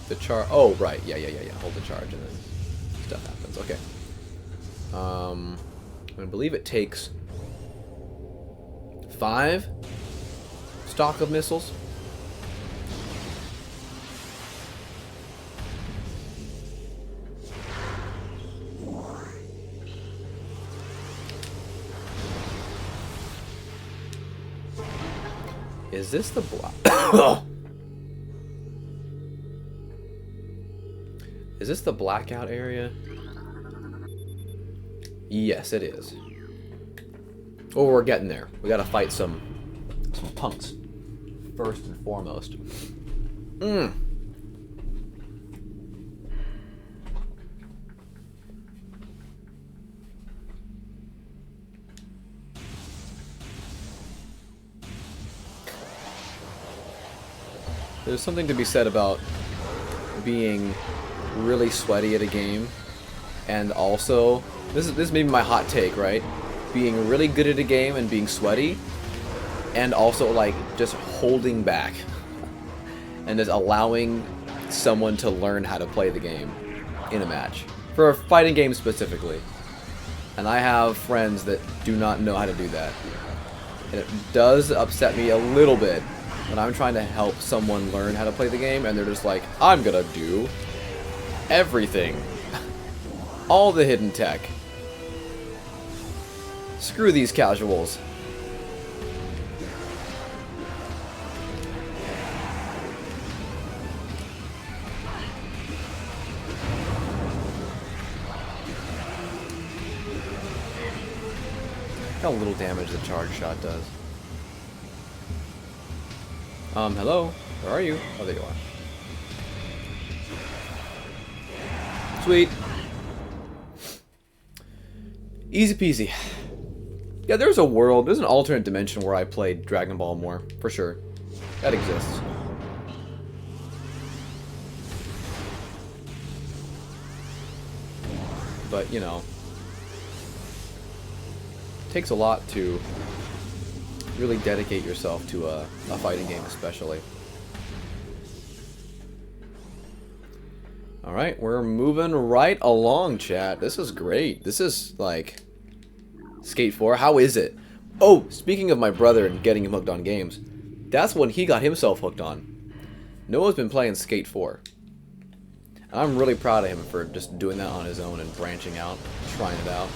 the charge. Oh, right. Yeah. Hold the charge, and then stuff happens. Okay. I believe it takes 5 stock of missiles. Is this the block? Is this the blackout area? Yes, it is. Oh, we're getting there. We gotta fight some punks first and foremost. There's something to be said about being really sweaty at a game, and also this may be my hot take, right? Being really good at a game and being sweaty, and also like just holding back and just allowing someone to learn how to play the game in a match for a fighting game specifically. And I have friends that do not know how to do that, and it does upset me a little bit when I'm trying to help someone learn how to play the game and they're just like, I'm gonna do everything. All the hidden tech. Screw these casuals. Look how little damage the charge shot does. Hello? Where are you? Oh, there you are. Sweet. Easy peasy. Yeah, there's a world, there's an alternate dimension where I played Dragon Ball more, for sure. That exists. But, you know, it takes a lot to really dedicate yourself to a fighting game, especially. Alright, we're moving right along, chat. This is great. This is, like, Skate 4. How is it? Oh, speaking of my brother and getting him hooked on games, that's when he got himself hooked on. Noah's been playing Skate 4. And I'm really proud of him for just doing that on his own and branching out, trying it out.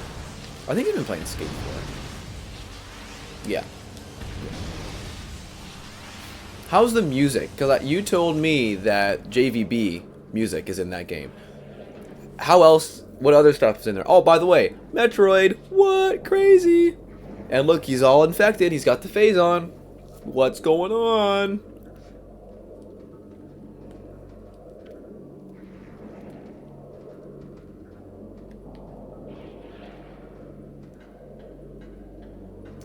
I think he's been playing Skate 4. Yeah. How's the music? Because you told me that JVB music is in that game. How else? What other stuff is in there? Oh, by the way, Metroid. What? Crazy. And look, he's all infected. He's got the phase on. What's going on?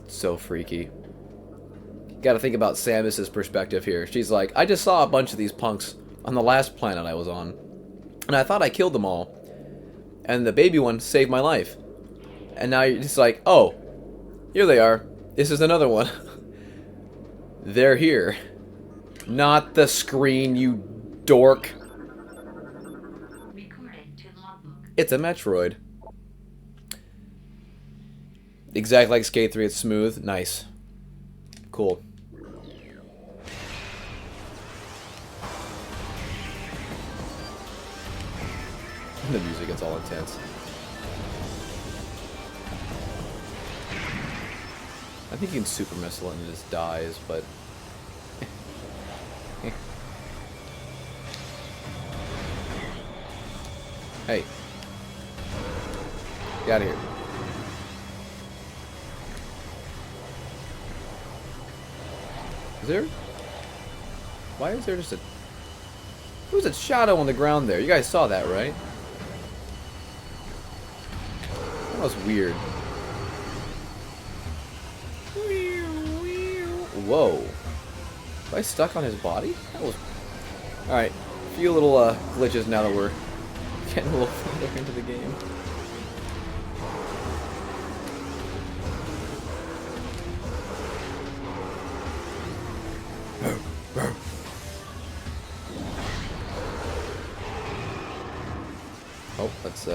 So freaky. Got to think about Samus's perspective here. She's like, I just saw a bunch of these punks on the last planet I was on, and I thought I killed them all, and the baby one saved my life. And now you're just like, oh, here they are. This is another one. They're here. Not the screen, you dork. It's a Metroid. Exactly like Skate 3, it's smooth. Nice. Cool. The music gets all intense. I think you can super missile it and it just dies, but... Hey. Get out of here. Is there... Why is there just a... Who's a shadow on the ground there? You guys saw that, right? That was weird. Whoa. Am I stuck on his body? That was... Alright. A few little glitches now that we're getting a little further into the game. Oh, let's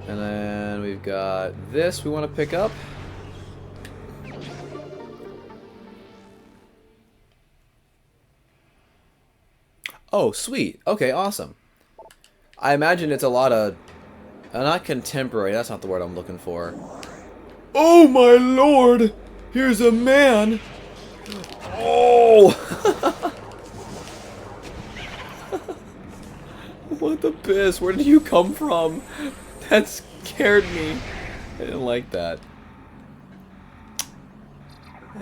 and then we've got this we want to pick up. Oh, sweet. Okay, awesome. I imagine it's a lot of... not contemporary, that's not the word I'm looking for. Oh my lord! Here's a man! Oh! What the piss? Where did you come from? That scared me. I didn't like that.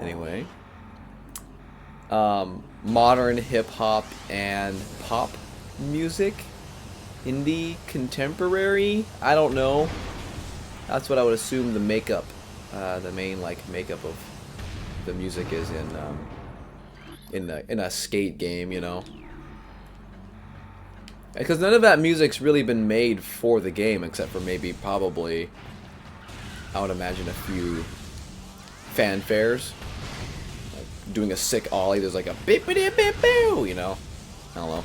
Anyway. Modern hip-hop and pop music? Indie? Contemporary? I don't know. That's what I would assume the makeup, the main, like, makeup of the music is in a skate game, you know? Because none of that music's really been made for the game, except for maybe, probably, I would imagine a few fanfares. Like doing a sick ollie, there's like a beep-a-dee-beep-boo, you know? I don't know.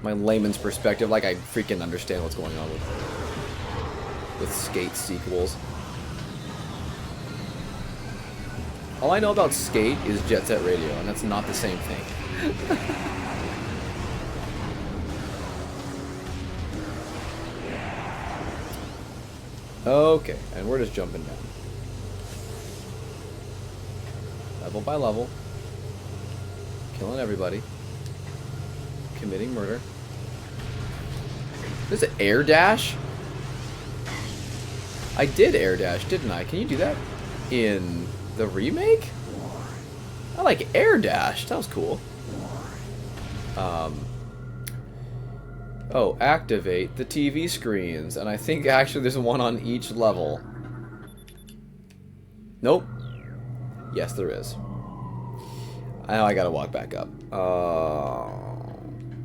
My layman's perspective, like I freaking understand what's going on with Skate sequels. All I know about Skate is Jet Set Radio, and that's not the same thing. Okay, and we're just jumping down. Level by level. Killing everybody. Committing murder. There's an air dash? I did air dash, didn't I? Can you do that in the remake? I like air dash. That was cool. Oh, activate the TV screens. And I think actually there's one on each level. Nope. Yes, there is. I know I gotta walk back up. Oh.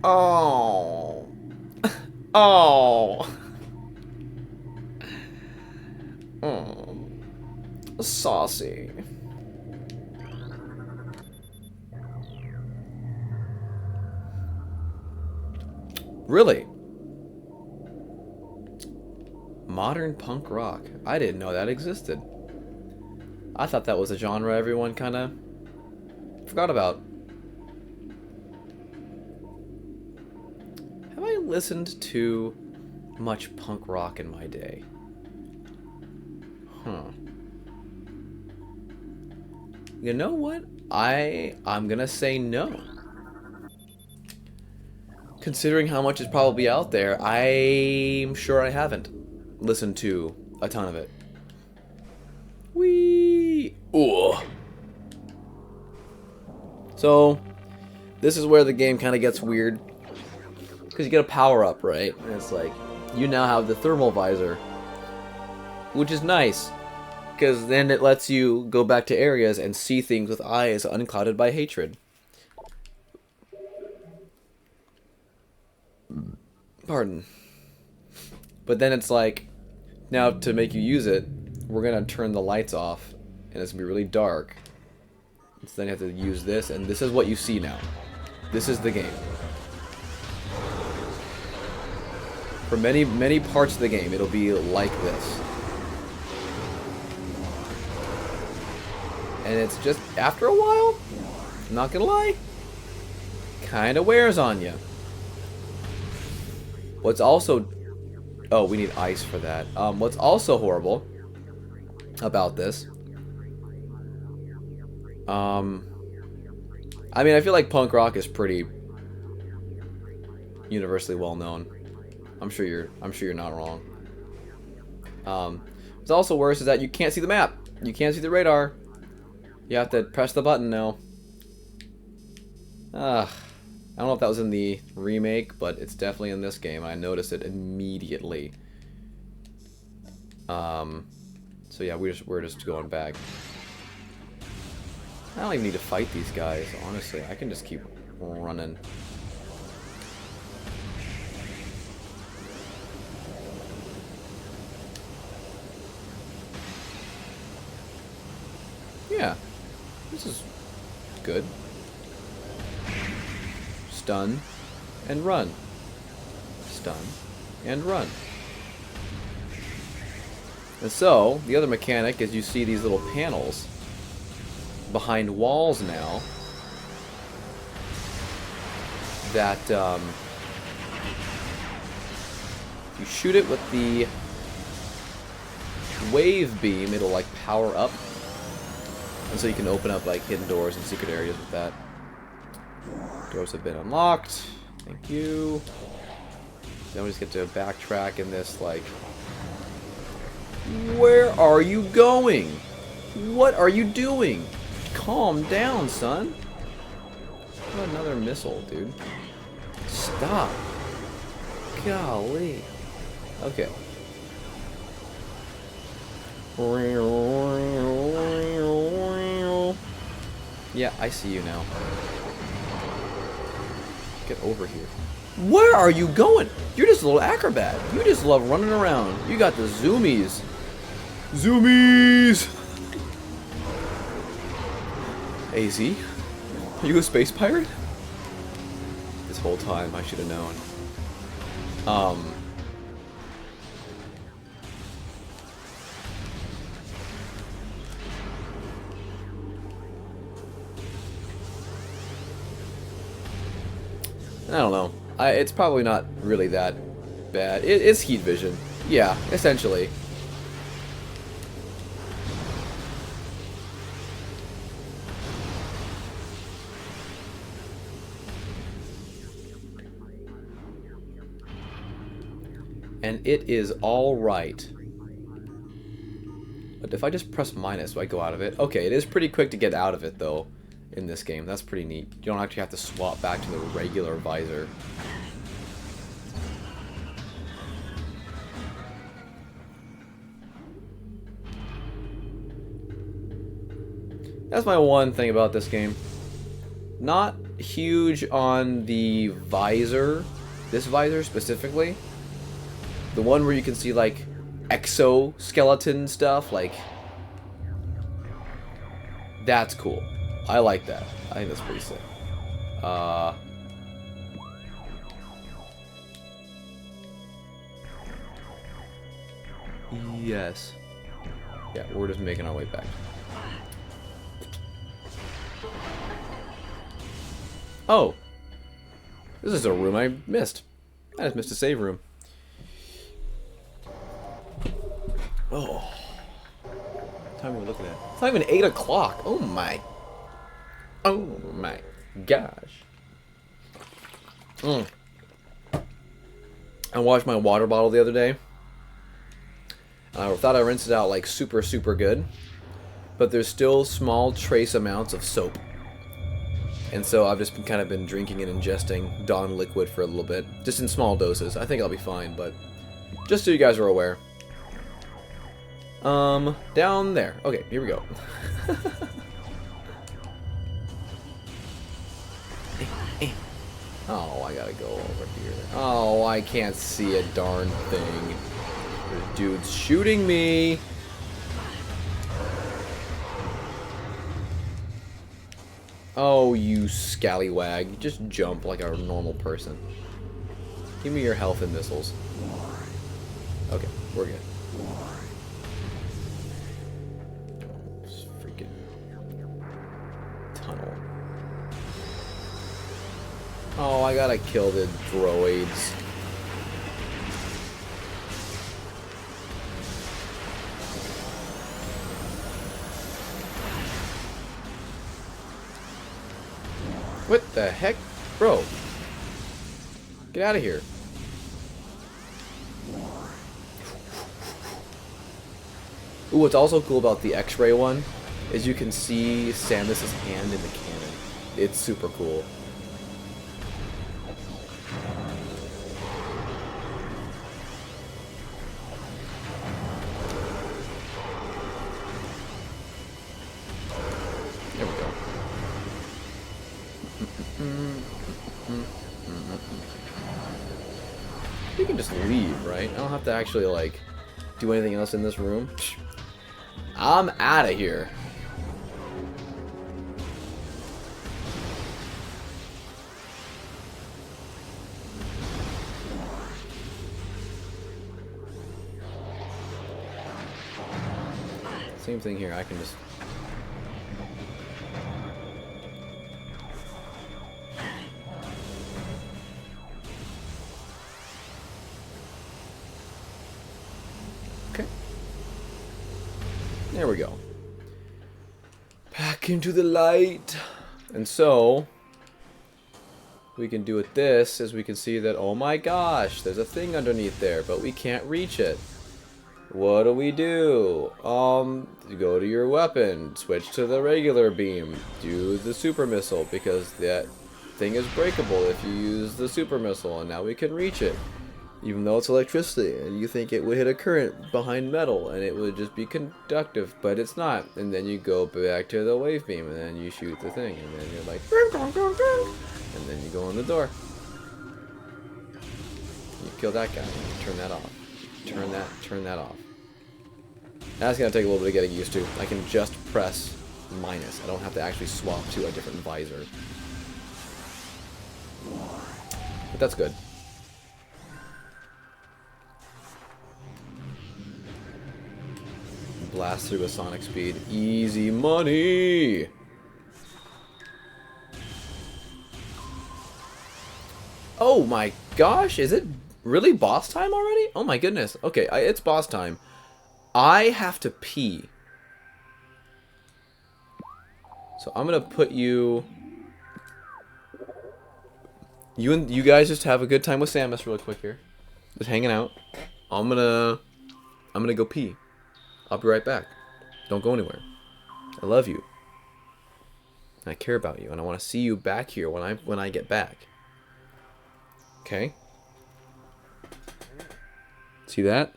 Oh. Saucy. Really? Modern punk rock. I didn't know that existed. I thought that was a genre everyone kind of forgot about. Have I listened to much punk rock in my day? Huh. You know what? I'm gonna say no. Considering how much is probably out there, I'm sure I haven't listened to a ton of it. Whee! Ooh. So, this is where the game kind of gets weird. Because you get a power up, right? And it's like, you now have the thermal visor. Which is nice. Because then it lets you go back to areas and see things with eyes unclouded by hatred. Pardon. But then it's like, now to make you use it, we're going to turn the lights off. And it's going to be really dark. So then you have to use this, and this is what you see now. This is the game. For many, many parts of the game, it'll be like this. And it's just, after a while, I'm not gonna lie, kind of wears on you. What's also... Oh, we need ice for that. What's also horrible about this... I mean, I feel like punk rock is pretty universally well known. I'm sure you're not wrong. What's also worse is that you can't see the map. You can't see the radar. You have to press the button now. I don't know if that was in the remake, but it's definitely in this game. I noticed it immediately. So yeah, we're just going back. I don't even need to fight these guys, honestly. I can just keep running. Yeah. This is good. Stun and run. Stun and run. And so, the other mechanic is you see these little panels behind walls now that you shoot it with the wave beam, it'll like power up, and so you can open up like hidden doors and secret areas with that. Doors have been unlocked. Thank you. Then we just get to backtrack in this like, where are you going? What are you doing? Calm down, son. What another missile, dude. Stop. Golly. Okay. Yeah, I see you now. Get over here. Where are you going? You're just a little acrobat. You just love running around. You got the zoomies. Zoomies! AZ? Are you a space pirate? This whole time, I should have known. I don't know. It's probably not really that bad. It's heat vision. Yeah, essentially. And it is alright. But if I just press minus, do I go out of it? Okay, it is pretty quick to get out of it, though, in this game. That's pretty neat. You don't actually have to swap back to the regular visor. That's my one thing about this game. Not huge on the visor. This visor specifically. The one where you can see, like, exoskeleton stuff, like... That's cool. I like that. I think that's pretty sick. Yes. Yeah, we're just making our way back. Oh! This is a room I missed. I just missed a save room. Oh. What time are we looking at? It's not even 8 o'clock. Oh my. Oh my gosh. I washed my water bottle the other day. I thought I rinsed it out like super, super good. But there's still small trace amounts of soap. And so I've just kind of been drinking and ingesting Dawn liquid for a little bit, just in small doses. I think I'll be fine, but just so you guys are aware. Down there. Okay, here we go. Oh, I gotta go over here. Oh, I can't see a darn thing. There's dudes shooting me. Oh, you scallywag. Just jump like a normal person. Give me your health and missiles. Okay, we're good. This freaking tunnel. Oh, I gotta kill the droids. What the heck? Bro. Get out of here. Ooh, what's also cool about the X-ray one is you can see Samus's hand in the cannon. It's super cool. There we go. You can just leave, right? I don't have to actually, like, do anything else in this room. I'm out of here. Same thing here. I can just... Okay. There we go. Back into the light. And so, we can do with this is we can see that, oh my gosh, there's a thing underneath there, but we can't reach it. What do? You go to your weapon, switch to the regular beam, do the super missile, because that thing is breakable if you use the super missile, and now we can reach it. Even though it's electricity, and you think it would hit a current behind metal, and it would just be conductive, but it's not. And then you go back to the wave beam, and then you shoot the thing, and then you're like, and then you go in the door. You kill that guy, and you turn that off. Turn that off. That's gonna take a little bit of getting used to. I can just press minus. I don't have to actually swap to a different visor. But that's good. Blast through with sonic speed. Easy money! Oh my gosh, is it really boss time already? Oh my goodness. Okay, it's boss time. I have to pee. So I'm gonna put you... You guys just have a good time with Samus real quick here. Just hanging out. I'm gonna go pee. I'll be right back. Don't go anywhere. I love you. I care about you, and I want to see you back here when I get back. Okay? See that?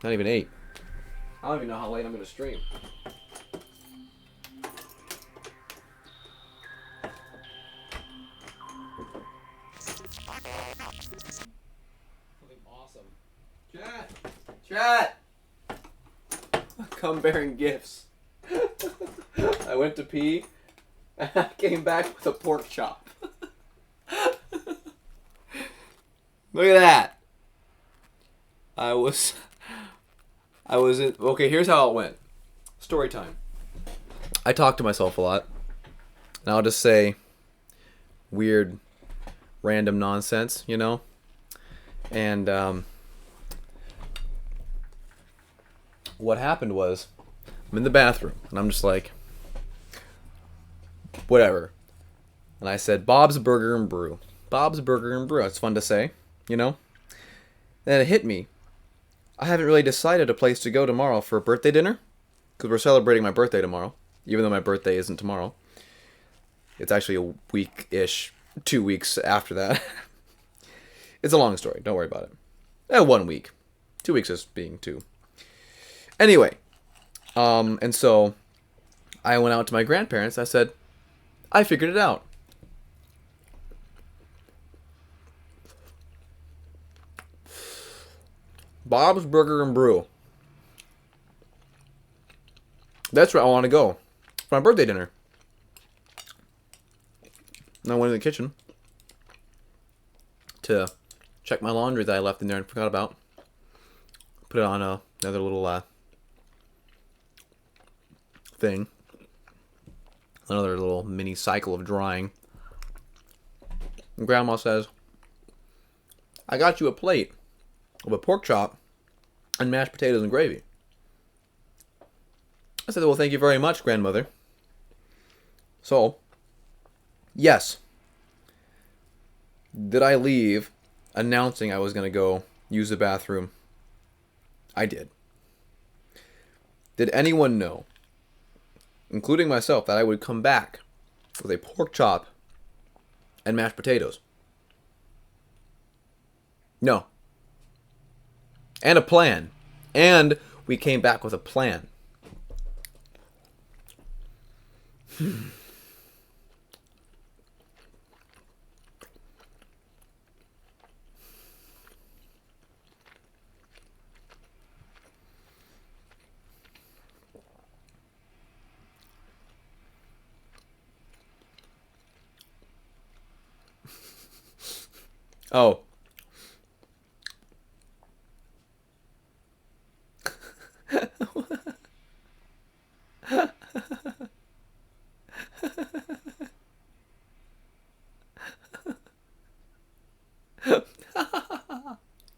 Not even 8. I don't even know how late I'm going to stream. Something awesome. Chat! Come bearing gifts. I went to pee, and I came back with a pork chop. Look at that. I was in... Okay, here's how it went. Story time. I talk to myself a lot. And I'll just say weird, random nonsense, you know? And, what happened was, I'm in the bathroom, and I'm just like, whatever. And I said, Bob's Burger and Brew. Bob's Burger and Brew. It's fun to say, you know? Then it hit me. I haven't really decided a place to go tomorrow for birthday dinner. Because we're celebrating my birthday tomorrow. Even though my birthday isn't tomorrow. It's actually a week-ish, 2 weeks after that. It's a long story. Don't worry about it. 1 week. 2 weeks is being 2. Anyway. And so I went out to my grandparents. I said, I figured it out. Bob's Burger and Brew. That's where I want to go for my birthday dinner. And I went in the kitchen to check my laundry that I left in there and forgot about. Put it on another little thing. Another little mini cycle of drying. And Grandma says, I got you a plate of a pork chop and mashed potatoes and gravy. I said, well, thank you very much, Grandmother. So, yes. Did I leave announcing I was going to go use the bathroom? I did. Did anyone know, including myself, that I would come back with a pork chop and mashed potatoes? No. And a plan. And we came back with a plan. Oh.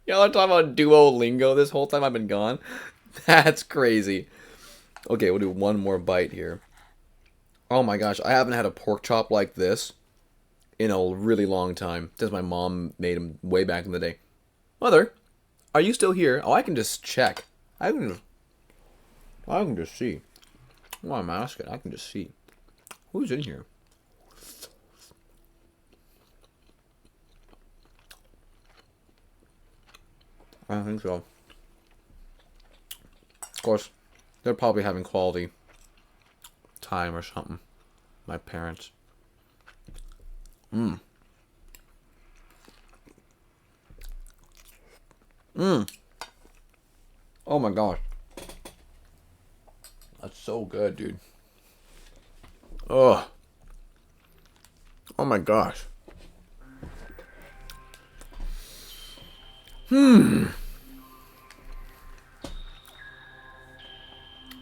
Y'all are talking about Duolingo this whole time I've been gone? That's crazy. Okay, we'll do one more bite here. Oh my gosh, I haven't had a pork chop like this in a really long time. Since my mom made them way back in the day. Mother, are you still here? Oh, I can just check. I can just see. Well, I'm asking. I can just see. Who's in here? I don't think so. Of course, they're probably having quality time or something. My parents. Oh my gosh. That's so good, dude. Oh. Oh my gosh.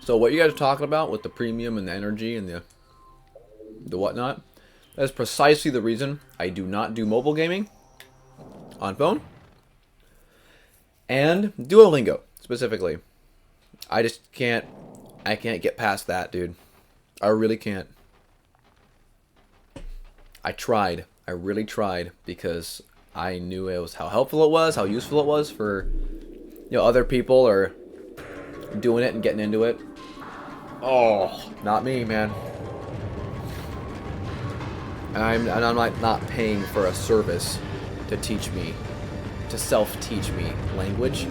So what you guys are talking about with the premium and the energy and the whatnot, that is precisely the reason I do not do mobile gaming on phone and Duolingo specifically. I just can't get past that, dude. I really can't. I tried. I really tried because I knew it was how helpful it was, how useful it was for other people or doing it and getting into it. Oh, not me, man. And I'm like not paying for a service to teach me, to self-teach me language.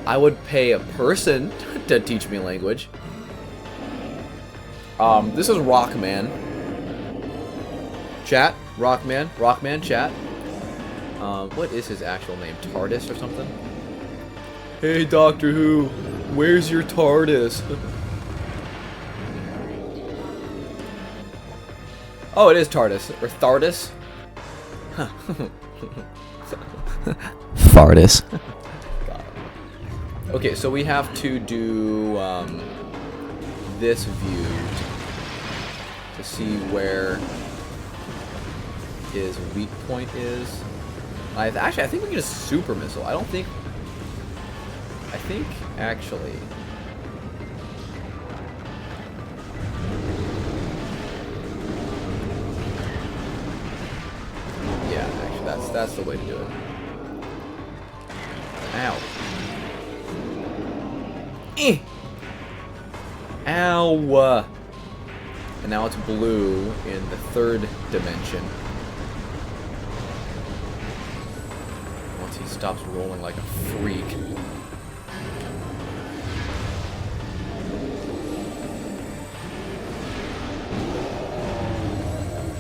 I would pay a person to teach me language. This is Rockman. Chat, Rockman chat. What is his actual name? TARDIS or something? Hey, Doctor Who, where's your TARDIS? Oh, it is TARDIS. Or Thardis? Huh. Fardis. Okay, so we have to do this view to see where his weak point is. Actually, I think we can just super missile. I think actually. Yeah, actually, that's the way to do it. Ow. Ow! And now it's blue in the third dimension. Once he stops rolling like a freak.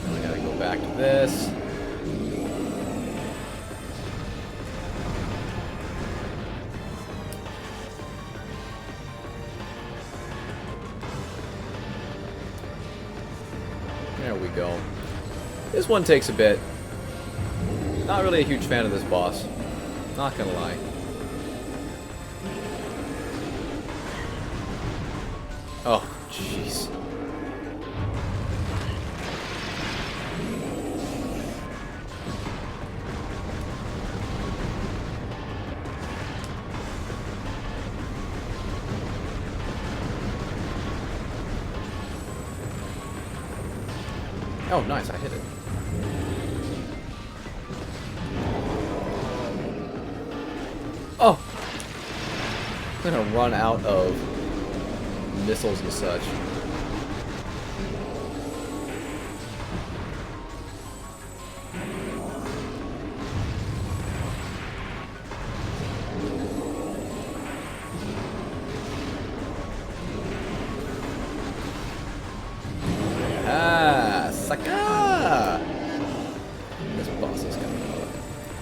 Now I gotta go back to this. There we go. This one takes a bit. Not really a huge fan of this boss. Not gonna lie. Oh, jeez. Oh, nice, I hit it. Oh! I'm gonna run out of missiles and such. This boss is coming up.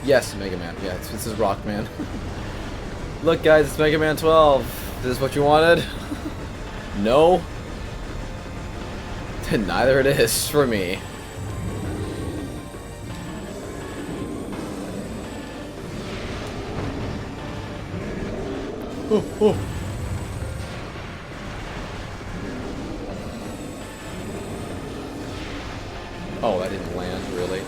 Yes, Mega Man. Yeah, this is Rockman. Look, guys, it's Mega Man 12. Is this what you wanted? No? Then neither it is for me. Oh, oh. Oh, that didn't land, really.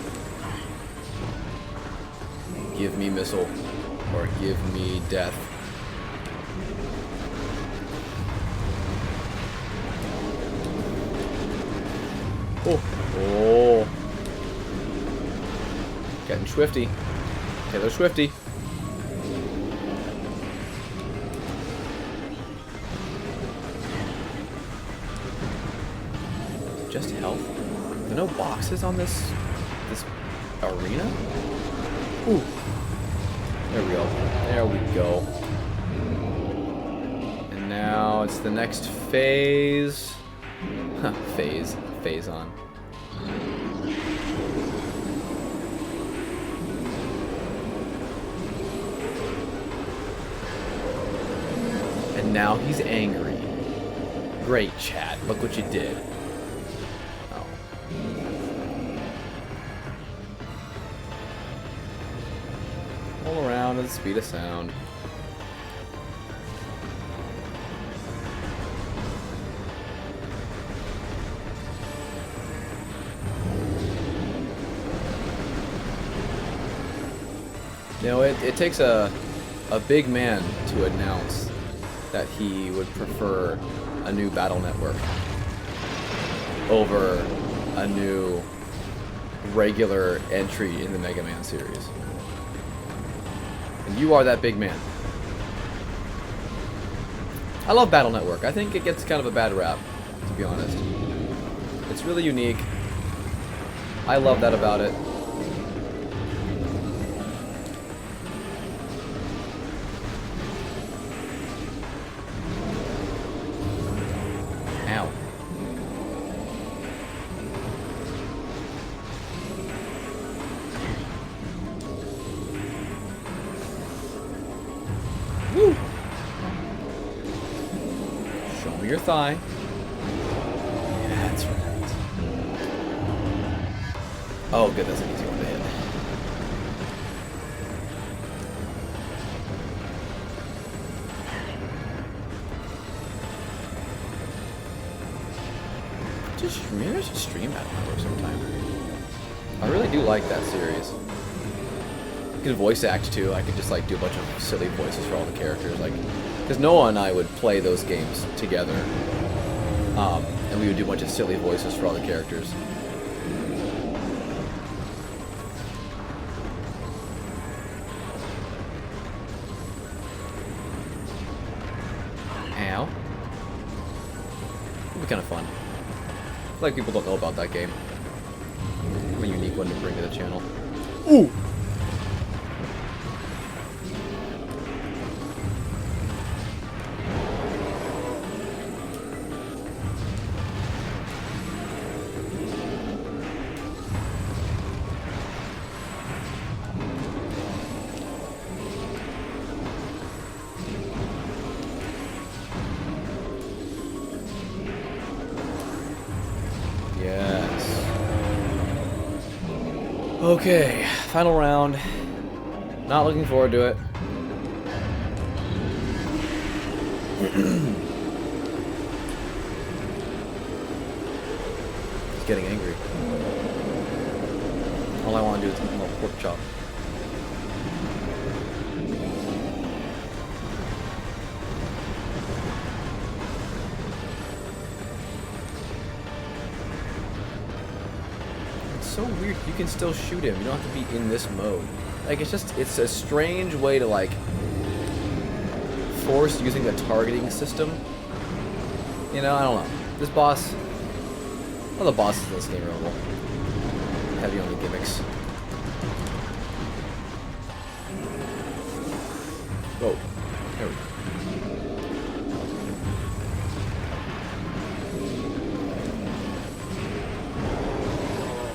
Give me missile, or give me death. Oh, oh. Getting swifty. Taylor Swifty. Just health. Are there no boxes on this arena? Ooh. There we go. There we go. And now it's the next phase. Huh, phase. Phase on. And now he's angry. Great, Chad. Look what you did. Oh. All around at the speed of sound. You know, it takes a big man to announce that he would prefer a new battle network over a new regular entry in the Mega Man series. And you are that big man. I love Battle Network. I think it gets kind of a bad rap, to be honest. It's really unique. I love that about it. Ow. Woo! Show me your thigh. Yeah, that's right. Oh, good, that's an easy one to hit. Maybe I should stream Battle Network sometime. I really do like that series. I could voice act too. I could just like do a bunch of silly voices for all the characters, like because Noah and I would play those games together, and we would do a bunch of silly voices for all the characters. Ow. be kind of fun. I feel like people don't know about that game. A unique one to bring to the channel. Ooh! Yes. Okay, final round. Not looking forward to it. He's getting angry. All I want to do is eat more pork chop. It's so weird. You can still shoot him. You don't have to be in this mode. Like, it's a strange way to, like, force using the targeting system. You know, I don't know. This boss... Well, the bosses in this game are a little heavy on the gimmicks. Whoa. There we go.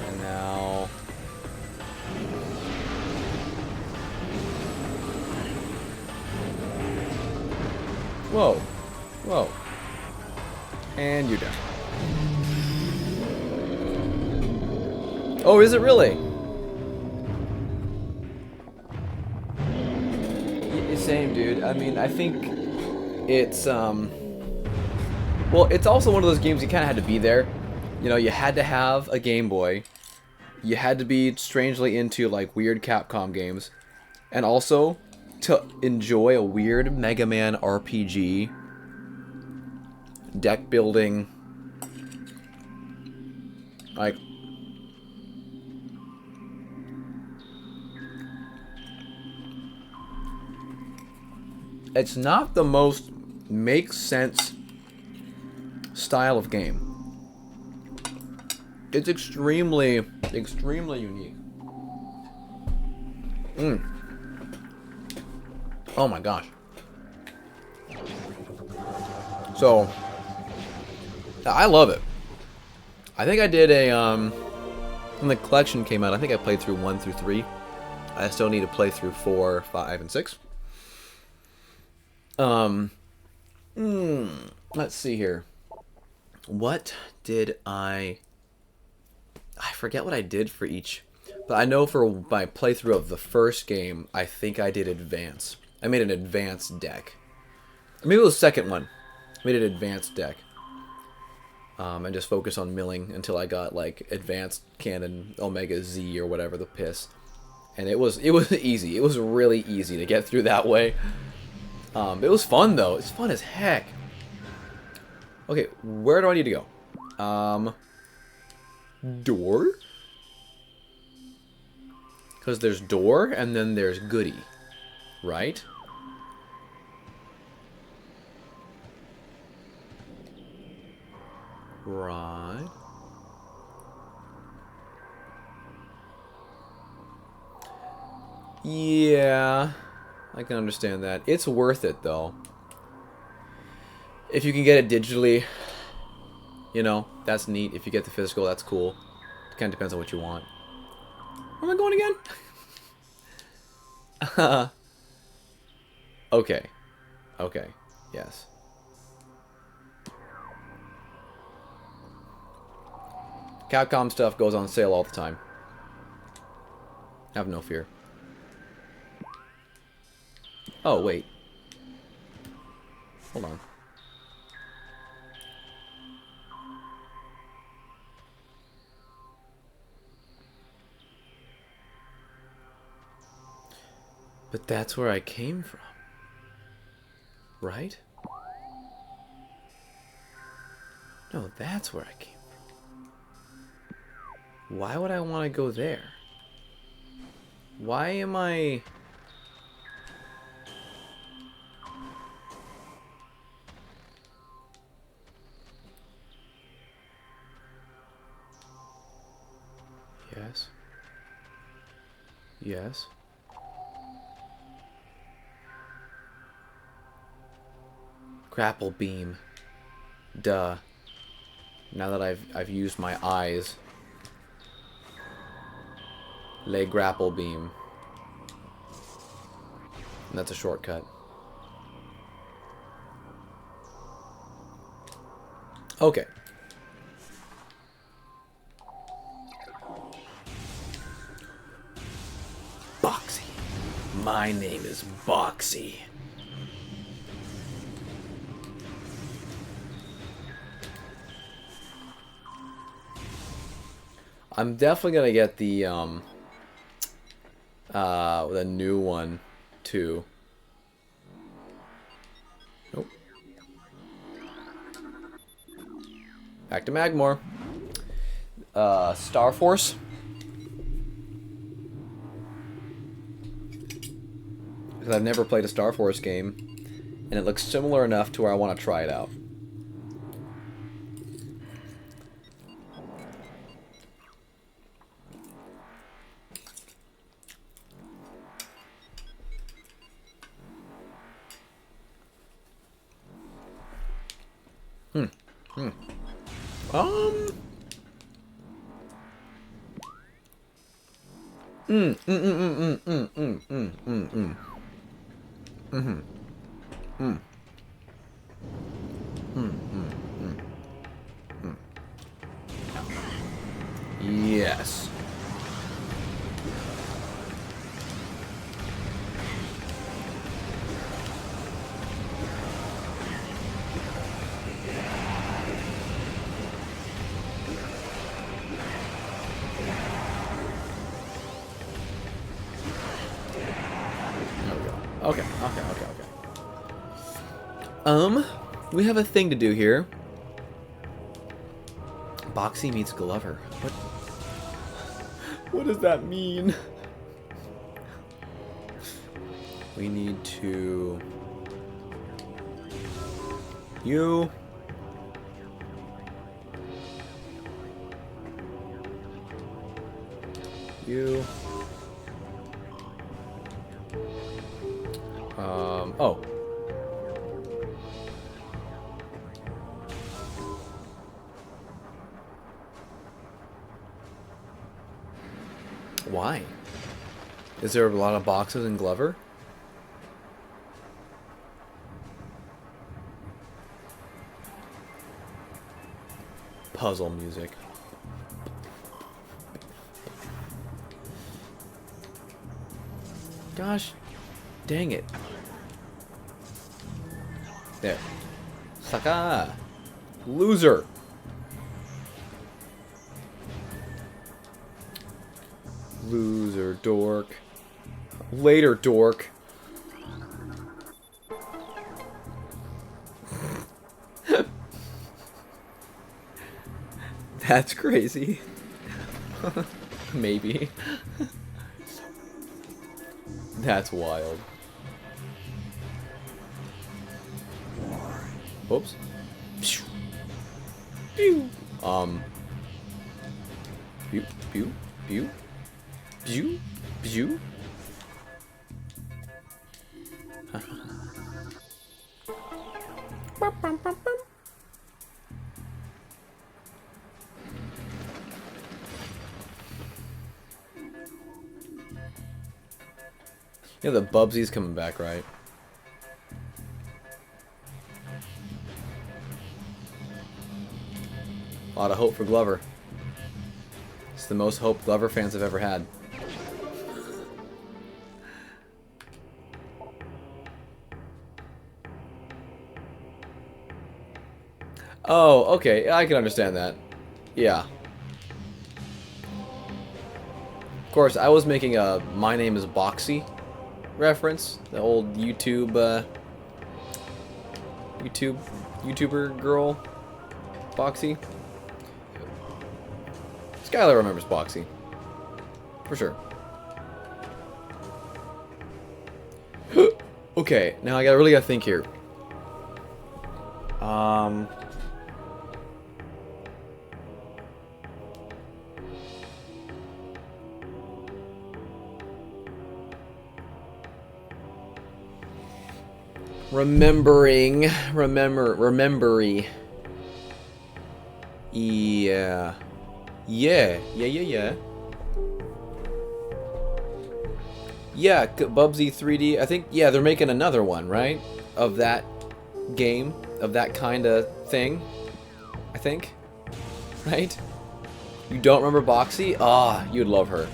And now... Whoa. Whoa. And you're done. Oh, is it really? Same, dude. I mean, I think it's, well, it's also one of those games you kind of had to be there. You know, you had to have a Game Boy. You had to be strangely into, like, weird Capcom games. And also, to enjoy a weird Mega Man RPG, deck building, like... It's not the most makes sense style of game. It's extremely, extremely unique. Oh my gosh. So, I love it. I think I did a, when the collection came out, I think I played through 1 through 3. I still need to play through 4, 5, and 6. Let's see here. What did I forget what I did for each, but I know for my playthrough of the first game, I think I did advance. I made an advanced deck. Or maybe it was the second one. I made an advanced deck. And just focus on milling until I got, like, advanced cannon Omega Z or whatever the piss. And it was easy. It was really easy to get through that way. It was fun, though. It's fun as heck. Okay, where do I need to go? Door? Because there's door, and then there's goody. Right? Right. Yeah... I can understand that. It's worth it, though. If you can get it digitally, you know, that's neat. If you get the physical, that's cool. It kind of depends on what you want. Where am I going again? Okay. Okay. Yes. Capcom stuff goes on sale all the time. Have no fear. Oh, wait. Hold on. But that's where I came from. Right? No, that's where I came from. Why would I want to go there? Why am I... Yes. Yes. Grapple beam. Duh. Now that I've used my eyes. Lay grapple beam. And that's a shortcut. Okay. Boxy. My name is Boxy. I'm definitely gonna get the new one too. Nope. Back to Magmore. Star Force. Because I've never played a Star Force game, and it looks similar enough to where I want to try it out. Um. Yes. There we go. Okay. We have a thing to do here. Boxy meets Glover. What? What does that mean? We need to... You... You... Oh. Why? Is there a lot of boxes in Glover? Puzzle music. Gosh, dang it. There. Saka! Loser! Loser, dork. Later, dork. That's crazy. Maybe. That's wild. Oops. Pew. Pew, pew, pew. Pew, pew. Yeah, the Bubsy's coming back, right? A lot of hope for Glover. It's the most hope Glover fans have ever had. Oh, okay. I can understand that. Yeah. Of course, I was making a My Name is Boxy reference. The old YouTuber girl. Boxy. Skylar remembers Boxy. For sure. Okay, now I really gotta think here. Remembery. Yeah. Yeah. Yeah, Bubsy 3D. I think, yeah, they're making another one, right? Of that game, of that kind of thing. I think. Right? You don't remember Boxy? Ah, you'd love her.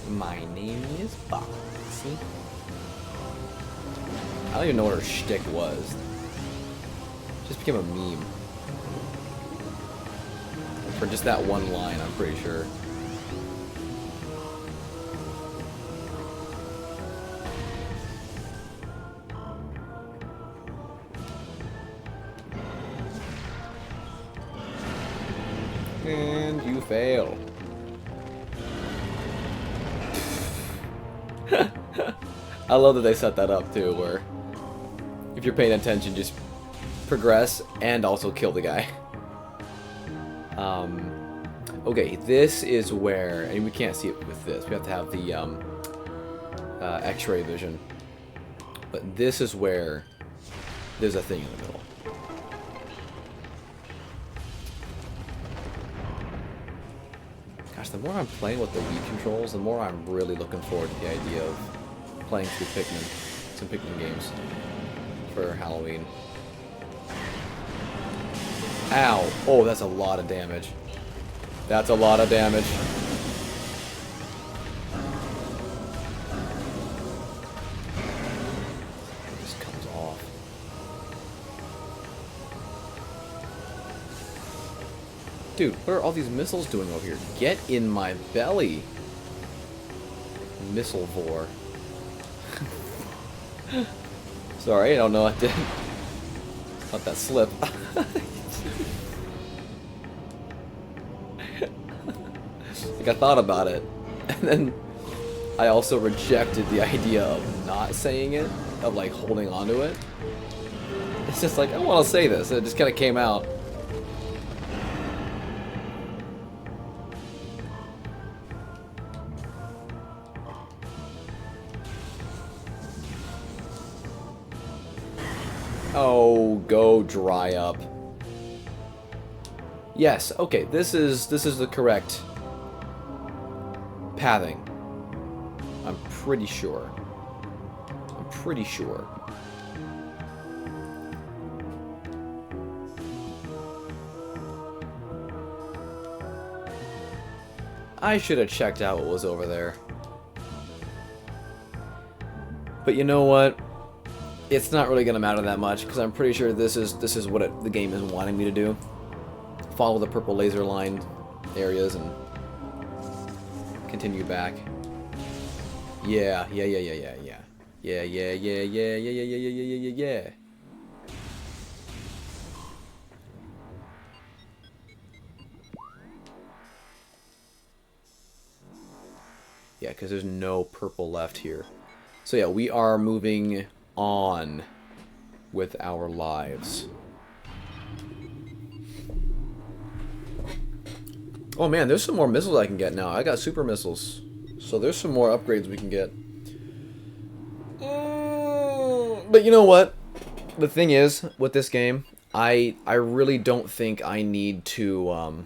My name is Boxy. I don't even know what her shtick was. Just became a meme. For just that one line, I'm pretty sure. And you fail. I love that they set that up too, where if you're paying attention, just progress and also kill the guy. Okay, this is where, and we can't see it with this, we have to have the X-ray vision. But this is where there's a thing in the middle. Gosh, the more I'm playing with the Wii controls, the more I'm really looking forward to the idea of playing through Pikmin, some Pikmin games for Halloween. Ow! Oh, that's a lot of damage. That's a lot of damage. It just comes off. Dude, what are all these missiles doing over here? Get in my belly! Missile vor. Sorry, I don't know what I did. Let that slip. Like I thought about it, and then I also rejected the idea of not saying it, of like holding on to it. It's just like, I want to say this, and it just kind of came out. Oh, go dry up. Yes, okay, this is the correct pathing. I'm pretty sure. I'm pretty sure. I should have checked out what was over there. But you know what? It's not really gonna matter that much because I'm pretty sure this is what the game is wanting me to do. Follow the purple laser line areas and continue back. Yeah. Yeah, because there's no purple left here. So yeah, we are moving on with our lives. Oh man, there's some more missiles I can get now. I got super missiles. So there's some more upgrades we can get. But you know what? The thing is, with this game, I really don't think I need to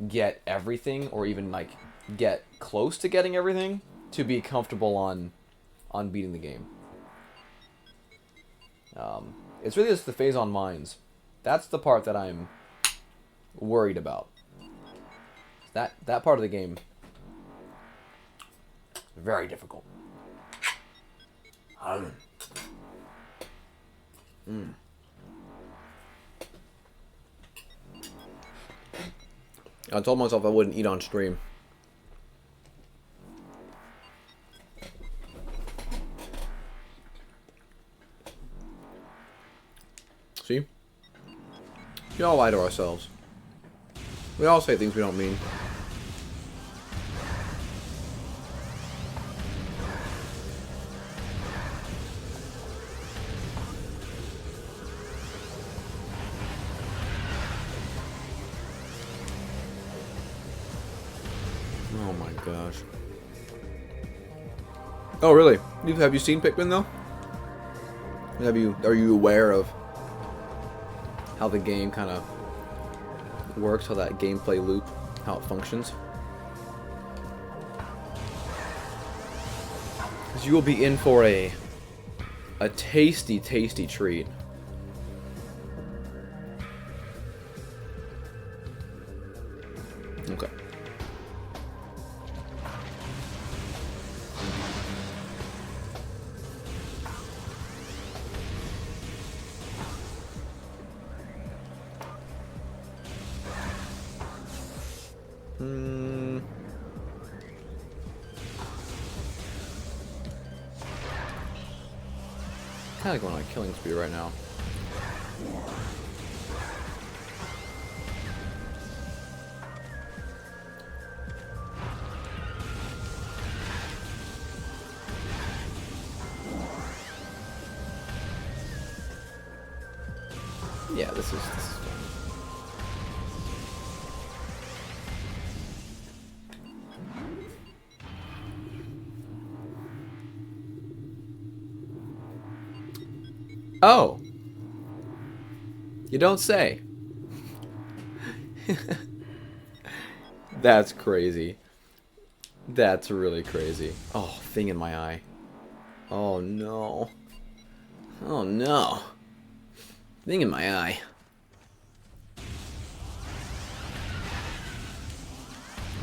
get everything, or even like get close to getting everything, to be comfortable on beating the game. It's really just the phase on mines. That's the part that I'm worried about. That part of the game, very difficult. I told myself I wouldn't eat on stream. See? We all lie to ourselves. We all say things we don't mean. gosh. Oh, really? Have you seen Pikmin, though? Are you aware of how the game kind of works, how that gameplay loop, how it functions? Because you will be in for a tasty, tasty treat. Okay. Kind of going on a killing spree right now. Yeah, this is fun. Oh! You don't say. That's crazy. That's really crazy. Oh, thing in my eye. Oh no. Oh no. Thing in my eye.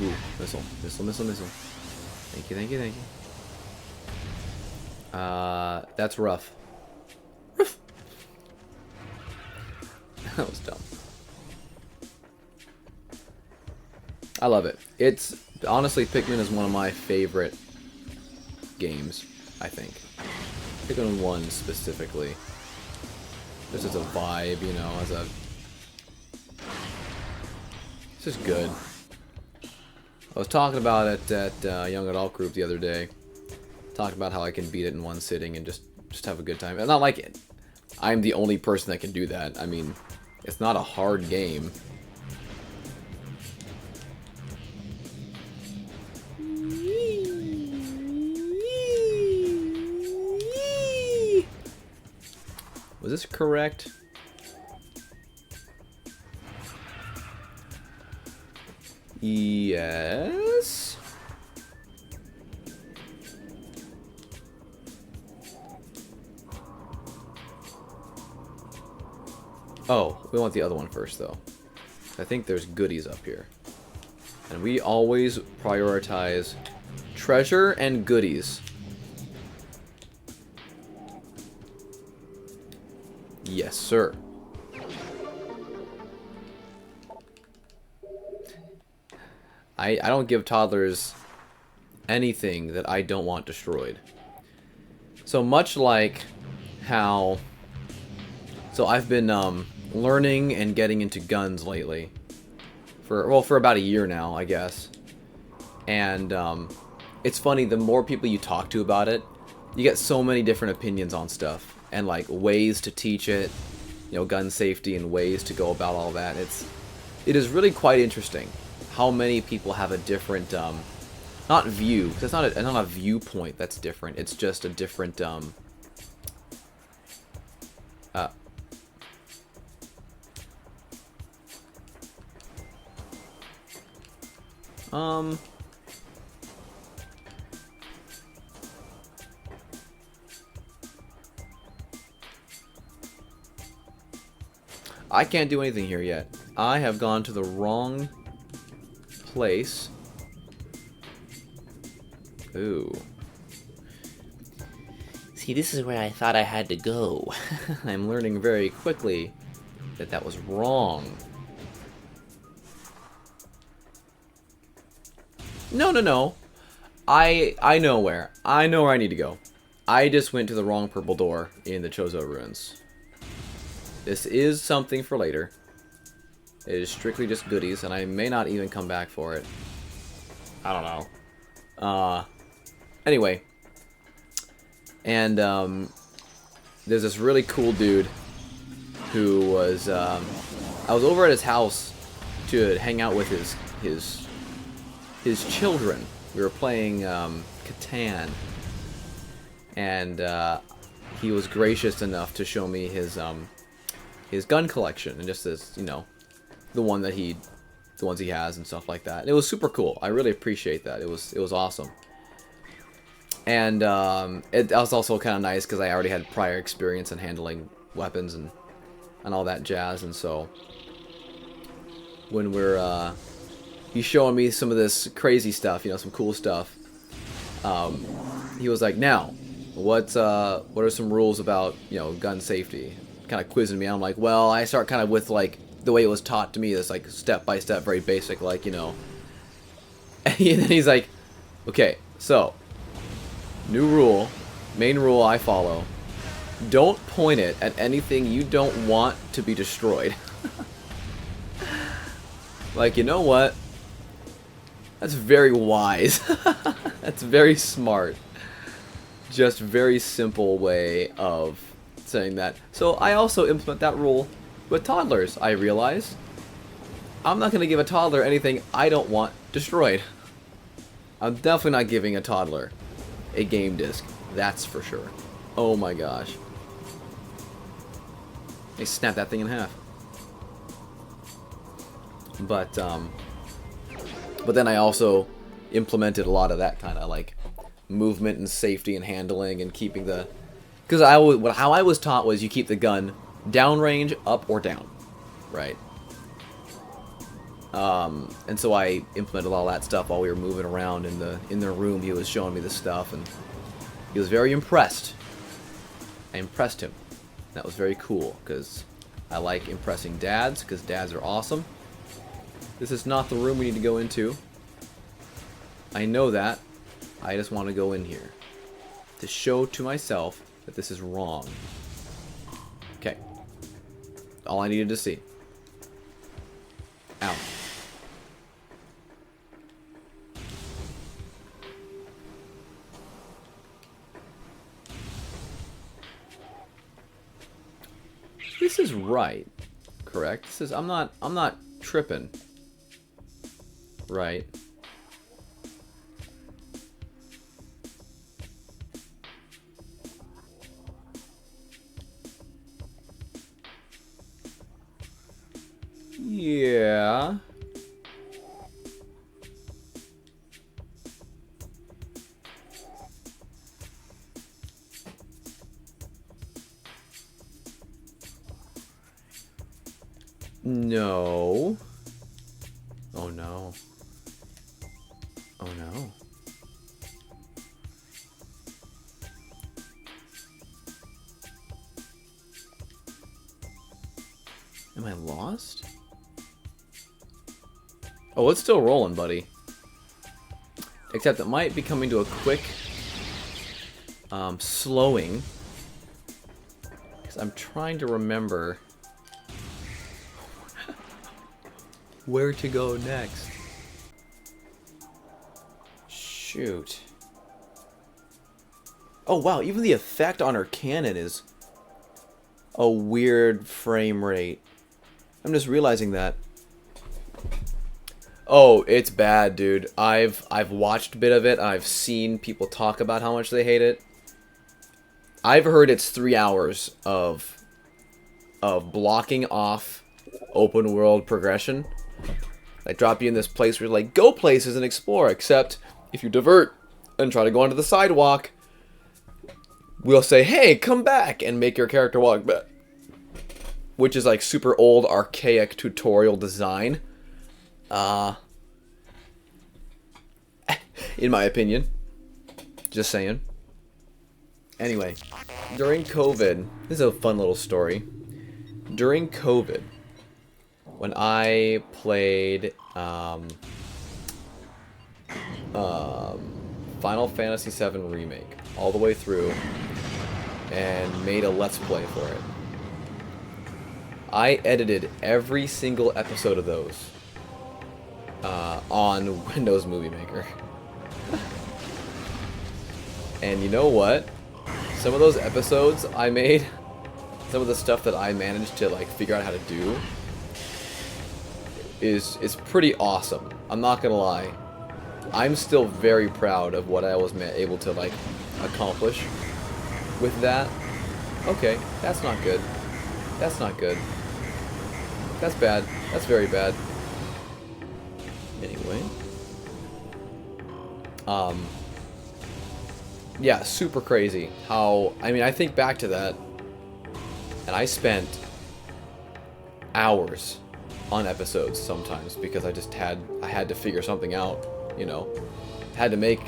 Ooh, missile. Missile, missile, missile. Thank you, thank you, thank you. That's rough. Rough. That was dumb. I love it. It's honestly, Pikmin is one of my favorite games, I think. Pikmin 1 specifically. Just as a vibe, you know, as a... It's just good. I was talking about it at Young Adult Group the other day. Talking about how I can beat it in one sitting and just have a good time. And not like it. I'm the only person that can do that. I mean, it's not a hard game. Was this correct? Yes. Oh, we want the other one first, though. I think there's goodies up here. And we always prioritize treasure and goodies. Yes, sir. I don't give toddlers anything that I don't want destroyed. So much like how... So I've been learning and getting into guns lately. For about a year now, I guess. And it's funny, the more people you talk to about it, you get so many different opinions on stuff. And like ways to teach it, you know, gun safety and ways to go about all that. It is really quite interesting how many people have a different, not view, because it's not a viewpoint that's different. It's just a different, I can't do anything here yet. I have gone to the wrong place. Ooh. See, this is where I thought I had to go. I'm learning very quickly that that was wrong. No, no, no. I know where. I know where I need to go. I just went to the wrong purple door in the Chozo Ruins. This is something for later. It is strictly just goodies, and I may not even come back for it. I don't know. Anyway. And, there's this really cool dude who was, I was over at his house to hang out with his children. We were playing Catan, and he was gracious enough to show me his gun collection, and just as, you know, the ones he has and stuff like that. And it was super cool. I really appreciate that. It was awesome. And it was also kind of nice because I already had prior experience in handling weapons and all that jazz. And so when he's showing me some of this crazy stuff, you know, some cool stuff, he was like, now, what are some rules about, you know, gun safety? Kind of quizzing me. I'm like, well, I start kind of with, like, the way it was taught to me, this, like, step by step, very basic, like, you know. And then he's like, okay, so new rule, main rule I follow, don't point it at anything you don't want to be destroyed. Like, you know what? That's very wise. That's very smart. Just very simple way of saying that. So I also implement that rule with toddlers. I realize I'm not going to give a toddler anything I don't want destroyed. I'm definitely not giving a toddler a game disc. That's for sure. Oh my gosh. They snapped that thing in half. But then I also implemented a lot of that kind of like movement and safety and handling and keeping the... Because how I was taught was you keep the gun downrange, up or down, right? And so I implemented all that stuff while we were moving around in the room. He was showing me this stuff, and he was very impressed. I impressed him. That was very cool, because I like impressing dads, because dads are awesome. This is not the room we need to go into. I know that. I just want to go in here to show to myself that this is wrong. Okay. All I needed to see. Ow. This is right, correct? This is I'm not tripping. Right. Yeah. No. Oh no. Oh no. Am I lost? Oh, it's still rolling, buddy. Except it might be coming to a quick slowing. Because I'm trying to remember where to go next. Shoot. Oh wow, even the effect on her cannon is a weird frame rate. I'm just realizing that. Oh, it's bad, dude. I've watched a bit of it. I've seen people talk about how much they hate it. I've heard it's 3 hours of blocking off open world progression. They drop you in this place where you're like, go places and explore, except if you divert and try to go onto the sidewalk, we'll say, hey, come back, and make your character walk back. Which is like super old, archaic tutorial design. In my opinion. Just saying. Anyway, during COVID, this is a fun little story. During COVID, when I played Final Fantasy VII Remake all the way through and made a Let's Play for it, I edited every single episode of those on Windows Movie Maker. And you know what? Some of those episodes I made, some of the stuff that I managed to like figure out how to do is pretty awesome. I'm not gonna lie. I'm still very proud of what I was able to, like, accomplish with that. Okay, that's not good. That's not good. That's bad. That's very bad. Anyway. Yeah, super crazy how, I mean, I think back to that, and I spent hours on episodes sometimes because I had to figure something out, you know. Had to make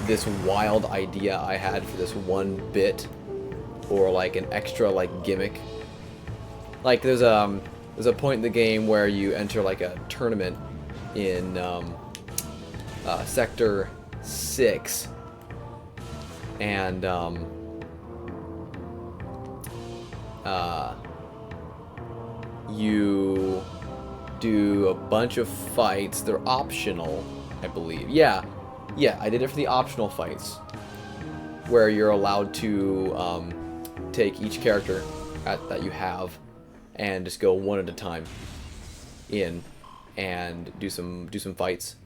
this wild idea I had for this one bit, or like an extra like gimmick. Like there's a point in the game where you enter like a tournament in Sector 6, and you do a bunch of fights. They're optional, I believe. Yeah, I did it for the optional fights, where you're allowed to take each character that you have and just go one at a time in and do some fights,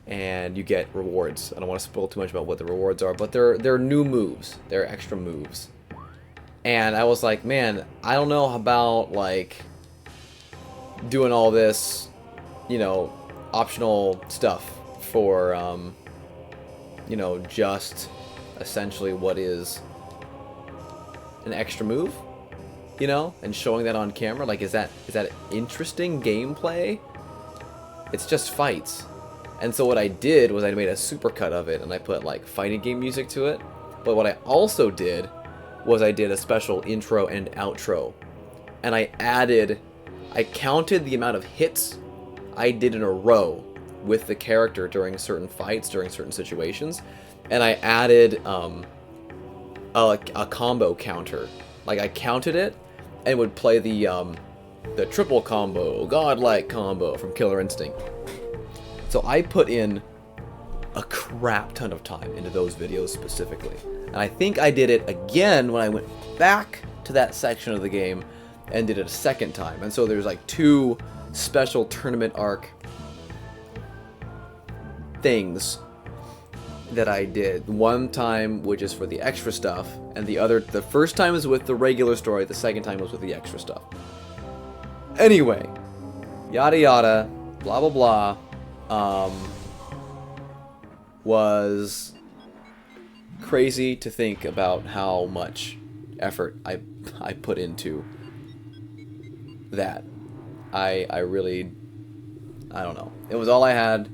and you get rewards. I don't want to spoil too much about what the rewards are, but they're new moves. They're extra moves. And I was like, man, I don't know about like doing all this, you know, optional stuff for you know, just essentially what is an extra move, you know, and showing that on camera. Like, is that interesting gameplay? It's just fights. And so what I did was I made a supercut of it, and I put like fighting game music to it. But what I also did was I did a special intro and outro, and I counted the amount of hits I did in a row with the character during certain fights, during certain situations, and I added a combo counter. Like, I counted it and would play the triple combo, godlike combo from Killer Instinct. So I put in a crap ton of time into those videos specifically. And I think I did it again when I went back to that section of the game and did it a second time. And so there's like 2 special tournament arc things that I did. One time which is for the extra stuff, and the first time was with the regular story, the second time was with the extra stuff. Anyway, yada yada, blah blah blah, was crazy to think about how much effort I put into that. I don't know. It was all I had.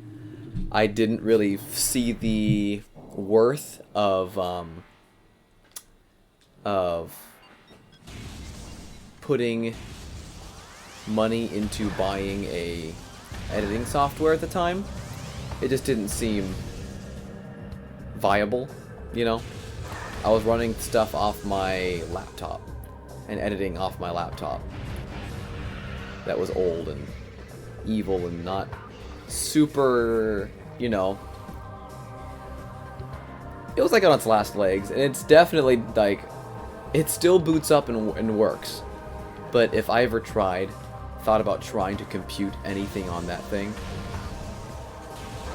I didn't really see the worth of putting money into buying a editing software at the time. It just didn't seem viable, you know? I was running stuff off my laptop and editing off my laptop that was old and evil and not super, you know, it was like on its last legs, and it's definitely like, it still boots up and works, but if I ever thought about trying to compute anything on that thing,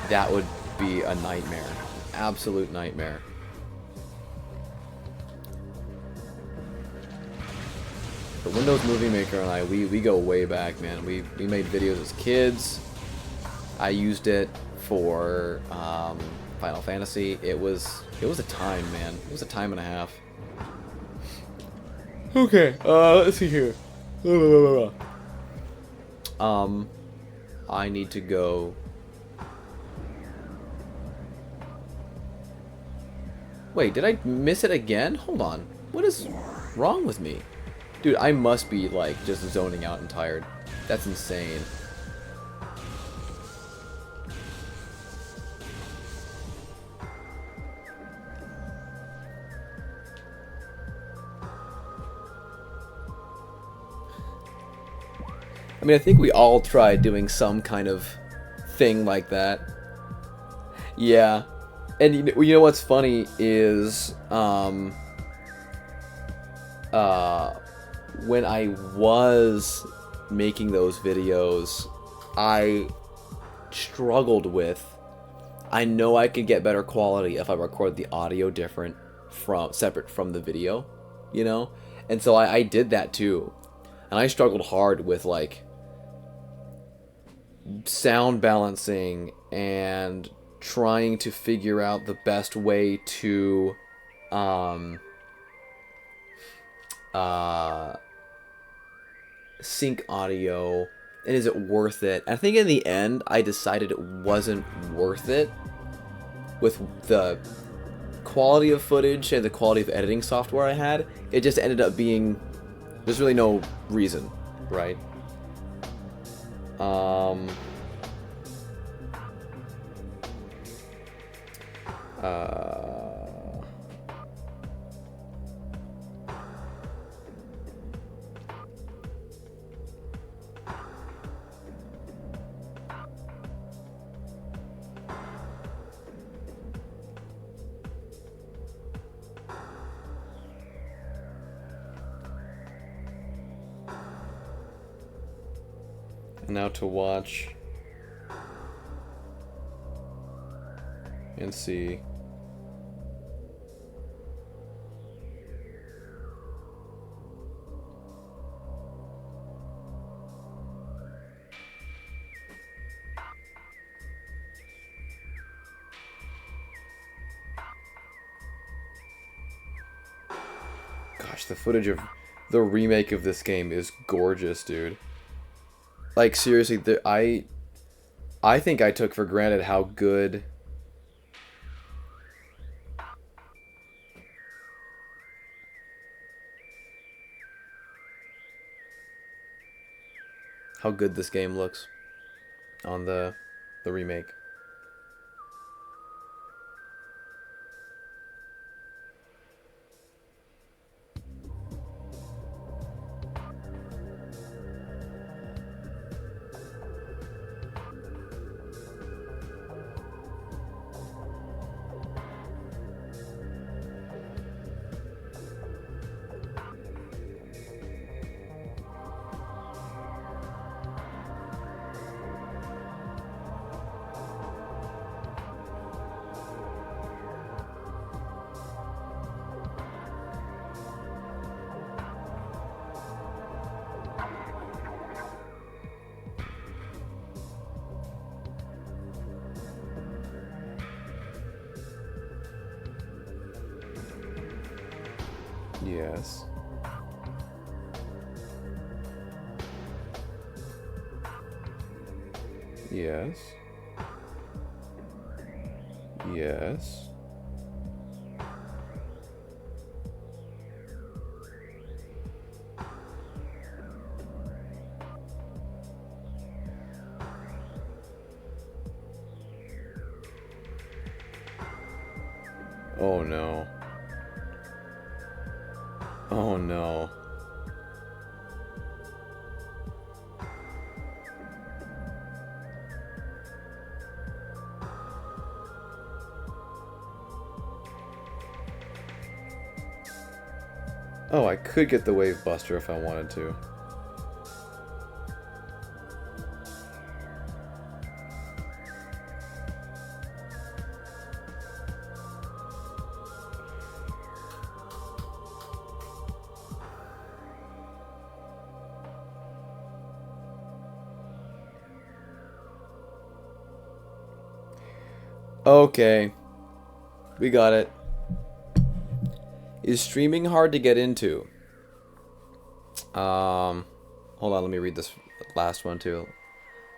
that would be a nightmare. Absolute nightmare. The Windows Movie Maker and I, we go way back, man. We made videos as kids. I used it for Final Fantasy. It was a time, man. It was a time and a half. Okay, let's see here. I need to go. Wait, did I miss it again? Hold on. What is wrong with me? Dude, I must be, like, just zoning out and tired. That's insane. I mean, I think we all tried doing some kind of thing like that. Yeah. And you know what's funny is, when I was making those videos, I struggled with I know I could get better quality if I record the audio separate from the video, you know? And so I did that too. And I struggled hard with like sound balancing and trying to figure out the best way to sync audio, and is it worth it? I think in the end I decided it wasn't worth it with the quality of footage and the quality of editing software I had. It just ended up being, there's really no reason, right? Now to watch and see. Gosh, the footage of the remake of this game is gorgeous, dude. Like, seriously, I think I took for granted how good this game looks on the remake. Yes. Yes. Yes. Oh no. Oh no. Oh, I could get the Wave Buster if I wanted to. Okay. We got it. Is streaming hard to get into? Hold on, let me read this last one too.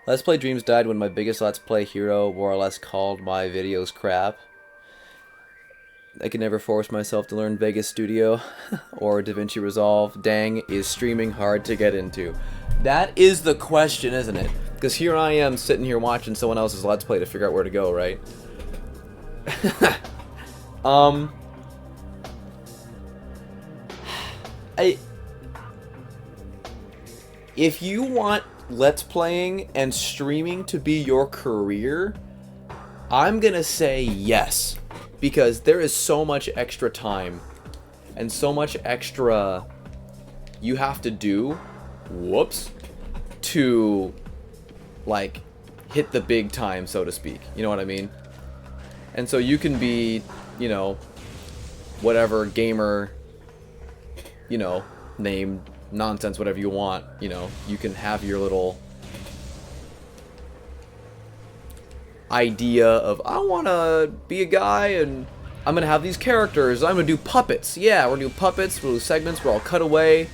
Let's Play Dreams died when my biggest Let's Play hero more or less called my videos crap. I can never force myself to learn Vegas Studio or DaVinci Resolve. Dang, is streaming hard to get into? That is the question, isn't it? Because here I am sitting here watching someone else's Let's Play to figure out where to go, right? If you want Let's Playing and streaming to be your career, I'm gonna say yes. Because there is so much extra time and so much extra you have to do, whoops, to, like, hit the big time, so to speak. You know what I mean? And so you can be, you know, whatever gamer, you know, name, nonsense, whatever you want, you know, you can have your little idea of, I want to be a guy and I'm going to have these characters. I'm going to do puppets. Yeah, we're going to do puppets. We'll do segments where I'll cut away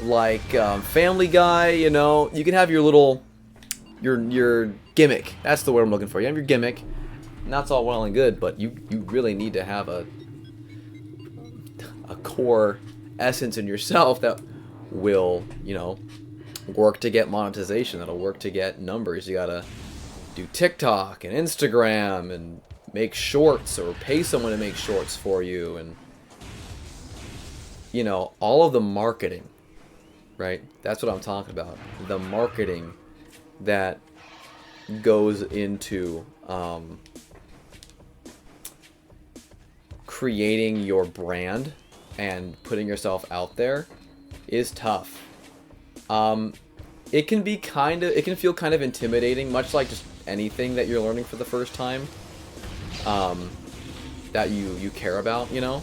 like Family Guy, you know. You can have your little, your gimmick. That's the word I'm looking for. You have your gimmick. And that's all well and good, but you really need to have a core essence in yourself that will, you know, work to get monetization. That'll work to get numbers. You gotta do TikTok and Instagram and make shorts or pay someone to make shorts for you, and you know, all of the marketing, right? That's what I'm talking about. The marketing that goes into creating your brand and putting yourself out there is tough. It can feel kind of intimidating, much like just anything that you're learning for the first time, that you care about, you know.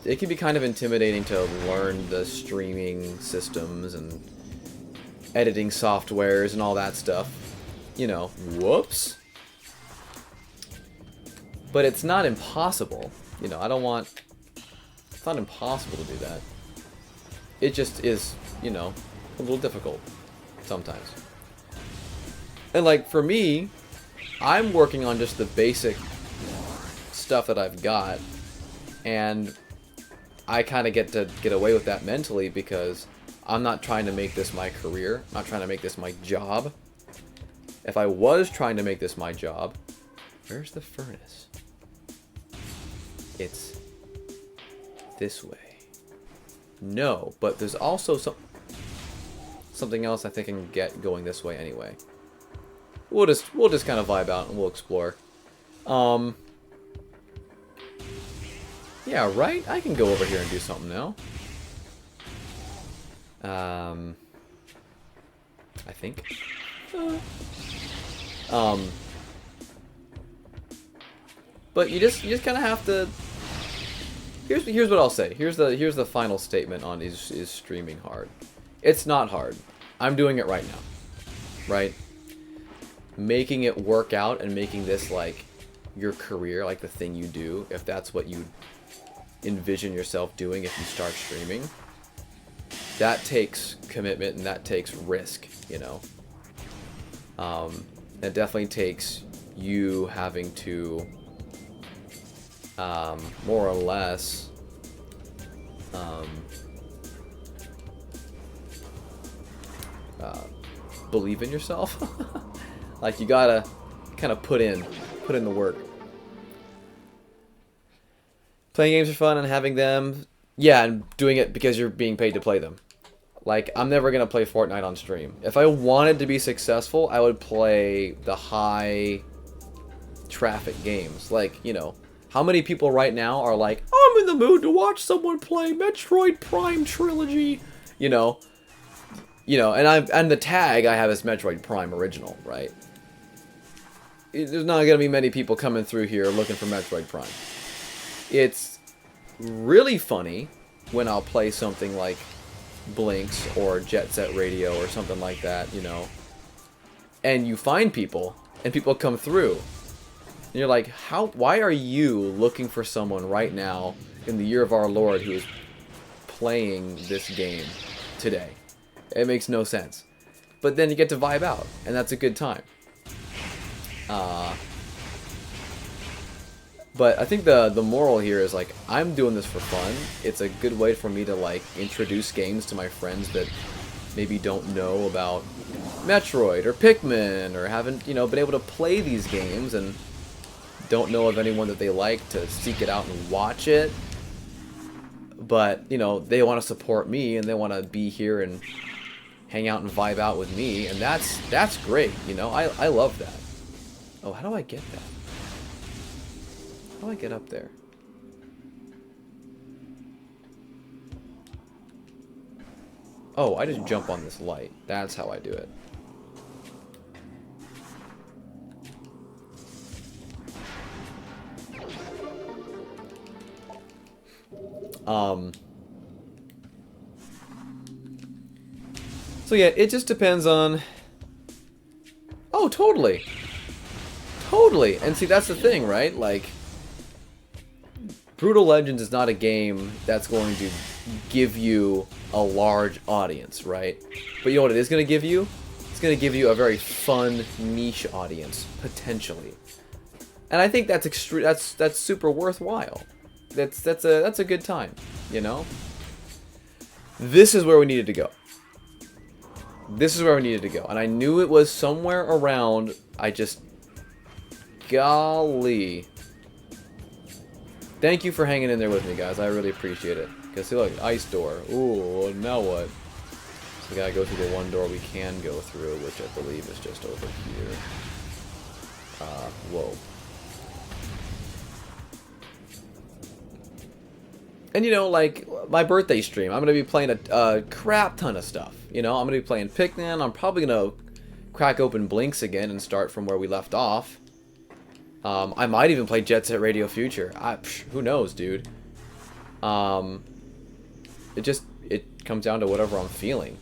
It can be kind of intimidating to learn the streaming systems and editing softwares and all that stuff, you know. Whoops. But it's not impossible, you know. It's not impossible to do that. It just is, you know, a little difficult sometimes. And like for me, I'm working on just the basic stuff that I've got, and I kind of get to get away with that mentally because I'm not trying to make this my career. I'm not trying to make this my job. If I was trying to make this my job, where's the furnace? It's this way. No, but there's also something else I think I can get going this way anyway. We'll just kind of vibe out and we'll explore. Yeah, right? I can go over here and do something now. I think. But you just kind of have to. Here's what I'll say. Here's the final statement on is streaming hard. It's not hard. I'm doing it right now. Right? Making it work out and making this like your career, like the thing you do, if that's what you envision yourself doing if you start streaming, that takes commitment and that takes risk, you know. It definitely takes you having to more or less believe in yourself. Like you gotta kind of put in the work. Playing games are fun and having them, yeah, and doing it because you're being paid to play them. Like, I'm never gonna play Fortnite on stream. If I wanted to be successful, I would play the high traffic games. Like, you know, how many people right now are like, I'm in the mood to watch someone play Metroid Prime trilogy, you know, and the tag I have is Metroid Prime original, right? There's not gonna be many people coming through here looking for Metroid Prime. It's really funny when I'll play something like Blinks or Jet Set Radio or something like that, you know, and you find people and people come through and you're like, why are you looking for someone right now in the year of our Lord who is playing this game today? It makes no sense. But then you get to vibe out and that's a good time. But I think the moral here is, like, I'm doing this for fun. It's a good way for me to, like, introduce games to my friends that maybe don't know about Metroid or Pikmin or haven't, you know, been able to play these games and don't know of anyone that they like to seek it out and watch it. But, you know, they want to support me and they want to be here and hang out and vibe out with me. And that's great, you know. I love that. Oh, how do I get that? How do I get up there? Oh, I just jump on this light. That's how I do it. So yeah, it just depends on... Oh, totally. Totally. And see, that's the thing, right? Like, Brutal Legends is not a game that's going to give you a large audience, right? But you know what it is going to give you? It's going to give you a very fun niche audience, potentially. And I think that's that's super worthwhile. That's a good time, you know? This is where we needed to go. This is where we needed to go. And I knew it was somewhere around. I just... Golly. Thank you for hanging in there with me, guys. I really appreciate it. Because, see, look, ice door. Ooh, now what? So we gotta go through the one door we can go through, which I believe is just over here. Whoa. And, you know, like, my birthday stream, I'm going to be playing a crap ton of stuff. You know, I'm going to be playing Pikmin. I'm probably going to crack open Blinks again and start from where we left off. I might even play Jet Set Radio Future. Who knows, dude? It comes down to whatever I'm feeling.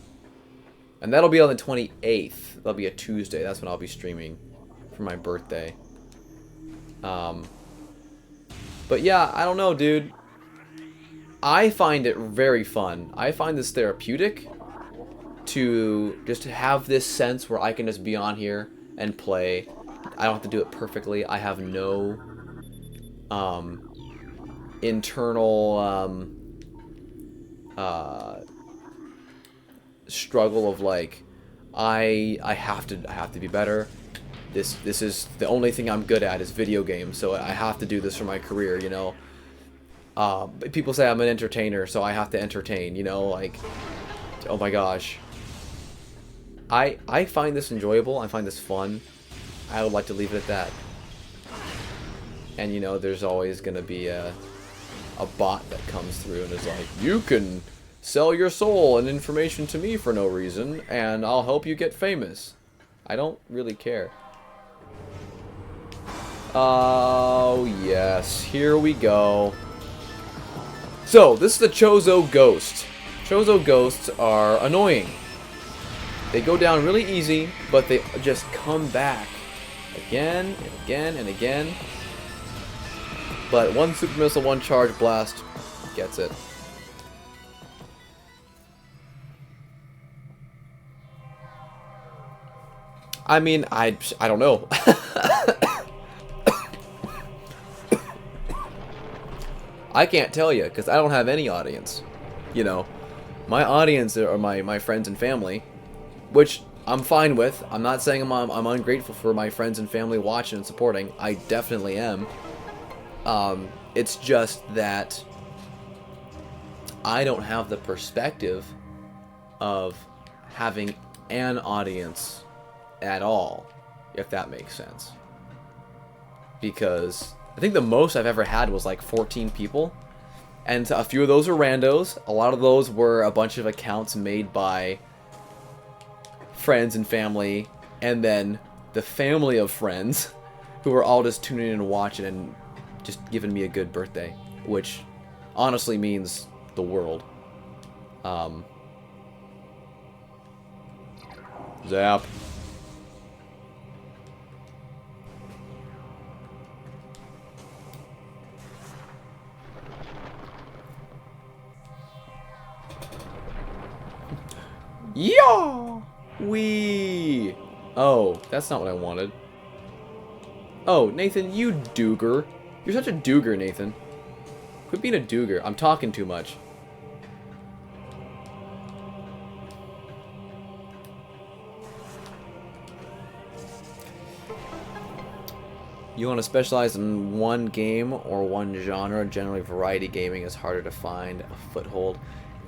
And that'll be on the 28th. That'll be a Tuesday. That's when I'll be streaming for my birthday. But yeah, I don't know, dude. I find it very fun. I find this therapeutic to just have this sense where I can just be on here and play. I don't have to do it perfectly. I have no internal struggle of like I have to be better. This is the only thing I'm good at is video games, so I have to do this for my career, you know. People say I'm an entertainer, so I have to entertain, you know, like, oh my gosh. I find this enjoyable, I find this fun. I would like to leave it at that. And, you know, there's always going to be a bot that comes through and is like, you can sell your soul and information to me for no reason, and I'll help you get famous. I don't really care. Oh, yes. Here we go. So, this is the Chozo Ghost. Chozo Ghosts are annoying. They go down really easy, but they just come back again and again and again. But one super missile, one charge blast gets it. I mean, I don't know. I can't tell you, because I don't have any audience. You know, my audience are my friends and family, which I'm fine with. I'm not saying I'm ungrateful for my friends and family watching and supporting. I definitely am. It's just that I don't have the perspective of having an audience at all, if that makes sense. Because I think the most I've ever had was like 14 people, and a few of those were randos. A lot of those were a bunch of accounts made by friends and family, and then the family of friends who were all just tuning in and watching and just giving me a good birthday, which honestly means the world. Zap. Yeah! Wee! Oh, that's not what I wanted. Oh, Nathan, you dooger. You're such a dooger, Nathan. Quit being a dooger. I'm talking too much. You want to specialize in one game or one genre? Generally, variety gaming is harder to find a foothold.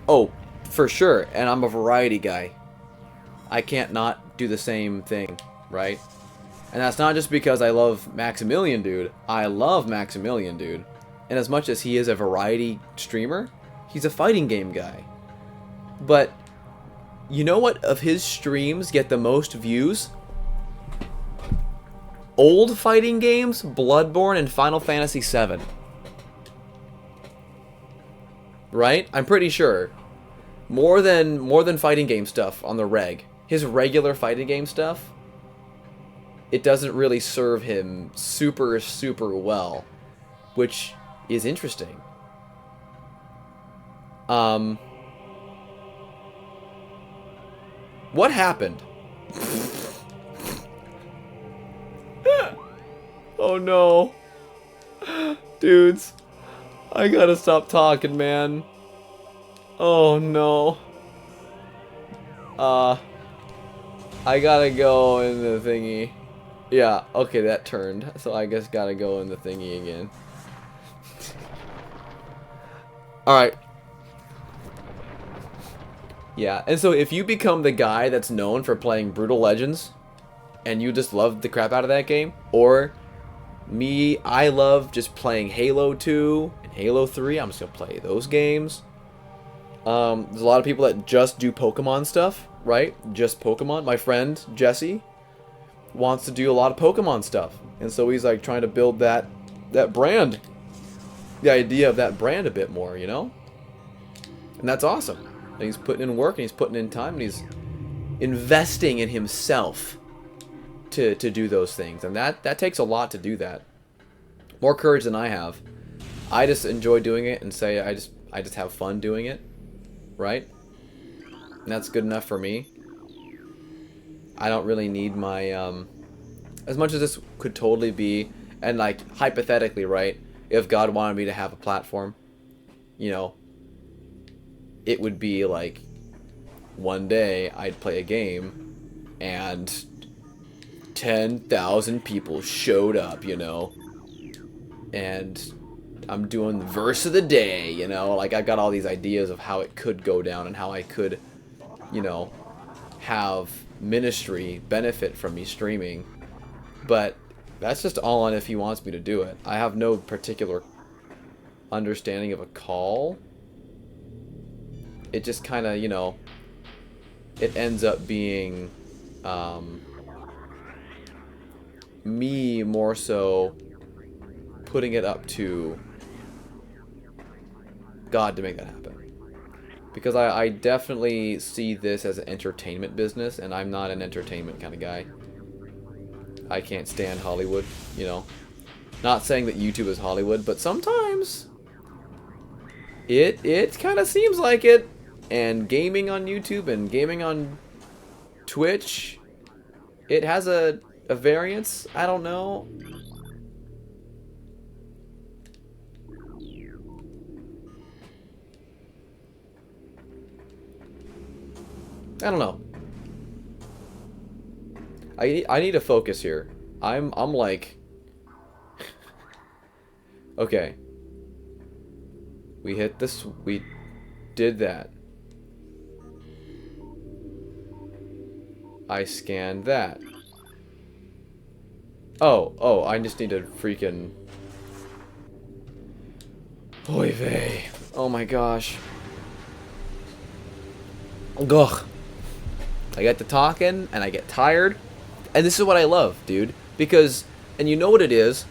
Oh, for sure. And I'm a variety guy. I can't not do the same thing, right? And that's not just because I love Maximilian Dude. I love Maximilian Dude. And as much as he is a variety streamer, he's a fighting game guy. But you know what of his streams get the most views? Old fighting games, Bloodborne, and Final Fantasy VII. right? I'm pretty sure. More than fighting game stuff on the reg. His regular fighting game stuff, it doesn't really serve him super, super well, which is interesting. What happened? Oh no. Dudes, I gotta stop talking, man. Oh no. I gotta go in the thingy. Yeah, okay, that turned. So I guess gotta go in the thingy again. Alright. Yeah, and so if you become the guy that's known for playing Brutal Legends, and you just love the crap out of that game, or me, I love just playing Halo 2 and Halo 3, I'm just gonna play those games. There's a lot of people that just do Pokemon stuff, right? Just Pokemon. My friend, Jesse, wants to do a lot of Pokemon stuff. And so he's like trying to build that brand. The idea of that brand a bit more, you know? And that's awesome. And he's putting in work and he's putting in time and he's investing in himself to do those things. And that takes a lot to do that. More courage than I have. I just enjoy doing it and say I just have fun doing it. Right? And that's good enough for me. I don't really need my as much as this could totally be, and like hypothetically, right, if God wanted me to have a platform, you know, it would be like one day I'd play a game and 10,000 people showed up, you know, and I'm doing the verse of the day, you know, like I got all these ideas of how it could go down and how I could, you know, have ministry benefit from me streaming. But that's just all on if he wants me to do it. I have no particular understanding of a call. It just kind of, you know, it ends up being me more so putting it up to God to make that happen. Because I definitely see this as an entertainment business, and I'm not an entertainment kind of guy. I can't stand Hollywood, you know. Not saying that YouTube is Hollywood, but sometimes it kind of seems like it. And gaming on YouTube and gaming on Twitch, it has a variance. I don't know. I don't know. I need to focus here. I'm like okay. We hit this, we did that. I scanned that. Oh, I just need to freaking oy vey. Oh my gosh. Ugh. I get to talking and I get tired. And this is what I love, dude. Because, and you know what it is?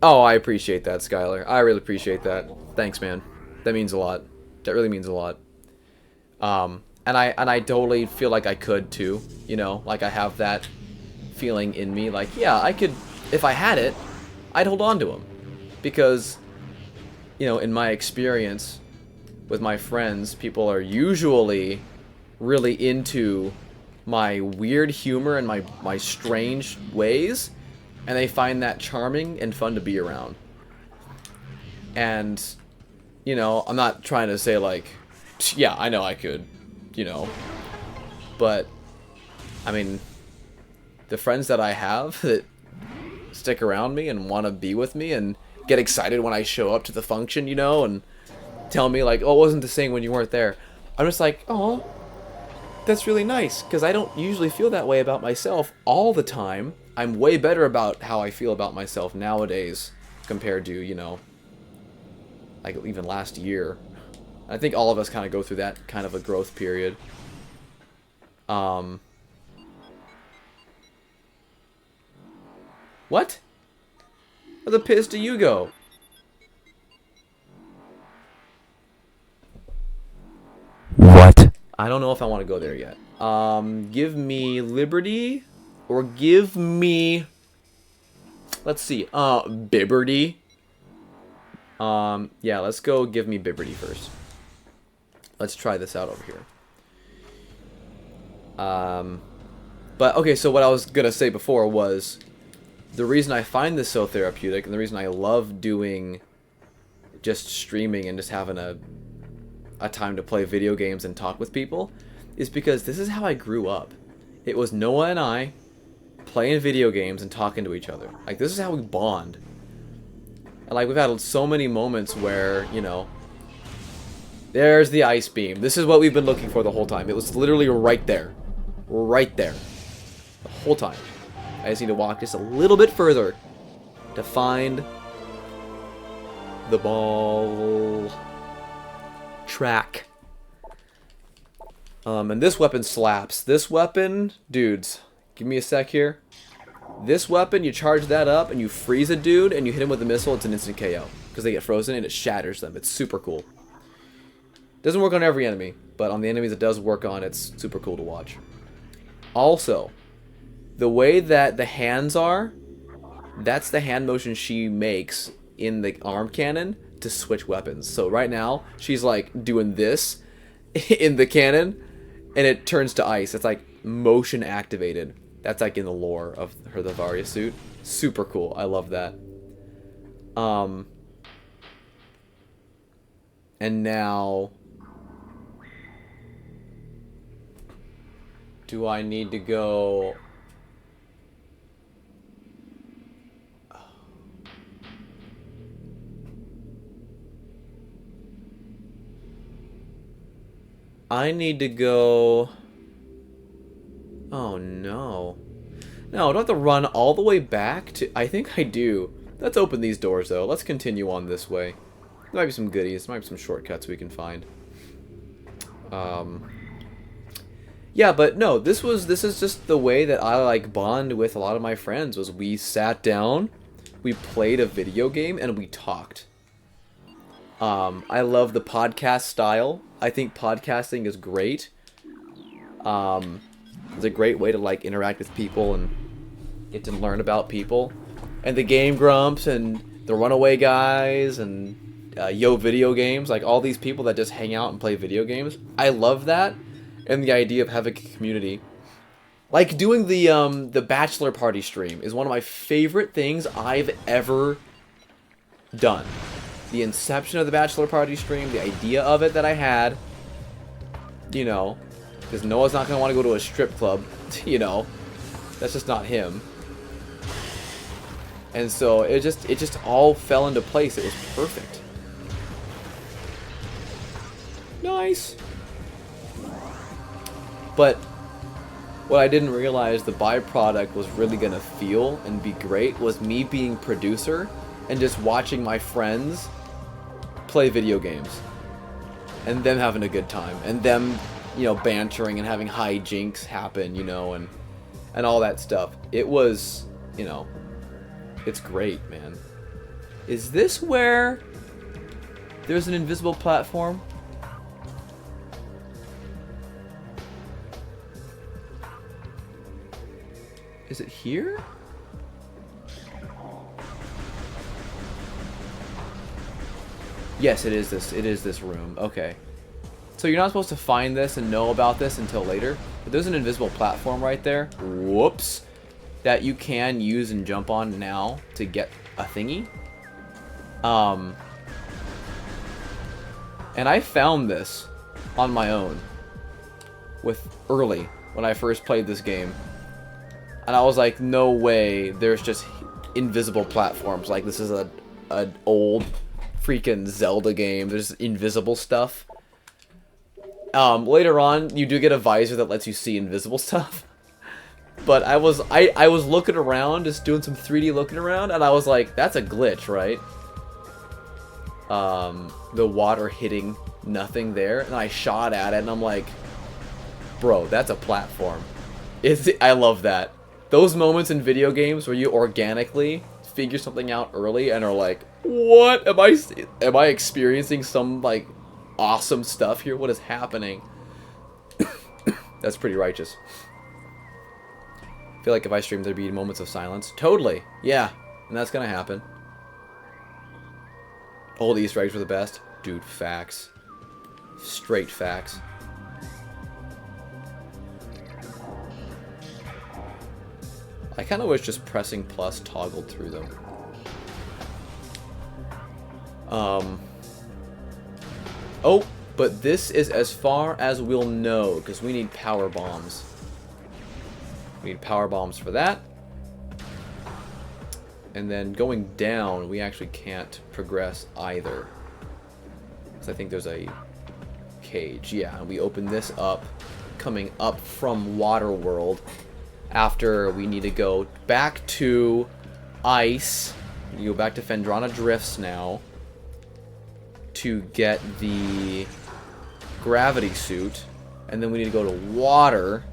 Oh, I appreciate that, Skylar. I really appreciate that. Thanks, man. That means a lot. That really means a lot. And I totally feel like I could too. You know, like I have that feeling in me. Like, yeah, I could, if I had it, I'd hold on to them. Because, you know, in my experience with my friends, people are usually really into my weird humor and my strange ways, and they find that charming and fun to be around. And, you know, I'm not trying to say like, yeah, I know I could, you know, but, I mean, the friends that I have that stick around me and want to be with me and get excited when I show up to the function, you know, and tell me like, oh, it wasn't the same when you weren't there. I'm just like, oh, that's really nice, because I don't usually feel that way about myself all the time. I'm way better about how I feel about myself nowadays compared to, you know, like even last year. I think all of us kind of go through that kind of a growth period. What? Where the piss do you go? I don't know if I want to go there yet. Give me Liberty, or give me, let's see, Bibberty. Yeah, let's go give me Bibberty first. Let's try this out over here. But, okay, so what I was gonna say before was, the reason I find this so therapeutic, and the reason I love doing just streaming and just having a time to play video games and talk with people, is because this is how I grew up. It was Noah and I playing video games and talking to each other. Like, this is how we bond. And, like, we've had so many moments where, you know, there's the ice beam. This is what we've been looking for the whole time. It was literally right there. Right there. The whole time. I just need to walk just a little bit further to find the ball track. And this weapon slaps. This weapon, dudes, give me a sec here. This weapon, you charge that up and you freeze a dude and you hit him with a missile, it's an instant KO. Because they get frozen and it shatters them. It's super cool. Doesn't work on every enemy, but on the enemies it does work on, it's super cool to watch. Also, the way that the hands are, that's the hand motion she makes in the arm cannon to switch weapons. So right now, she's like doing this in the cannon, and it turns to ice. It's like motion activated. That's like in the lore of her the Varia suit. Super cool. I love that. And now, do I need to go? I need to go. Oh no. No, I don't have to run all the way back to. I think I do. Let's open these doors though. Let's continue on this way. There might be some goodies. There might be some shortcuts we can find. Yeah, but no, this is just the way that I like bond with a lot of my friends. Was we sat down, we played a video game, and we talked. I love the podcast style. I think podcasting is great. It's a great way to like interact with people and get to learn about people. And the Game Grumps and the Runaway Guys and Yo Video Games, like all these people that just hang out and play video games. I love that, and the idea of having a community. Like doing the bachelor party stream is one of my favorite things I've ever done. The inception of the bachelor party stream, the idea of it that I had, you know, because Noah's not going to want to go to a strip club, you know, that's just not him. And so it just all fell into place. It was perfect. Nice. But what I didn't realize the byproduct was really going to feel and be great was me being producer and just watching my friends play video games and them having a good time and them, you know, bantering and having hijinks happen, you know, and all that stuff. It was, you know, it's great, man. Is this where there's an invisible platform? Is it here? Yes, it is this. It is this room. Okay. So you're not supposed to find this and know about this until later. But there's an invisible platform right there. Whoops. That you can use and jump on now to get a thingy. And I found this on my own early when I first played this game. And I was like, no way there's just invisible platforms. Like, this is an old freaking Zelda game. There's invisible stuff. Later on, you do get a visor that lets you see invisible stuff. But I was looking around, just doing some 3D looking around, and I was like, that's a glitch, right? The water hitting nothing there, and I shot at it, and I'm like, bro, that's a platform. I love that. Those moments in video games where you organically figure something out early and are like, what? Am I experiencing some, like, awesome stuff here? What is happening? That's pretty righteous. I feel like if I streamed, there'd be moments of silence. Totally. Yeah. And that's gonna happen. Old Easter eggs were the best. Dude, facts. Straight facts. I kind of wish just pressing plus toggled through them. Oh, but this is as far as we'll know, because we need power bombs. We need power bombs for that. And then going down, we actually can't progress either. Because I think there's a cage. Yeah, and we open this up, coming up from Waterworld. After we need to go back to Ice. You go back to Phendrana Drifts now. To get the gravity suit. And then we need to go to water.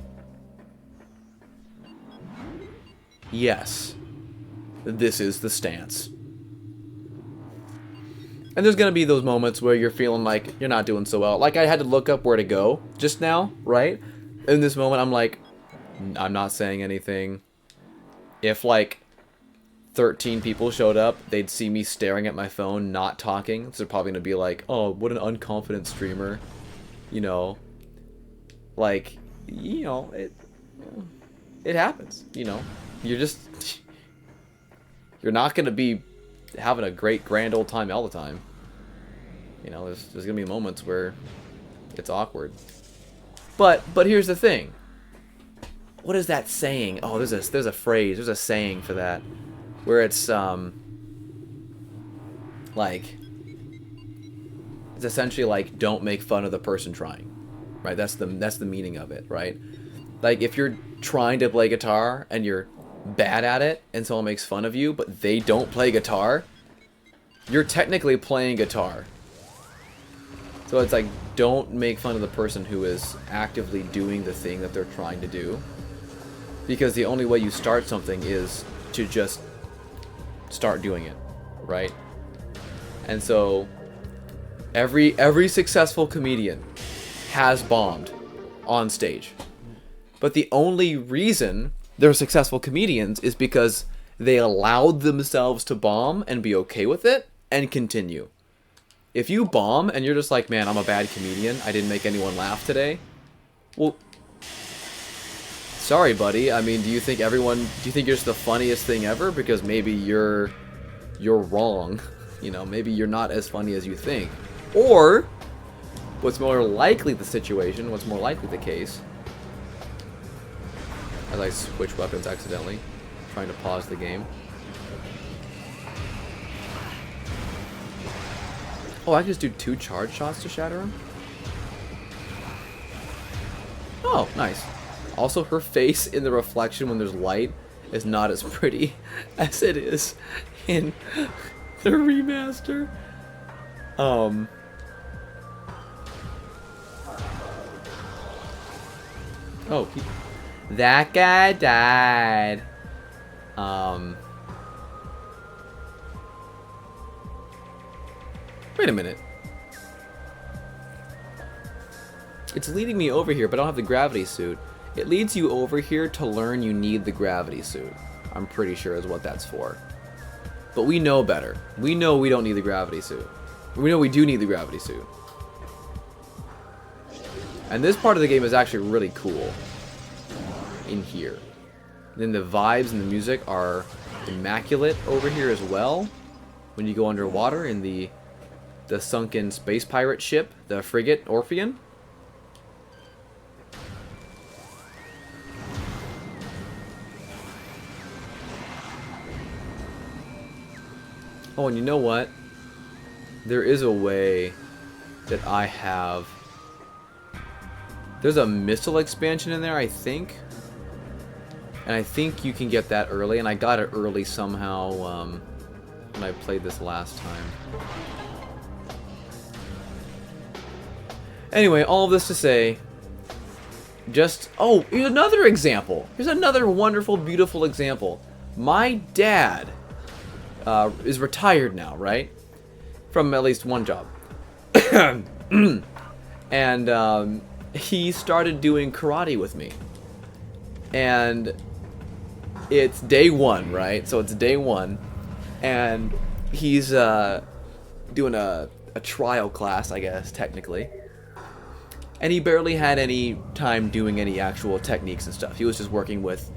Yes. This is the stance. And there's going to be those moments where you're feeling like you're not doing so well. Like I had to look up where to go just now, right? In this moment, I'm like, I'm not saying anything. If like 13 people showed up, they'd see me staring at my phone, not talking. So they're probably going to be like, oh, what an unconfident streamer. You know, like, you know, it happens, you know. You're not going to be having a great grand old time all the time. You know, there's going to be moments where it's awkward. But here's the thing. What is that saying? Oh, there's a phrase, there's a saying for that. Where it's like it's essentially like don't make fun of the person trying. Right? That's the meaning of it, right? Like if you're trying to play guitar and you're bad at it and someone makes fun of you, but they don't play guitar, you're technically playing guitar. So it's like don't make fun of the person who is actively doing the thing that they're trying to do. Because the only way you start something is to just start doing it, right? And so every successful comedian has bombed on stage. But the only reason they're successful comedians is because they allowed themselves to bomb and be okay with it and continue. If you bomb and you're just like, man, I'm a bad comedian, I didn't make anyone laugh today, well, sorry, buddy. I mean, do you think you're just the funniest thing ever? Because maybe you're wrong. You know, maybe you're not as funny as you think. Or, what's more likely the situation, what's more likely the case, as I switch weapons accidentally, trying to pause the game. Oh, I can just do 2 charge shots to shatter him? Oh, nice. Also, her face in the reflection when there's light is not as pretty as it is in the remaster. Oh, that guy died. Wait a minute. It's leading me over here, but I don't have the gravity suit. It leads you over here to learn you need the gravity suit. I'm pretty sure is what that's for. But we know better. We know we don't need the gravity suit. We know we do need the gravity suit. And this part of the game is actually really cool. In here. Then the vibes and the music are immaculate over here as well. When you go underwater in the sunken space pirate ship, the frigate Orpheon. Oh, and you know what? There is a way that I have... There's a missile expansion in there, I think. And I think you can get that early, and I got it early somehow when I played this last time. Anyway, all of this to say, oh, here's another example. Here's another wonderful, beautiful example. My dad is retired now, right? From at least one job. And he started doing karate with me. And it's day one, right? So it's day one. And he's doing a trial class, I guess, technically. And he barely had any time doing any actual techniques and stuff. He was just working with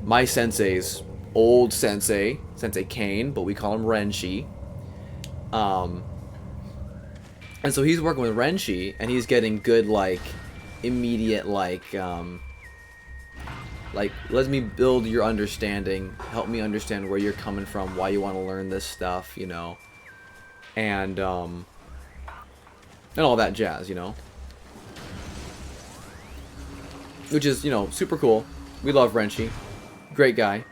my sensei's old sensei, Sensei Kane, but we call him Renshi. And so he's working with Renshi, and he's getting good, like, immediate, like, let me build your understanding, help me understand where you're coming from, why you want to learn this stuff, you know, and all that jazz, you know. Which is, you know, super cool. We love Renshi. Great guy.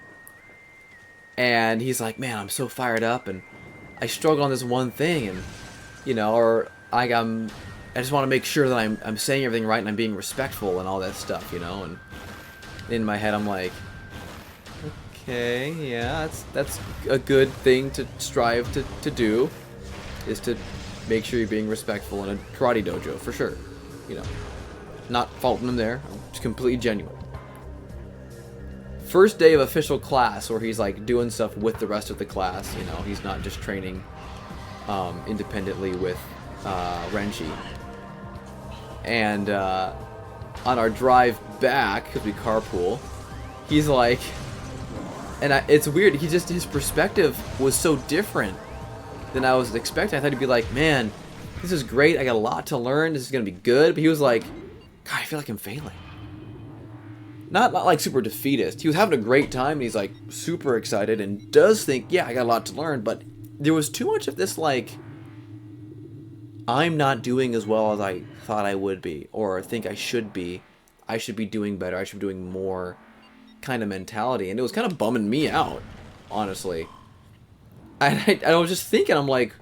And he's like, man, I'm so fired up, and I struggle on this one thing, and, you know, or I just want to make sure that I'm saying everything right and I'm being respectful and all that stuff, you know. And in my head, I'm like, okay, yeah, that's a good thing to strive to do, is to make sure you're being respectful in a karate dojo, for sure, you know. Not faulting him there. I'm just completely genuine. First day of official class, where he's like doing stuff with the rest of the class. You know, he's not just training independently with Renshi. And on our drive back, because we carpool, he's like, and it's weird. His perspective was so different than I was expecting. I thought he'd be like, man, this is great. I got a lot to learn. This is gonna be good. But he was like, God, I feel like I'm failing. Not like super defeatist. He was having a great time, and he's like super excited and does think, yeah, I got a lot to learn, but there was too much of this like, I'm not doing as well as I thought I would be, or think I should be. I should be doing better. I should be doing more kind of mentality, and it was kind of bumming me out, honestly. And I was just thinking, I'm like,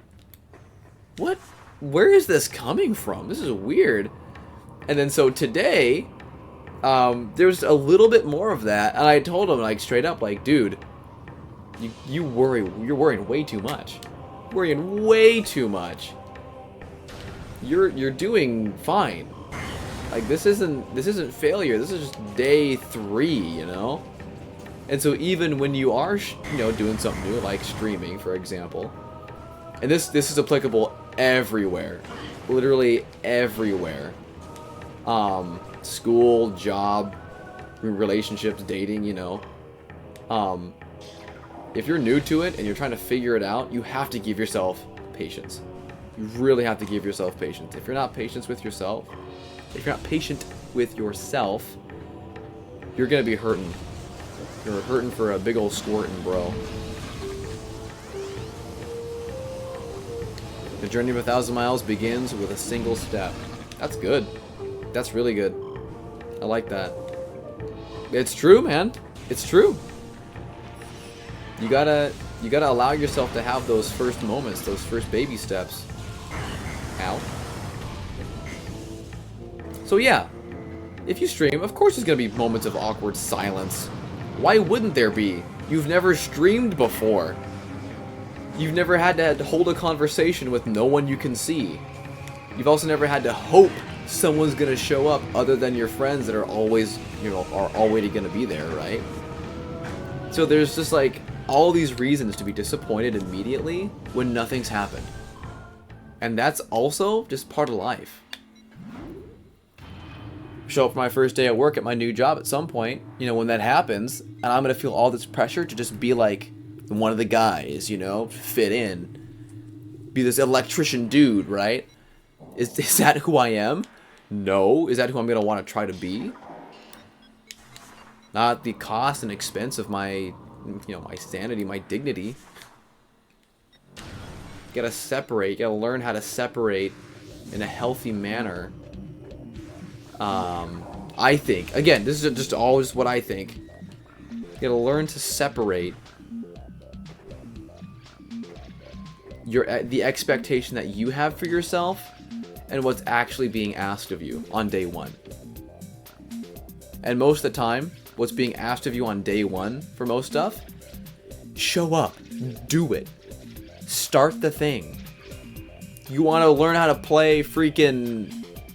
what? Where is this coming from? This is weird. And then so today, there's a little bit more of that, and I told him, like, straight up, like, dude, you're worrying way too much. Worrying way too much. You're doing fine. Like, this isn't failure. This is just day 3, you know. And so even when you are, you know, doing something new, like streaming, for example, and this is applicable everywhere, literally everywhere. School, job, relationships, dating, you know. If you're new to it and you're trying to figure it out, you have to give yourself patience. You really have to give yourself patience. If you're not patient with yourself, you're gonna be hurting. You're hurting for a big old squirtin', bro. The journey of 1,000 miles begins with a single step. That's good. That's really good. I like that. It's true, man. It's true. You gotta allow yourself to have those first moments, those first baby steps. Ow. So yeah, if you stream, of course there's gonna be moments of awkward silence. Why wouldn't there be? You've never streamed before. You've never had to hold a conversation with no one you can see. You've also never had to hope someone's gonna show up other than your friends that are always, you know, are already gonna be there, right? So there's just like all these reasons to be disappointed immediately when nothing's happened. And that's also just part of life. Show up for my first day at work at my new job at some point, you know, when that happens, and I'm gonna feel all this pressure to just be like one of the guys, you know, fit in, be this electrician dude, right? Is that who I am? No. Is that who I'm gonna want to try to be? Not at the cost and expense of my, you know, my sanity, my dignity. You gotta separate. You gotta learn how to separate in a healthy manner. I think, again, this is just always what I think. You gotta learn to separate the expectation that you have for yourself and what's actually being asked of you on day 1. And most of the time, what's being asked of you on day 1 for most stuff, show up, do it, start the thing. You want to learn how to play freaking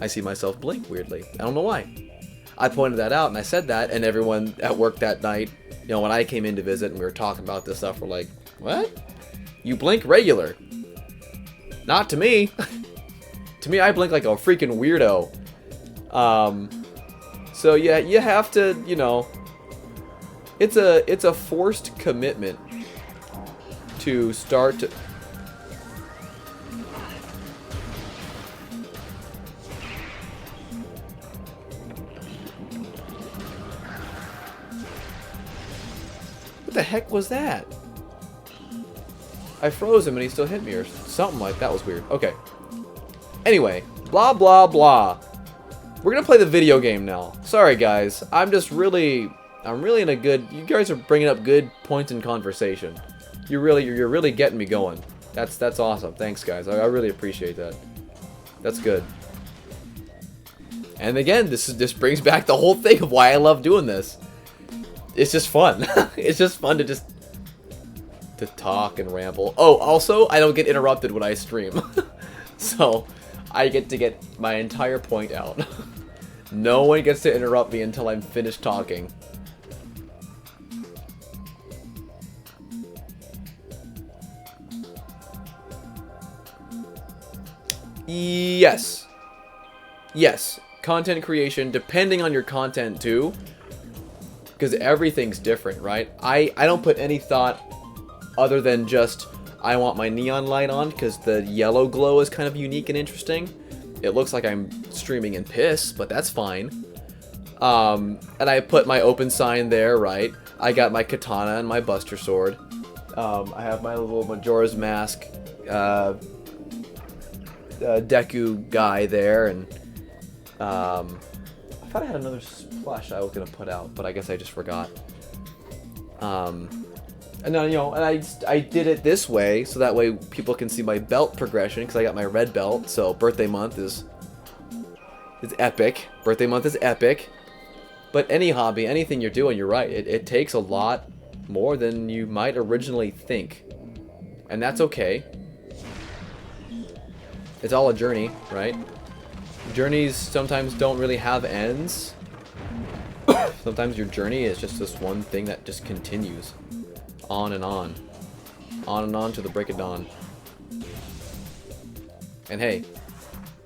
I see myself blink weirdly. I don't know why. I pointed that out and I said that, and everyone at work that night, you know, when I came in to visit and we were talking about this stuff, were like, what? You blink regular. Not to me. To me, I blink like a freaking weirdo. So yeah, you have to, you know, it's a forced commitment to start to... What the heck was that? I froze him and he still hit me or something like that. Was weird. Okay. Anyway, blah blah blah. We're gonna play the video game now. Sorry guys, I'm really in a good... You guys are bringing up good points in conversation. You're really getting me going. That's awesome. Thanks guys. I really appreciate that. That's good. And again, this brings back the whole thing of why I love doing this. It's just fun. It's just fun to talk and ramble. Oh, also, I don't get interrupted when I stream. So, I get my entire point out. No one gets to interrupt me until I'm finished talking. Yes. Yes. Content creation, depending on your content too. Because everything's different, right? I don't put any thought other than just, I want my neon light on because the yellow glow is kind of unique and interesting. It looks like I'm streaming in piss, but that's fine. And I put my open sign there, right? I got my katana and my buster sword. I have my little Majora's Mask Deku guy there, and I thought I had another splash I was gonna put out, but I guess I just forgot. And then, you know, and I did it this way so that way people can see my belt progression, because I got my red belt. So birthday month is epic. Birthday month is epic. But any hobby, anything you're doing, you're right. It takes a lot more than you might originally think, and that's okay. It's all a journey, right? Journeys sometimes don't really have ends. Sometimes your journey is just this one thing that just continues on and on. On and on to the break of dawn. And hey,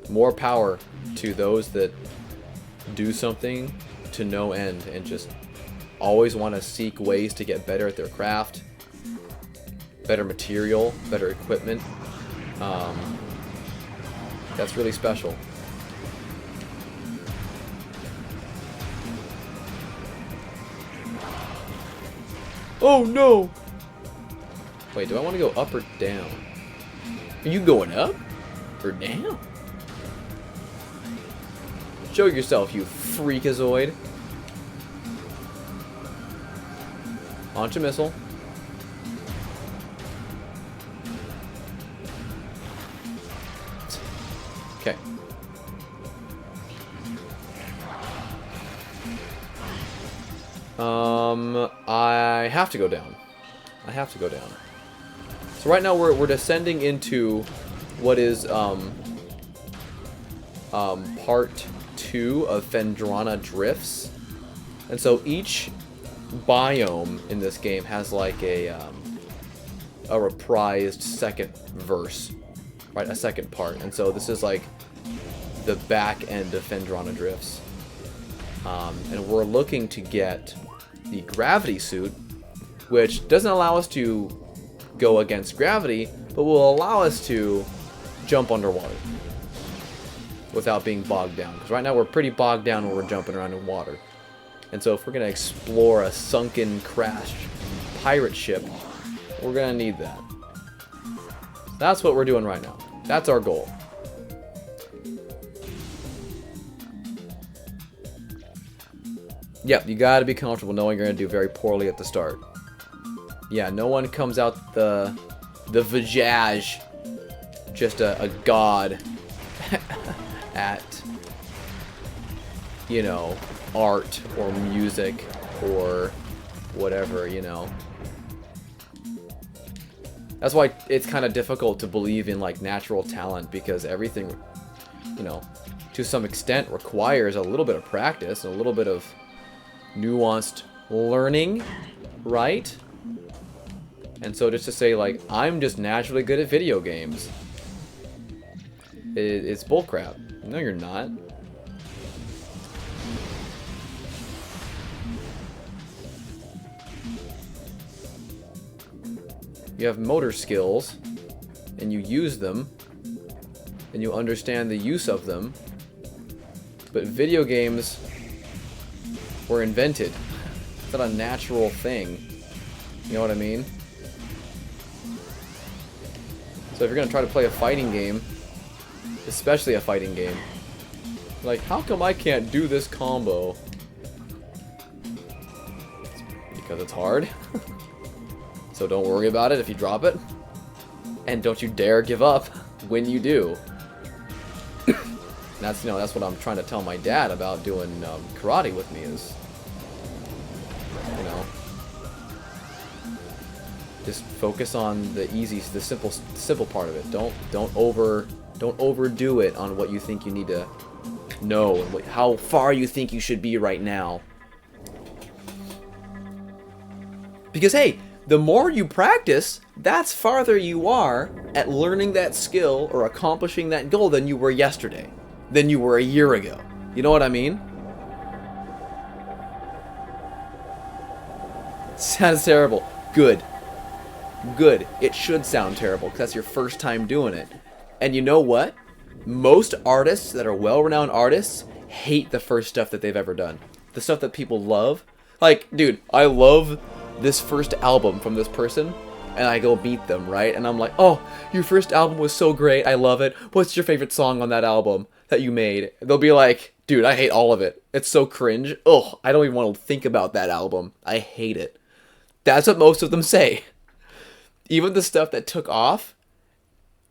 more power to those that do something to no end and just always want to seek ways to get better at their craft, better material, better equipment. That's really special. Oh no! Wait, do I want to go up or down? Are you going up or down? Show yourself, you freakazoid. Launch a missile. Okay. I have to go down. I have to go down. So right now we're descending into what is part 2 of Phendrana Drifts. And so each biome in this game has like a reprised second verse, right? A second part. And so this is like the back end of Phendrana Drifts. And we're looking to get the gravity suit, which doesn't allow us to go against gravity, but will allow us to jump underwater without being bogged down. Because right now we're pretty bogged down when we're jumping around in water. And so if we're going to explore a sunken, crashed pirate ship, we're going to need that. That's what we're doing right now. That's our goal. Yep, you gotta be comfortable knowing you're gonna do very poorly at the start. Yeah, no one comes out the Vijaj just a god at, you know, art or music or whatever, you know. That's why it's kind of difficult to believe in like natural talent, because everything, you know, to some extent requires a little bit of practice and a little bit of nuanced learning, right? And so just to say, like, I'm just naturally good at video games, it's bullcrap. No, you're not. You have motor skills, and you use them, and you understand the use of them, but video games were invented. It's not a natural thing. You know what I mean? So if you're gonna try to play a fighting game, especially a fighting game, like, how come I can't do this combo? Because it's hard. So don't worry about it if you drop it. And don't you dare give up when you do. That's, you know, that's what I'm trying to tell my dad about doing karate with me is, you know, just focus on the easy, the simple part of it. Don't overdo it on what you think you need to know and how far you think you should be right now. Because hey, the more you practice, that's farther you are at learning that skill or accomplishing that goal than you were yesterday, than you were a year ago. You know what I mean? Sounds terrible. Good. Good. It should sound terrible because that's your first time doing it. And you know what? Most artists that are well-renowned artists hate the first stuff that they've ever done. The stuff that people love. Like, dude, I love this first album from this person, and I go meet them, right? And I'm like, oh, your first album was so great, I love it. What's your favorite song on that album that you made? They'll be like, dude, I hate all of it. It's so cringe. Ugh, I don't even want to think about that album. I hate it. That's what most of them say. Even the stuff that took off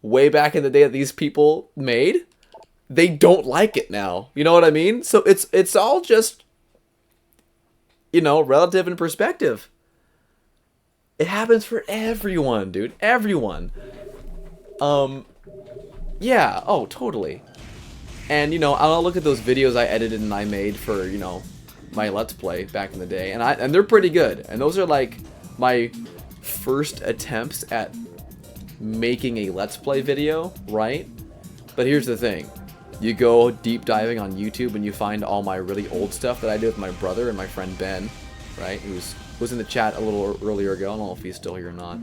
way back in the day that these people made, they don't like it now. You know what I mean? So it's all just, you know, relative in perspective. It happens for everyone, dude. Everyone. Yeah. Oh, totally. And, you know, I'll look at those videos I edited and I made for, you know, my Let's Play back in the day. And they're pretty good. And those are, like, my first attempts at making a Let's Play video, right? But here's the thing. You go deep diving on YouTube and you find all my really old stuff that I did with my brother and my friend Ben, right? Who was in the chat a little earlier ago. I don't know if he's still here or not.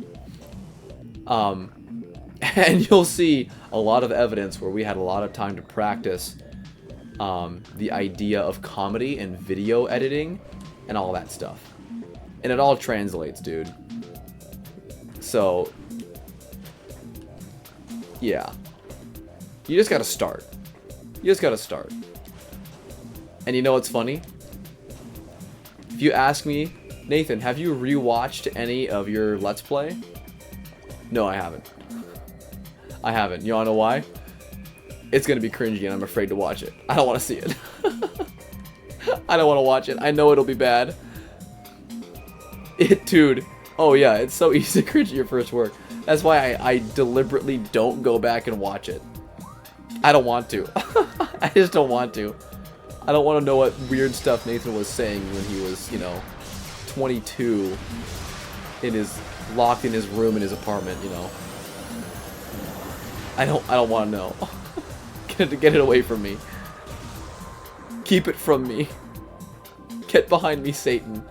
And you'll see a lot of evidence where we had a lot of time to practice the idea of comedy and video editing and all that stuff. And it all translates, dude. So, yeah. You just gotta start. You just gotta start. And you know what's funny? If you ask me, Nathan, have you rewatched any of your Let's Play? No, I haven't. I haven't. You wanna know why? It's gonna be cringy and I'm afraid to watch it. I don't wanna see it. I don't wanna watch it. I know it'll be bad. Dude. Oh yeah, it's so easy to cringe at your first work. That's why I deliberately don't go back and watch it. I don't want to. I just don't want to. I don't want to know what weird stuff Nathan was saying when he was, you know, 22 locked in his room in his apartment, you know. I don't want to know. Get it away from me. Keep it from me. Get behind me, Satan.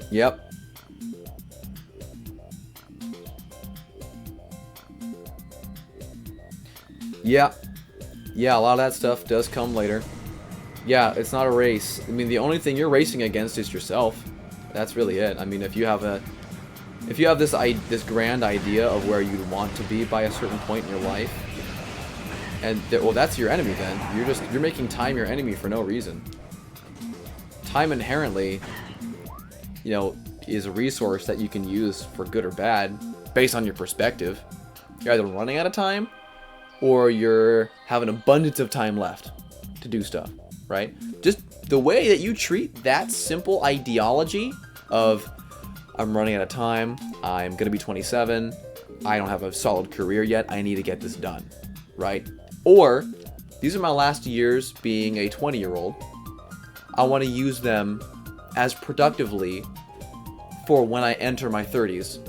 Yep. Yeah. Yeah, a lot of that stuff does come later. Yeah, it's not a race. I mean, the only thing you're racing against is yourself. That's really it. I mean, if you have this grand idea of where you want to be by a certain point in your life, and well, that's your enemy then. You're making time your enemy for no reason. Time inherently, you know, is a resource that you can use for good or bad based on your perspective. You're either running out of time or you're have an abundance of time left to do stuff, right? Just the way that you treat that simple ideology of I'm running out of time. I'm going to be 27. I don't have a solid career yet. I need to get this done, right? Or, these are my last years being a 20-year-old. I want to use them as productively for when I enter my 30s.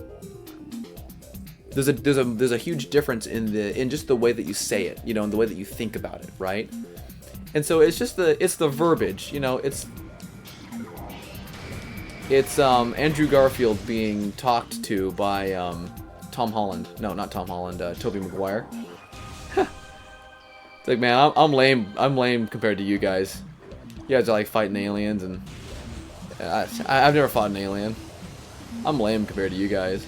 There's a huge difference in just the way that you say it, you know, and the way that you think about it, right? And so it's just the verbiage, you know, it's Andrew Garfield being talked to by Tom Holland. No, not Tom Holland, Tobey Maguire. It's like, man, I'm lame compared to you guys. You guys are like fighting aliens, and I've never fought an alien. I'm lame compared to you guys.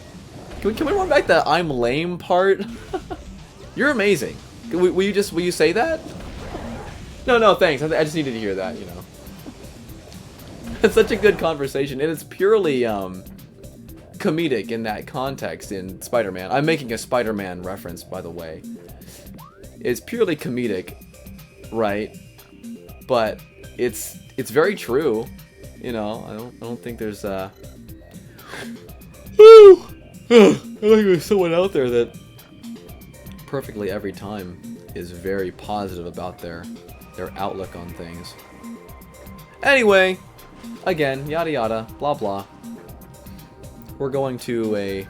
Can we run back the I'm lame part? You're amazing. Will you say that? No, thanks. I just needed to hear that, you know. It's such a good conversation, and it's purely comedic in that context in Spider-Man. I'm making a Spider-Man reference, by the way. It's purely comedic, right? But it's very true, you know. I don't think there's Woo! I think there's someone out there that perfectly every time is very positive about their outlook on things. Anyway, again, yada yada, blah blah. We're going to a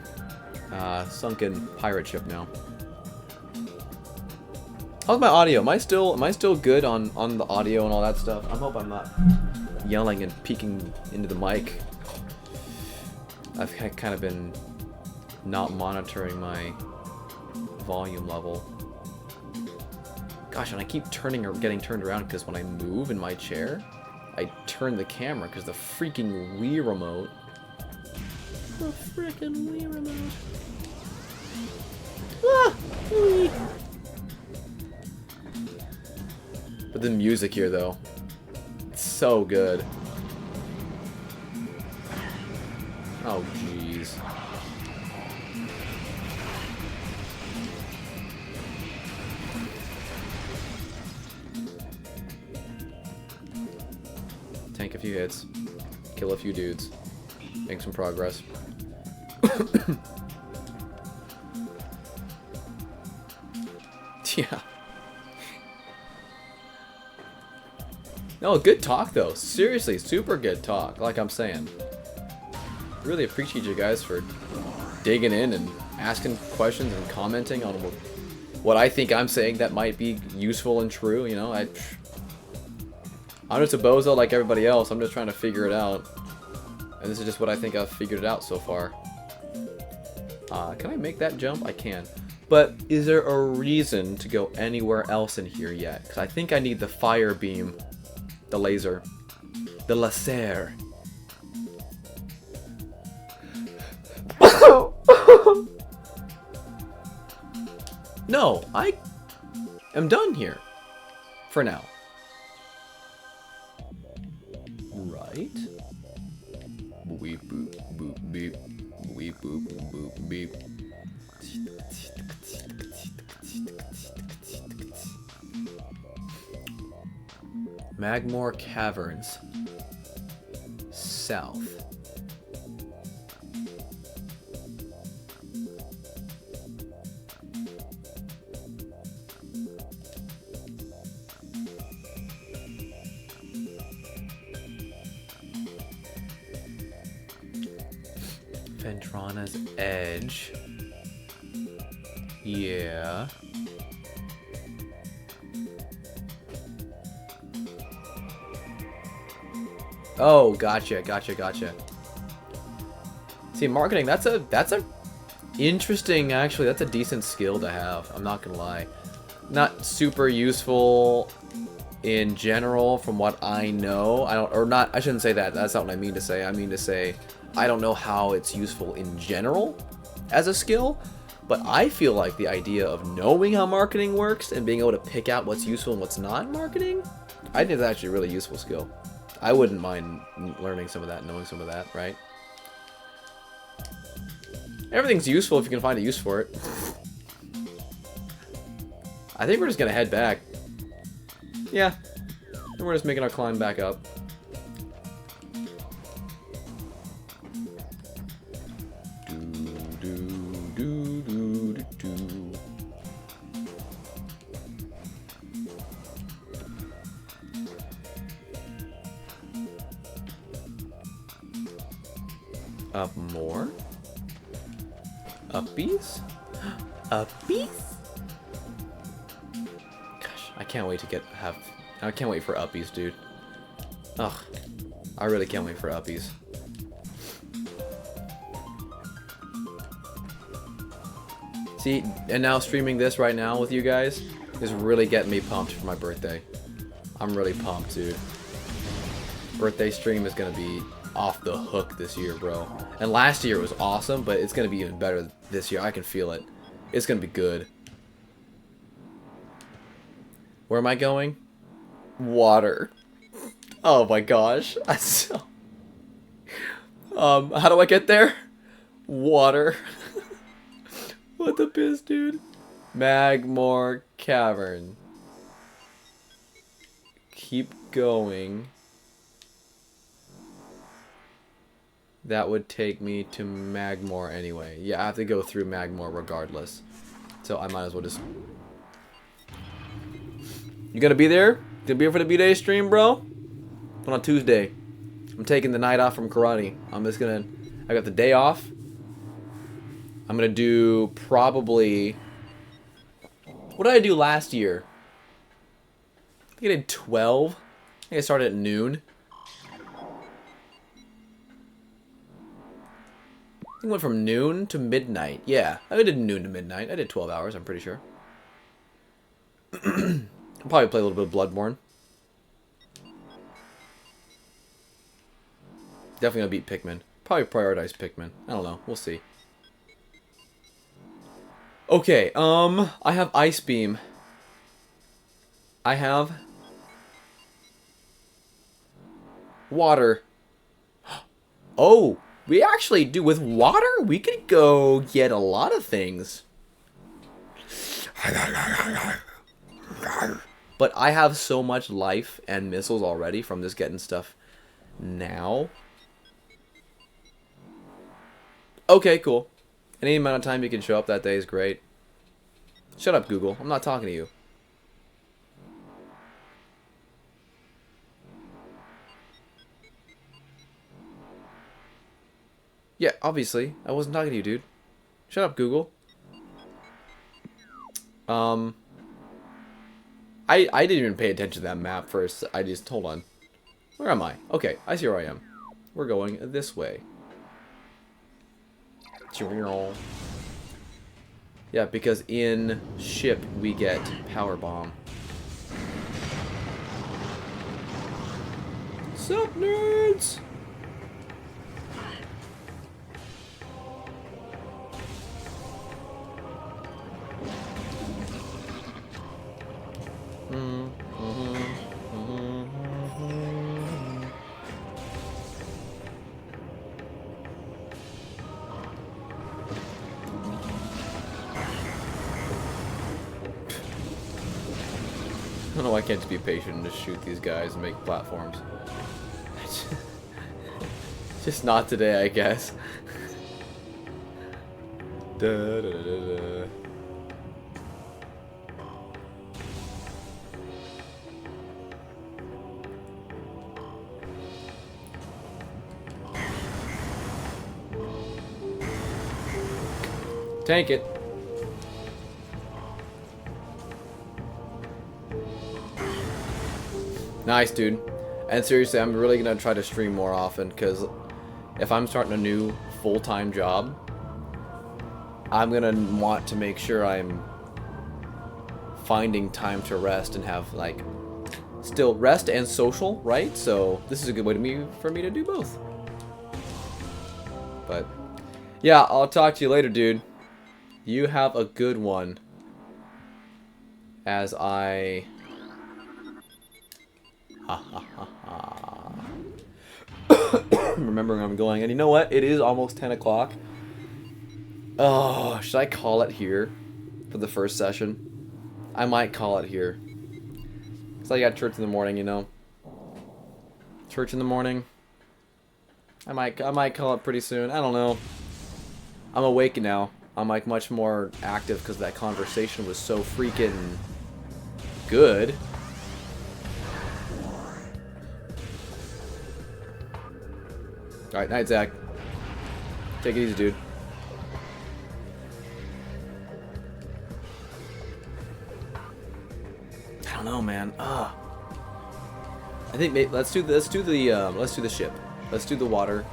sunken pirate ship now. How's my audio? Am I still good on the audio and all that stuff? I hope I'm not yelling and peeking into the mic. I've kind of been not monitoring my volume level. Gosh, and I keep getting turned around because when I move in my chair, I turn the camera because the freaking Wii remote. The freaking Wii remote. Ah, Wii. But the music here, though, it's so good. Oh, jeez. Tank a few hits, kill a few dudes, make some progress. Yeah. No, good talk though. Seriously, super good talk. Like I'm saying, really appreciate you guys for digging in and asking questions and commenting on what I think I'm saying that might be useful and true. You know, I'm just a bozo like everybody else. I'm just trying to figure it out, and this is just what I think I've figured it out so far. Can I make that jump? I can. But is there a reason to go anywhere else in here yet? Because I think I need the fire beam. The laser. The laser. No, I am done here. For now. Right? Beep boop boop beep. Beep boop boop beep. Magmore Caverns. South. Ventrana's Edge. Yeah. Oh, gotcha. See, marketing, that's a interesting, actually, that's a decent skill to have. I'm not gonna lie. Not super useful in general from what I know. I shouldn't say that. That's not what I mean to say. I mean to say, I don't know how it's useful in general as a skill, but I feel like the idea of knowing how marketing works and being able to pick out what's useful and what's not in marketing, I think that's actually a really useful skill. I wouldn't mind learning some of that, knowing some of that, right? Everything's useful if you can find a use for it. I think we're just gonna head back. Yeah. And we're just making our climb back up. Up more? Uppies? Uppies? Gosh, I can't wait to I can't wait for uppies, dude. Ugh. I really can't wait for uppies. See, and now streaming this right now with you guys is really getting me pumped for my birthday. I'm really pumped, dude. Birthday stream is gonna be off the hook this year, bro. And last year it was awesome, but it's gonna be even better this year. I can feel it. It's gonna be good. Where am I going? Water. Oh my gosh. How do I get there? Water. What the piss, dude? Magmore Cavern. Keep going. That would take me to Magmore anyway. Yeah, I have to go through Magmore regardless. So I might as well just... You gonna be there? Gonna be here for the B-Day stream, bro? On Tuesday. I'm taking the night off from karate. I got the day off. I'm gonna do probably... What did I do last year? I think I did 12. I think I started at noon. I went from noon to midnight. Yeah, I did noon to midnight. I did 12 hours, I'm pretty sure. I'll probably play a little bit of Bloodborne. Definitely gonna beat Pikmin. Probably prioritize Pikmin. I don't know. We'll see. Okay, I have Ice Beam. I have... Water. Oh! We actually do, with water, we could go get a lot of things. But I have so much life and missiles already from just getting stuff now. Okay, cool. Any amount of time you can show up that day is great. Shut up, Google. I'm not talking to you. Yeah, obviously. I wasn't talking to you, dude. Shut up, Google. I didn't even pay attention to that map first. I just... Hold on. Where am I? Okay, I see where I am. We're going this way. Yeah, because in ship we get Power Bomb. Sup, nerds? I don't know why I can't just be patient and just shoot these guys and make platforms. Just not today, I guess. Da, da, da, da. Tank it. Nice, dude. And seriously, I'm really gonna try to stream more often, because if I'm starting a new full-time job, I'm gonna want to make sure I'm finding time to rest and have, like, still rest and social, right? So this is a good way for me to do both. But yeah, I'll talk to you later, dude. You have a good one. As I... remembering where I'm going. And you know what? It is almost 10 o'clock. Oh, should I call it here for the first session? I might call it here. Because I got church in the morning, you know. Church in the morning. I might call it pretty soon. I don't know. I'm awake now. I'm like much more active because that conversation was so freaking good. Alright, night, Zach. Take it easy, dude. I don't know, man. Ugh. I think let's do the ship. Let's do the water,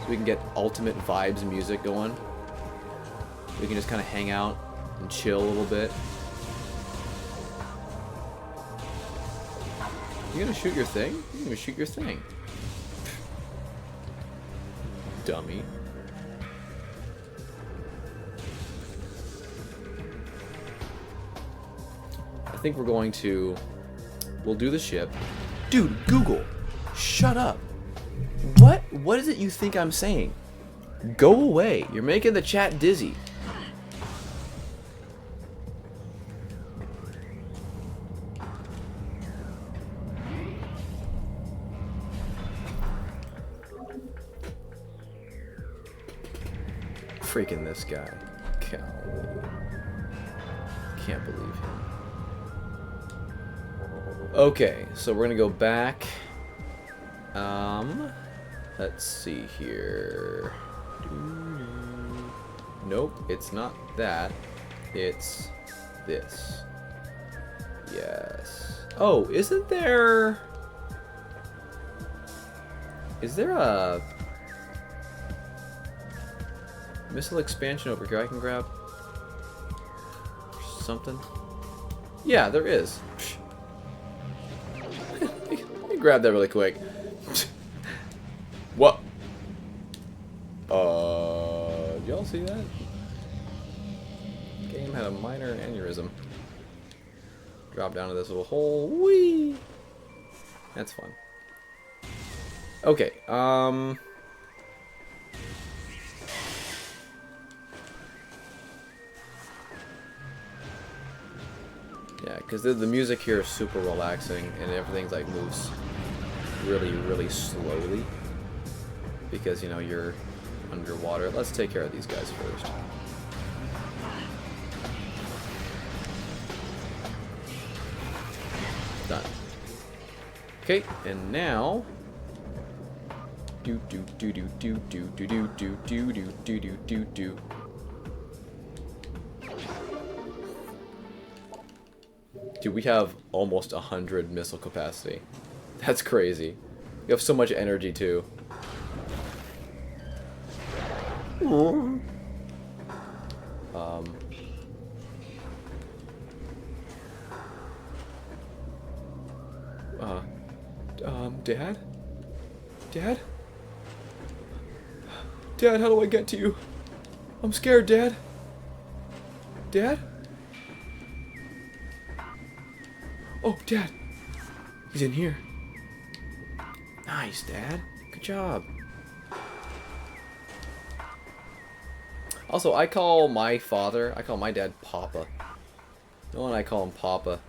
so we can get ultimate vibes and music going. We can just kind of hang out and chill a little bit. You gonna shoot your thing? You gonna shoot your thing? Dummy. I think we're going to... We'll do the ship. Dude, Google! Shut up! What is it you think I'm saying? Go away. You're making the chat dizzy. Freaking this guy. Can't believe him. Okay, so we're gonna go back. Let's see here. Nope, it's not that. It's this. Yes. Oh, isn't there... Is there a... missile expansion over here I can grab? Something? Yeah, there is. Let me grab that really quick. What? Y'all see that? Game had a minor aneurysm. Drop down to this little hole. Whee! That's fun. Okay, yeah, because the music here is super relaxing and everything's like moves really, really slowly. Because, you know, you're underwater. Let's take care of these guys first. Done. Okay, and now... Do do do do do do do do do do do do do do do. Dude, we have almost 100 missile capacity. That's crazy. You have so much energy too. Dad? Dad? Dad, how do I get to you? I'm scared, Dad. Dad? Oh, Dad. He's in here. Nice, Dad. Good job. Also, I call my dad Papa. No one I call him Papa.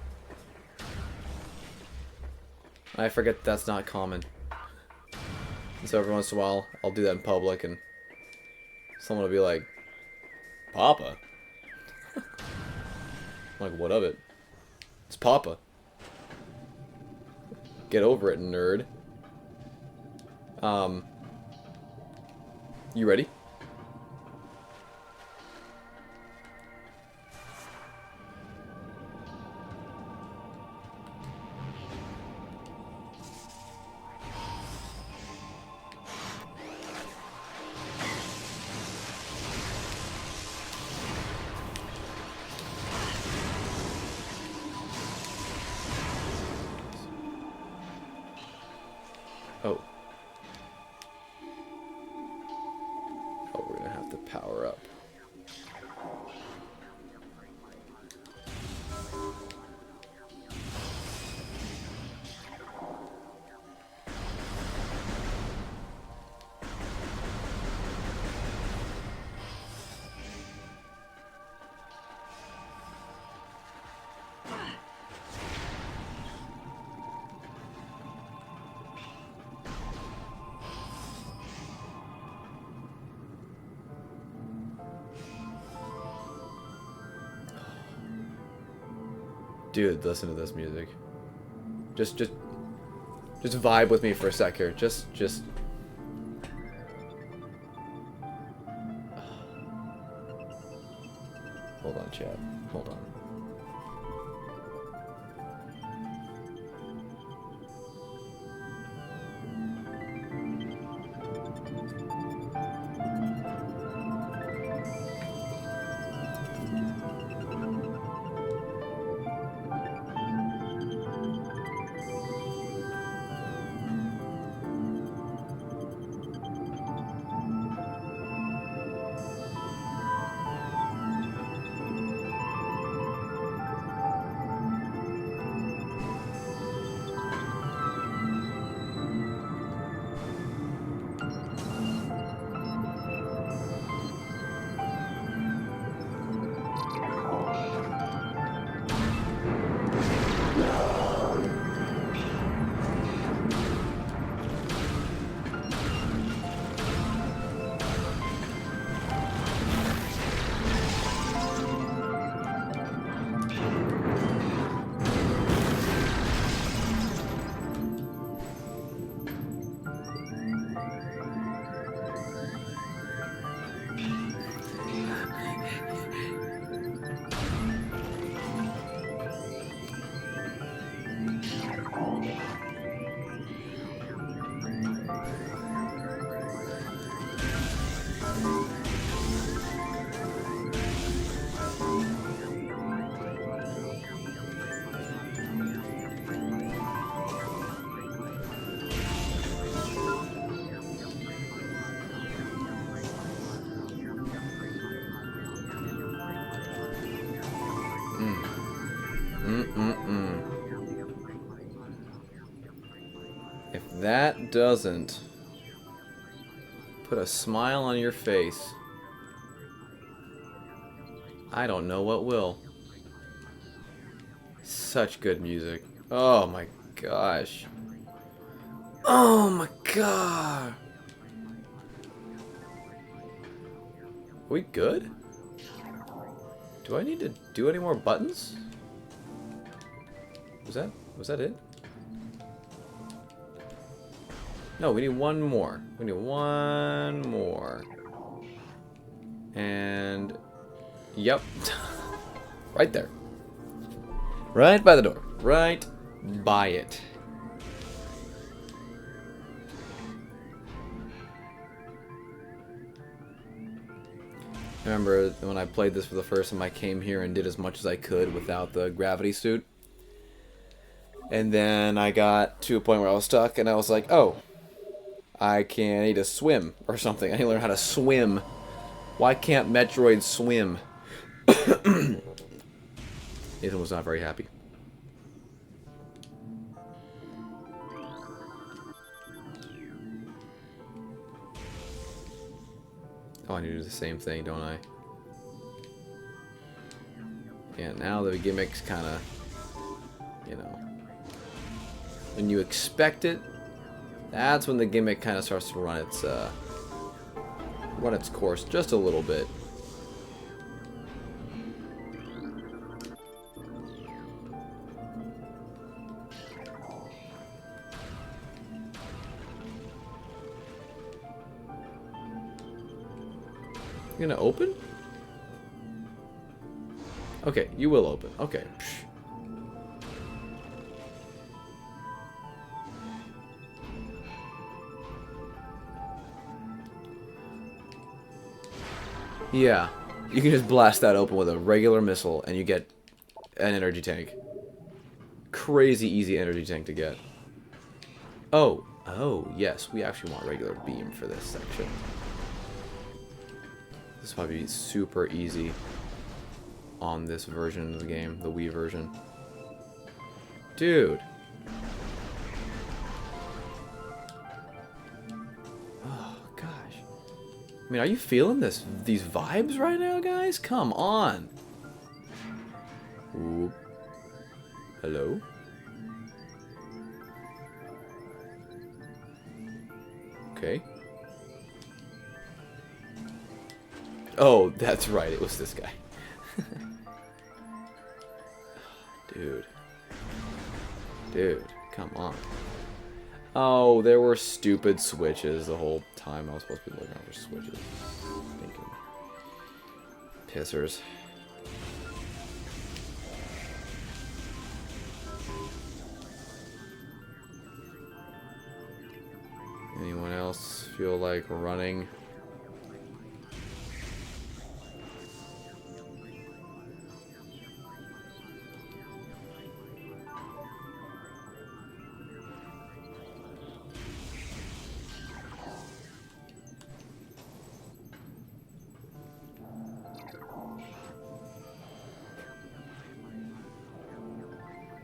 I forget that's not common. And so every once in a while, I'll do that in public and someone will be like, Papa? I'm like, what of it? It's Papa. Get over it, nerd. You ready? Oh. Oh, we're gonna have to power up. Dude, listen to this music. Just vibe with me for a sec here. Just chat. Hold on. If that doesn't put a smile on your face, I don't know what will. Such good music. Oh my gosh. Oh my god. Are we good? Do I need to do any more buttons? Was that it? No, we need one more. We need one more. And yep. Right there. Right by the door. Right by it. I remember when I played this for the first time, I came here and did as much as I could without the gravity suit. And then I got to a point where I was stuck, and I was like, oh, I need to swim or something. I need to learn how to swim. Why can't Metroid swim? Nathan was not very happy. Oh, I need to do the same thing, don't I? Yeah, now the gimmick's kind of, you know, when you expect it, that's when the gimmick kind of starts to run its course just a little bit. You gonna open? Okay, you will open. Okay. Yeah, you can just blast that open with a regular missile and you get an energy tank. Crazy easy energy tank to get. Oh, yes, we actually want regular beam for this section. This will probably be super easy on this version of the game, the Wii version. Dude. Oh, gosh. I mean, are you feeling these vibes right now, guys? Come on. Ooh. Hello? Okay. Oh, that's right. It was this guy. Dude, come on. Oh, there were stupid switches the whole time I was supposed to be looking out for switches. Thinking. Pissers. feel like running.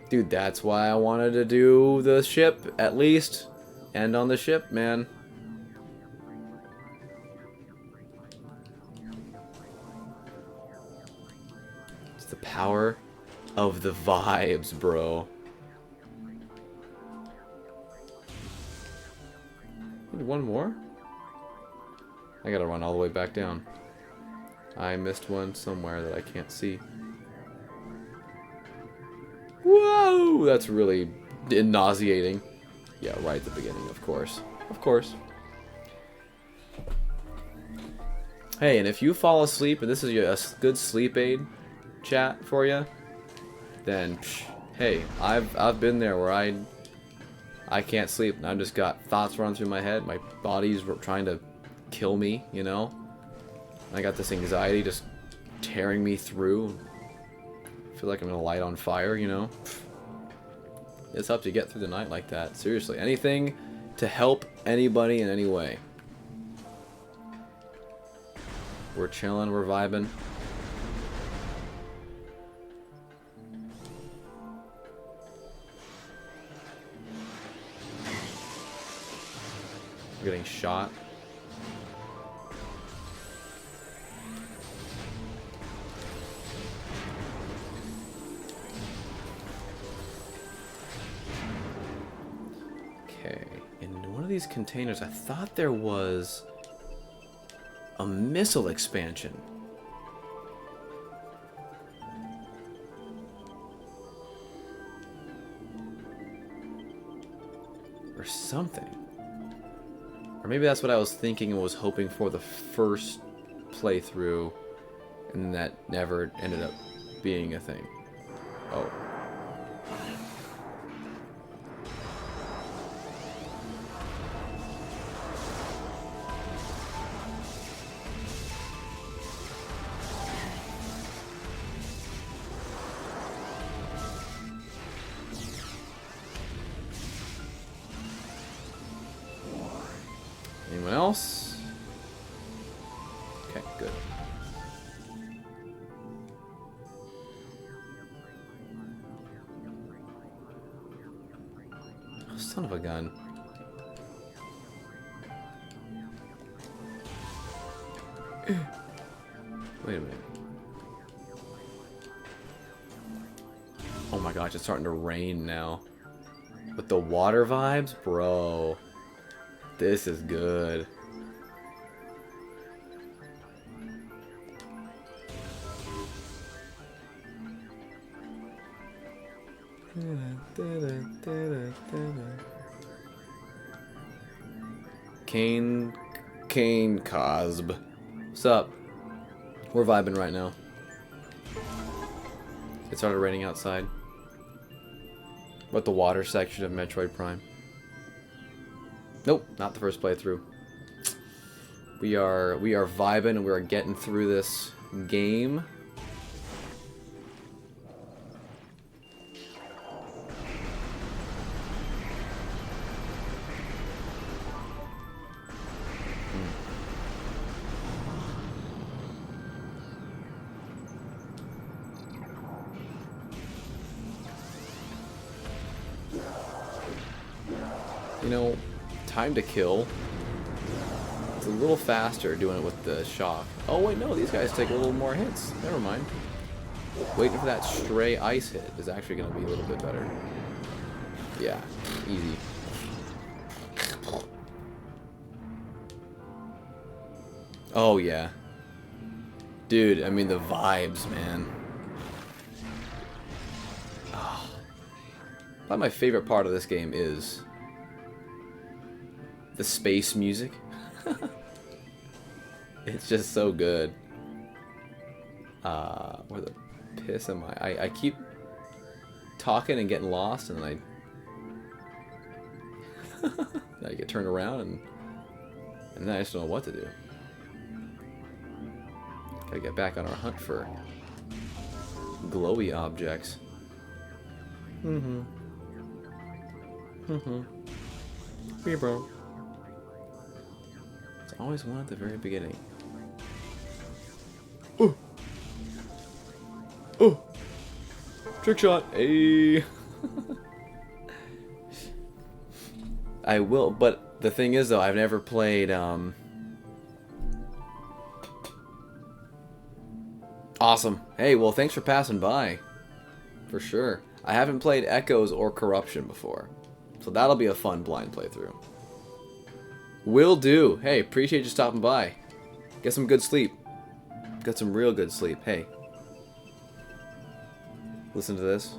Dude, that's why I wanted to do the ship, at least. End on the ship, man. It's the power of the vibes, bro. Need one more? I gotta run all the way back down. I missed one somewhere that I can't see. Whoa! That's really nauseating. Yeah, right at the beginning, of course. Of course. Hey, and if you fall asleep, and this is a good sleep aid chat for you, then, hey, I've been there where I can't sleep, and I've just got thoughts running through my head. My body's trying to kill me, you know? I got this anxiety just tearing me through. I feel like I'm gonna light on fire, you know? It's helped you get through the night like that. Seriously, anything to help anybody in any way. We're chilling, we're vibing. We're getting shot. Okay, in one of these containers, I thought there was a missile expansion. Or something. Or maybe that's what I was thinking and was hoping for the first playthrough, and that never ended up being a thing. Oh. Anyone else? Okay, good. Oh, son of a gun. Wait a minute. Oh my gosh, it's starting to rain now. With the water vibes? Bro. This is good. Kane Cosb. What's up? We're vibing right now. It started raining outside. What, the water section of Metroid Prime? Nope, not the first playthrough. We are vibing and we are getting through this game. You know, time to kill. It's a little faster doing it with the shock. Oh wait, no, these guys take a little more hits. Never mind. Waiting for that stray ice hit is actually going to be a little bit better. Yeah, easy. Oh yeah. Dude, I mean the vibes, man. Oh. Probably my favorite part of this game is the space music. It's just so good. Where the piss am I? I keep talking and getting lost, and then I get turned around and And then I just don't know what to do. Gotta get back on our hunt for glowy objects. Me, bro. It's always one at the very beginning. Oh! Oh! Trick shot! Hey! I will, but the thing is though, I've never played, Awesome. Hey, well thanks for passing by. For sure. I haven't played Echoes or Corruption before. So that'll be a fun blind playthrough. Will do. Hey, appreciate you stopping by. Get some good sleep. Got some real good sleep. Hey. Listen to this.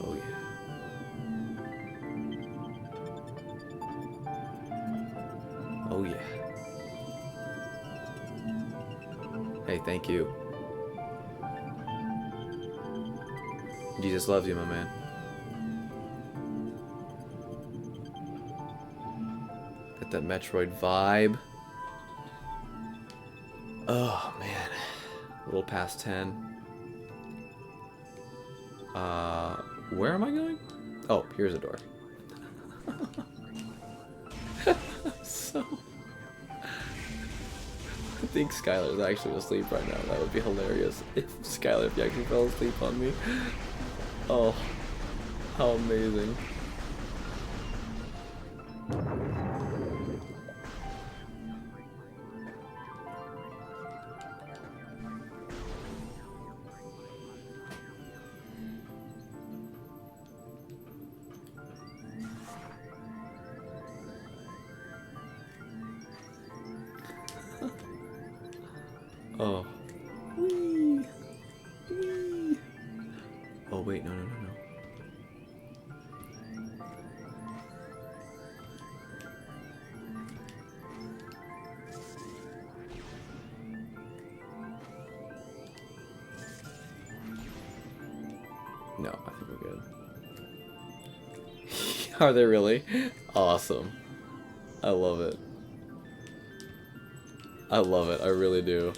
Oh yeah. Oh yeah. Hey, thank you. Jesus loves you, my man. Got that Metroid vibe. Oh, man. A little past 10. Where am I going? Oh, here's a door. So... I think Skylar's actually asleep right now. That would be hilarious. If Skylar, if you actually fell asleep on me. Oh, how amazing. Oh. Whee! Whee! Oh, wait, no. No, I think we're good. Are they really? Awesome. I love it. I love it, I really do.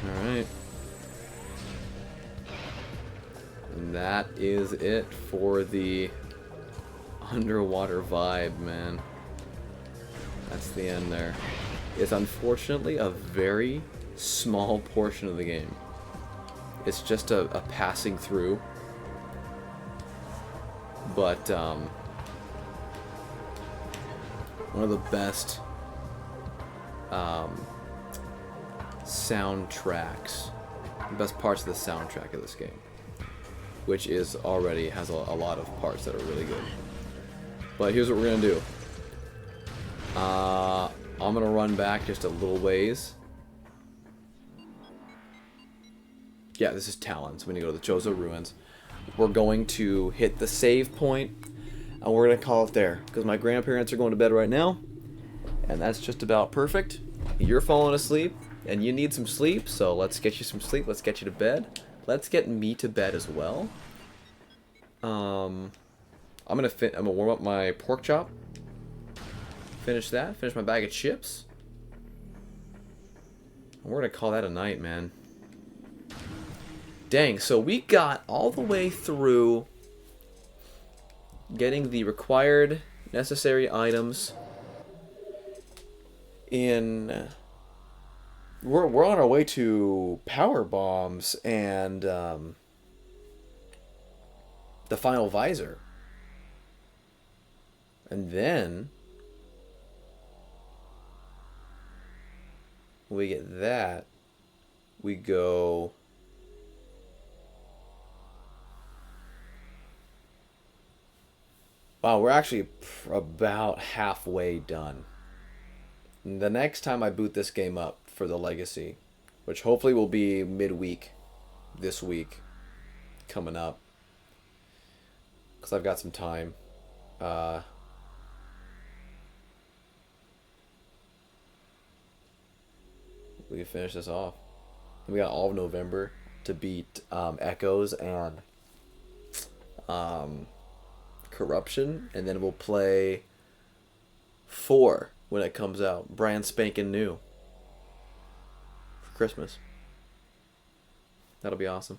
Alright. And that is it for the underwater vibe, man. That's the end there. It's unfortunately a very small portion of the game. It's just a passing through. But, one of the best soundtracks, the best parts of the soundtrack of this game, which is already has a lot of parts that are really good. But here's what we're gonna do. I'm gonna run back just a little ways. Yeah, this is Talon, so we're gonna go to the Chozo Ruins. We're going to hit the save point, and we're gonna call it there, because my grandparents are going to bed right now, and that's just about perfect. You're falling asleep, and you need some sleep, so let's get you some sleep. Let's get you to bed. Let's get me to bed as well. I'm gonna warm up my pork chop. Finish that. Finish my bag of chips. And we're gonna call that a night, man. Dang, so we got all the way through getting the required necessary items in... We're on our way to power bombs and the final visor. And then when we get that, we go... Wow, we're actually about halfway done. The next time I boot this game up for the Legacy, which hopefully will be midweek this week, coming up. Because I've got some time. We can finish this off. We got all of November to beat Echoes and Corruption, and then we'll play 4 when it comes out, brand spanking new for Christmas. That'll be awesome.